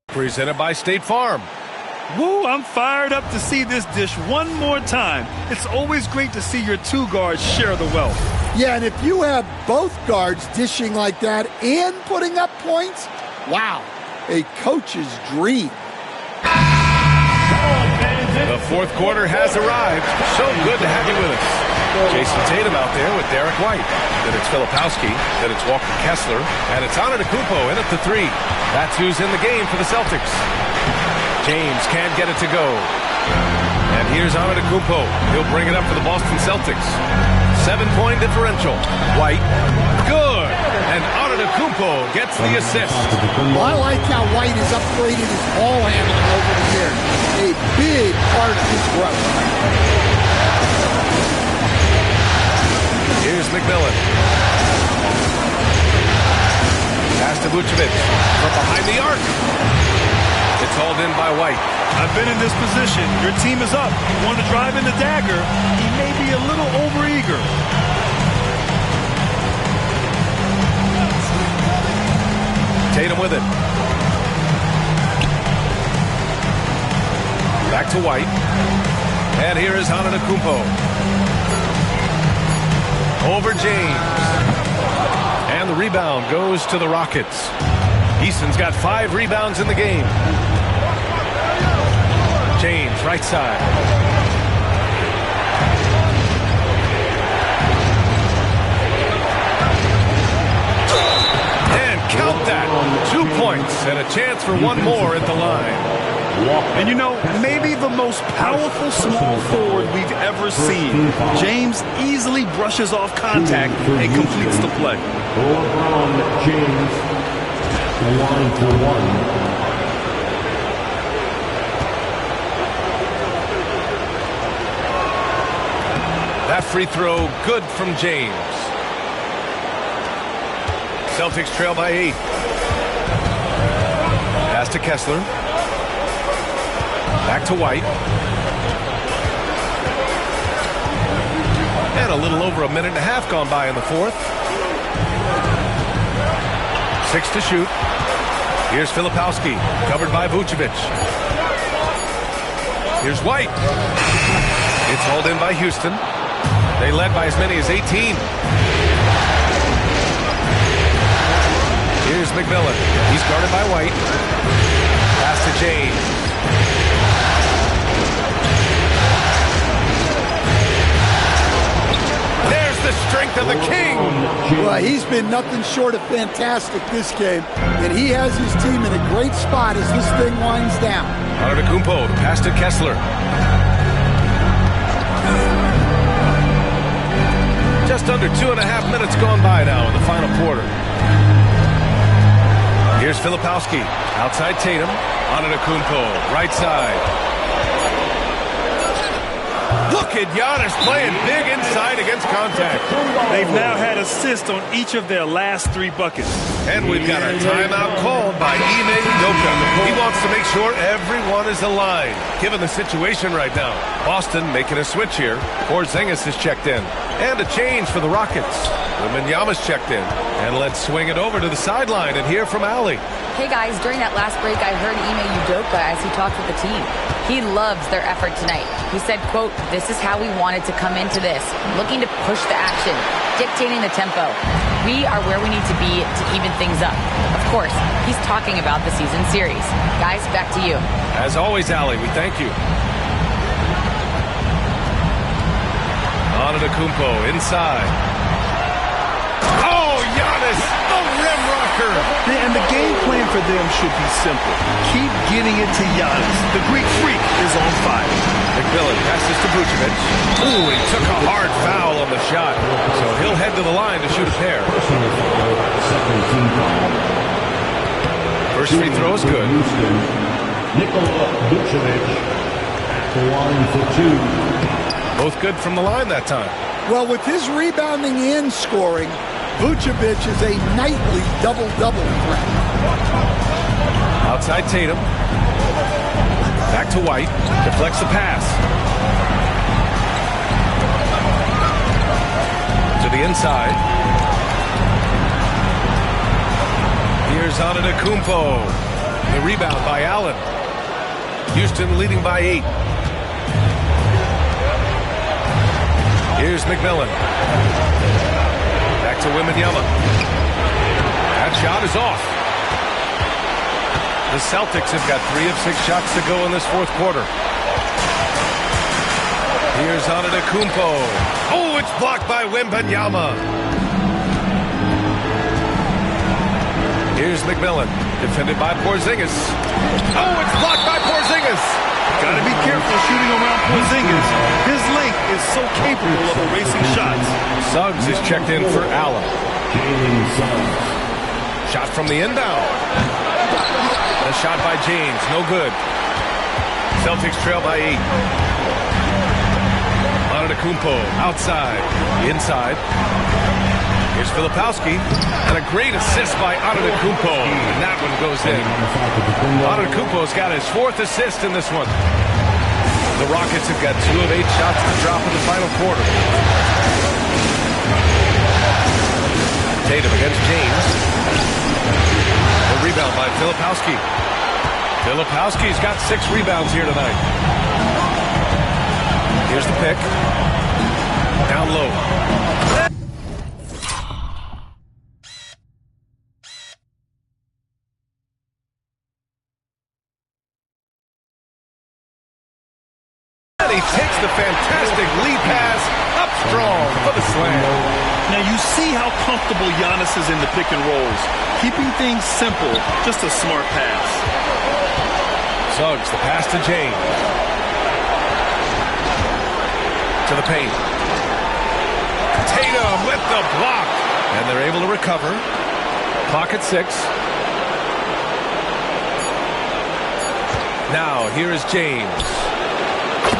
Presented by State Farm. Woo, I'm fired up to see this dish one more time. It's always great to see your two guards share the wealth. Yeah, and if you have both guards dishing like that and putting up points, wow, a coach's dream. The fourth quarter has arrived. So good to have you with us. Jason Tatum out there with Derek White. Then it's Filipowski. Then it's Walker Kessler. And it's Antetokounmpo in at the three. That's who's in the game for the Celtics. James can't get it to go. And here's Antetokounmpo. He'll bring it up for the Boston Celtics. 7-point differential. White. Good. And Antetokounmpo gets the assist. Well, I like how White has upgraded his ball handling over the years. A big part of his growth. Here's McMillan. Pass to Vucevic from behind the arc. It's hauled in by White. I've been in this position. Your team is up. You want to drive in the dagger. He may be a little overeager. Tatum with it. Back to White. And here is Antetokounmpo. Over James. And the rebound goes to the Rockets. Easton's got 5 rebounds in the game. James, right side. And count that. 2 points and a chance for one more at the line. And you know, maybe the most powerful small forward we've ever seen. James easily brushes off contact and completes the play. LeBron James, the line for one. That free throw good from James. Celtics trail by 8. Pass to Kessler. Back to White. And a little over a minute and a half gone by in the fourth. 6 to shoot. Here's Filipowski, covered by Vucevic. Here's White. It's hauled in by Houston. They led by as many as 18. Here's McMillan. He's guarded by White. Pass to James. There's the strength of the king. Well, he's been nothing short of fantastic this game, and he has his team in a great spot as this thing winds down. Antetokounmpo, pass to Kessler. Just under 2.5 minutes gone by now in the final quarter. Here's Filipowski. Outside Tatum. Antetokounmpo, right side. Look at Giannis playing big inside against contact. They've now had assists on each of their last 3 buckets. And we've got a timeout called by Ime Udoka. He wants to make sure everyone is aligned, given the situation right now. Boston making a switch here. Porzingis is checked in. And a change for the Rockets. Wembanyama's checked in. And let's swing it over to the sideline and hear from Allie. Hey guys, during that last break, I heard Ime Udoka as he talked with the team. He loves their effort tonight. He said, quote, "This is how we wanted to come into this, looking to push the action, dictating the tempo. We are where we need to be to even things up." Of course, he's talking about the season series. Guys, back to you. As always, Allie, we thank you. Antetokounmpo inside. Oh, Giannis, the rim rocker. And the game plan for them should be simple. Keep getting it to Giannis. The Greek freak is on fire. McMillan passes to Vucevic. Ooh, he took a hard foul on the shot. So he'll head to the line to shoot a pair. First free throw is good. Nikola Vucevic at the line for 2. Both good from the line that time. Well, with his rebounding and scoring, Vucevic is a nightly double-double threat. Outside Tatum. Back to White. Deflects the pass. To the inside. Here's Antetokounmpo. The rebound by Allen. Houston leading by 8. Here's McMillan. Back to Wembanyama. That shot is off. The Celtics have got 3 of 6 shots to go in this fourth quarter. Here's Antetokounmpo. Oh, it's blocked by Wembanyama. Here's McMillan, defended by Porzingis. Oh, it's blocked by Porzingis. Got to be careful shooting around Porzingis. His length is so capable of erasing shots. Suggs is checked in for Allen. Shot from the inbound. A shot by James, no good. Celtics trail by 8. Antetokounmpo outside, inside. Here's Filipowski, and a great assist by Antetokounmpo, and that one goes in. Antetokounmpo's got his 4th assist in this one. The Rockets have got 2 of 8 shots to drop in the final quarter. Tatum against James. The rebound by Filipowski. Filipowski's got 6 rebounds here tonight. Here's the pick. Down low. And he takes the fantastic lead pass up strong for the slam. Now you see how comfortable Giannis is in the pick and rolls. Keeping things simple, just a smart pass. Suggs, the pass to James. To the paint. Tatum with the block. And they're able to recover. Clock at 6. Now, here is James.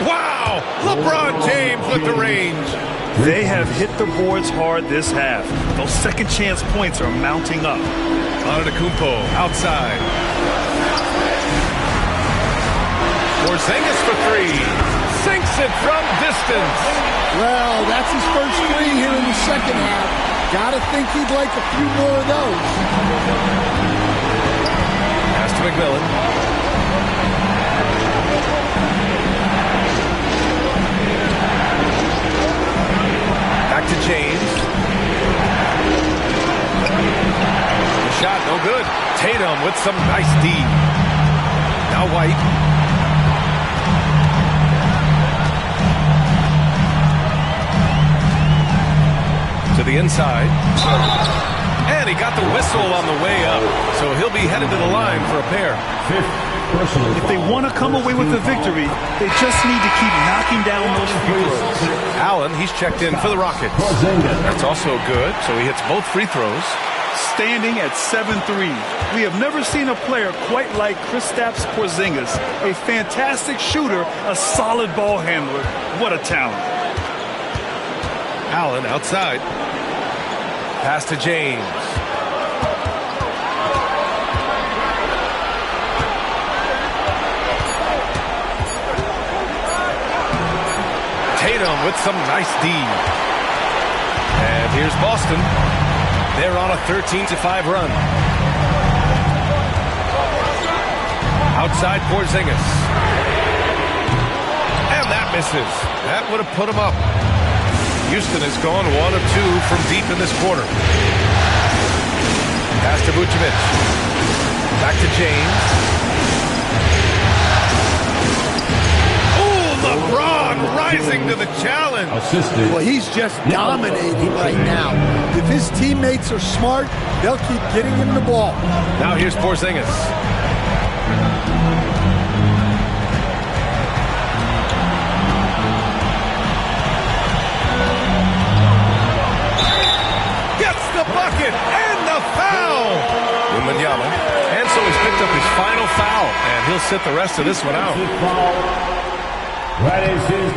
Wow! LeBron James with the range. They have hit the boards hard this half. Those second chance points are mounting up. Antetokounmpo outside. Porzingis for 3. Sinks it from distance. Well, that's his first 3 here in the second half. Gotta think he'd like a few more of those. Pass to McMillan. Back to James. The shot, no good. Tatum with some nice D. Now White. To the inside. And he got the whistle on the way up. So he'll be headed to the line for a pair. If they want to come away with the victory, they just need to keep knocking down those free throws. Allen, he's checked in for the Rockets. That's also good, so he hits both free throws. Standing at 7-3. We have never seen a player quite like Kristaps Porzingis. A fantastic shooter, a solid ball handler. What a talent. Allen outside. Pass to James. Tatum with some nice D. And here's Boston. They're on a 13-5 run. Outside Porzingis. And that misses. That would have put him up. Houston has gone 1 of 2 from deep in this quarter. Pass to Vucevic. Back to James. Oh, LeBron rising to the challenge. Well, he's just dominating right now. If his teammates are smart, they'll keep getting him the ball. Now here's Porzingis. Bucket and the foul. Wembanyama. And so he's picked up his final foul, and he'll sit the rest of this one out.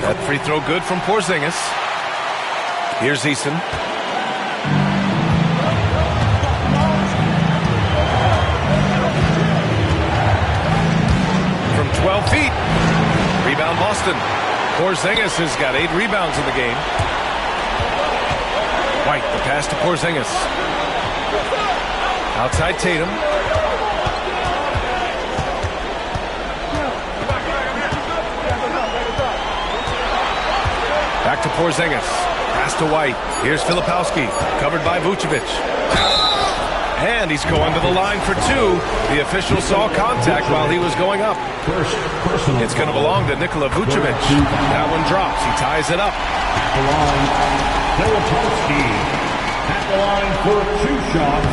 That free throw good from Porzingis. Here's Eason. From 12 feet. Rebound Boston. Porzingis has got 8 rebounds in the game. White, the pass to Porzingis. Outside Tatum. Back to Porzingis. Pass to White. Here's Filipowski, covered by Vucevic. And he's going to the line for two. The official saw contact while he was going up. It's going to belong to Nikola Vucevic. That one drops. He ties it up. The line, Filipowski at the line for 2 shots.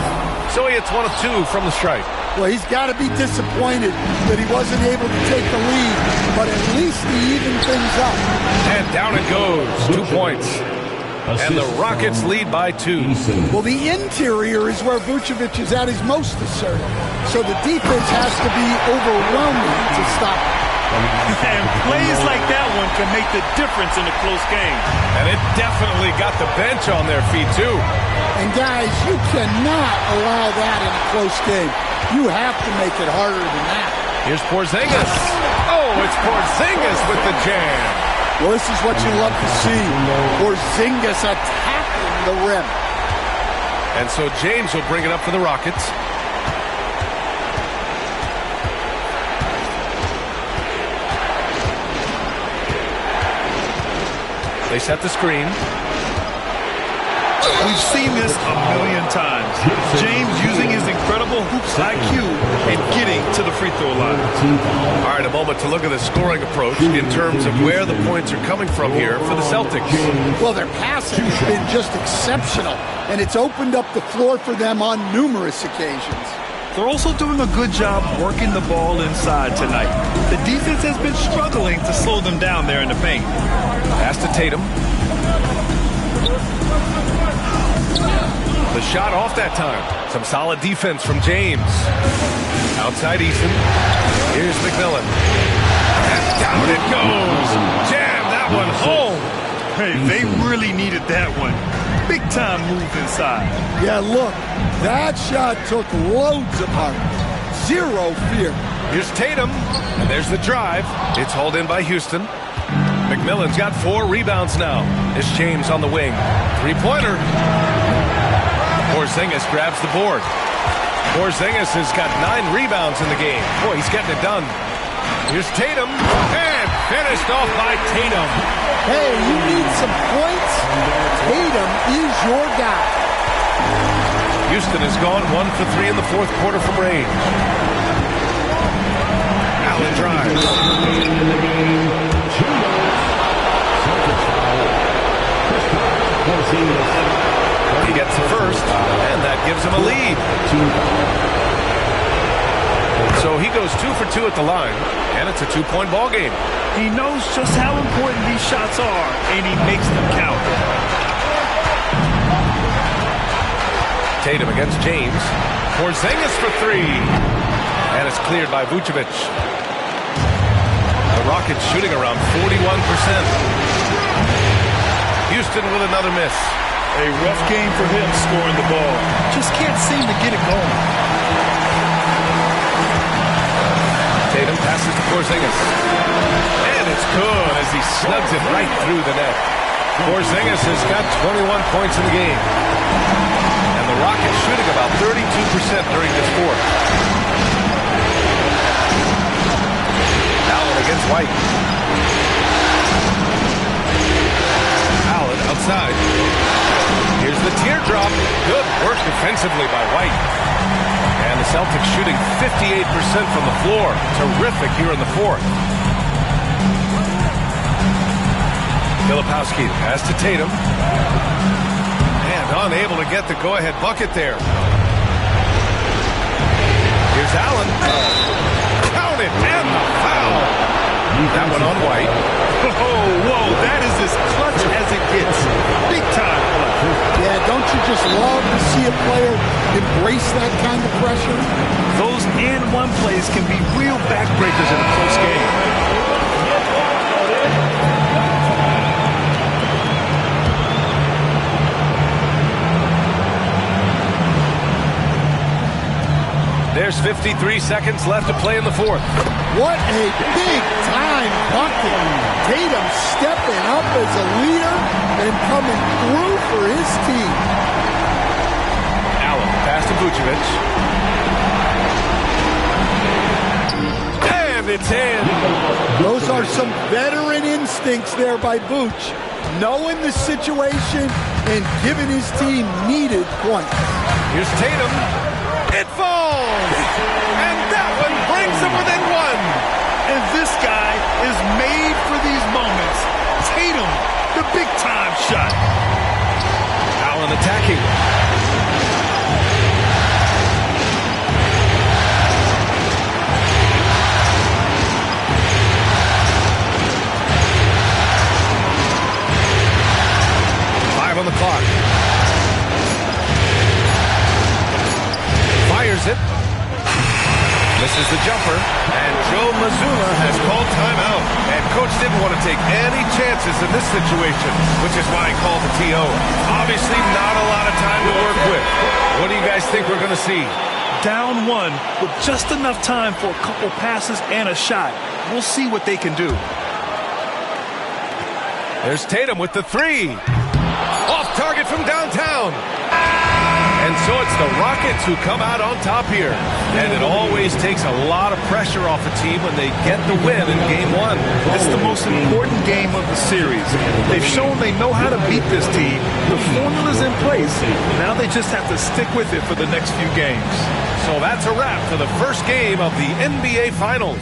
So he hits 1 of 2 from the stripe. Well, he's got to be disappointed that he wasn't able to take the lead, but at least he evened things up. And down it goes. 2 points. And the Rockets lead by 2. Well, the interior is where Vucevic is at his most assertive. So the defense has to be overwhelming to stop him. And plays like that one can make the difference in a close game. And it definitely got the bench on their feet, too. And, guys, you cannot allow that in a close game. You have to make it harder than that. Here's Porzingis. Oh, it's Porzingis with the jam. Well, this is what you love to see. Porzingis attacking the rim. And so James will bring it up for the Rockets. They set the screen. We've seen this a million times. James using his incredible hoops IQ and getting to the free throw line. All right, a moment to look at the scoring approach in terms of where the points are coming from here for the Celtics. Well, their passing has been just exceptional, and it's opened up the floor for them on numerous occasions. They're also doing a good job working the ball inside tonight. The defense has been struggling to slow them down there in the paint. Pass to Tatum. The shot off that time. Some solid defense from James. Outside Eason. Here's McMillan. And down it goes. Jam that one home. Hey, they really needed that one. Big time move inside. Yeah, look, that shot took loads of heart. Zero fear. Here's Tatum. And there's the drive. It's hauled in by Houston. McMillan's got 4 rebounds now. It's James on the wing. 3-pointer. Porzingis grabs the board. Porzingis has got 9 rebounds in the game. Boy, he's getting it done. Here's Tatum. And finished off by Tatum. Hey, you need some points? Tatum is your guy. Houston has gone 1 for 3 in the fourth quarter from range. Allen drives. He gets the first, and that gives him a lead. So he goes 2 for 2 at the line, and it's a 2-point ball game. He knows just how important these shots are, and he makes them count. Tatum against James. Porzingis for 3. And it's cleared by Vucevic. The Rockets shooting around 41%. Houston with another miss. A rough game for him scoring the ball. Just can't seem to get it going. Tatum passes to Porzingis. And it's good as he snugs it right through the net. Porzingis has got 21 points in the game. And the Rockets shooting about 32% during this fourth. Allen against White. Allen outside. Here's the teardrop. Good work defensively by White. And the Celtics shooting 58% from the floor. Terrific here in the fourth. Filipowski pass to Tatum. And unable to get the go-ahead bucket there. Here's Allen. Count it, and the foul. That one on White. Whoa, that is as clutch as it gets. Big time play. Yeah, don't you just love to see a player embrace that kind of pressure? Those and-one plays can be real backbreakers in a close game. There's 53 seconds left to play in the fourth. What a big-time bucket. Tatum stepping up as a leader and coming through for his team. Allen, pass to Vucevic. And it's in. Those are some veteran instincts there by Vooch. knowing the situation and giving his team needed points. Here's Tatum. It falls! And that one brings them within one. And this guy is made for these moments. Tatum, the big-time shot. Allen attacking. On the clock. Fires it. Misses the jumper. And Joe Mazzulla has called timeout. And coach didn't want to take any chances in this situation, which is why he called the TO. Obviously not a lot of time to work with. What do you guys think we're going to see? Down one with just enough time for a couple passes and a shot. We'll see what they can do. There's Tatum with the three. Off target from downtown. And so it's the Rockets who come out on top here. And it always takes a lot of pressure off a team when they get the win in game one. It's the most important game of the series. They've shown they know how to beat this team. The formula's in place. Now they just have to stick with it for the next few games. So that's a wrap for the first game of the NBA Finals.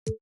You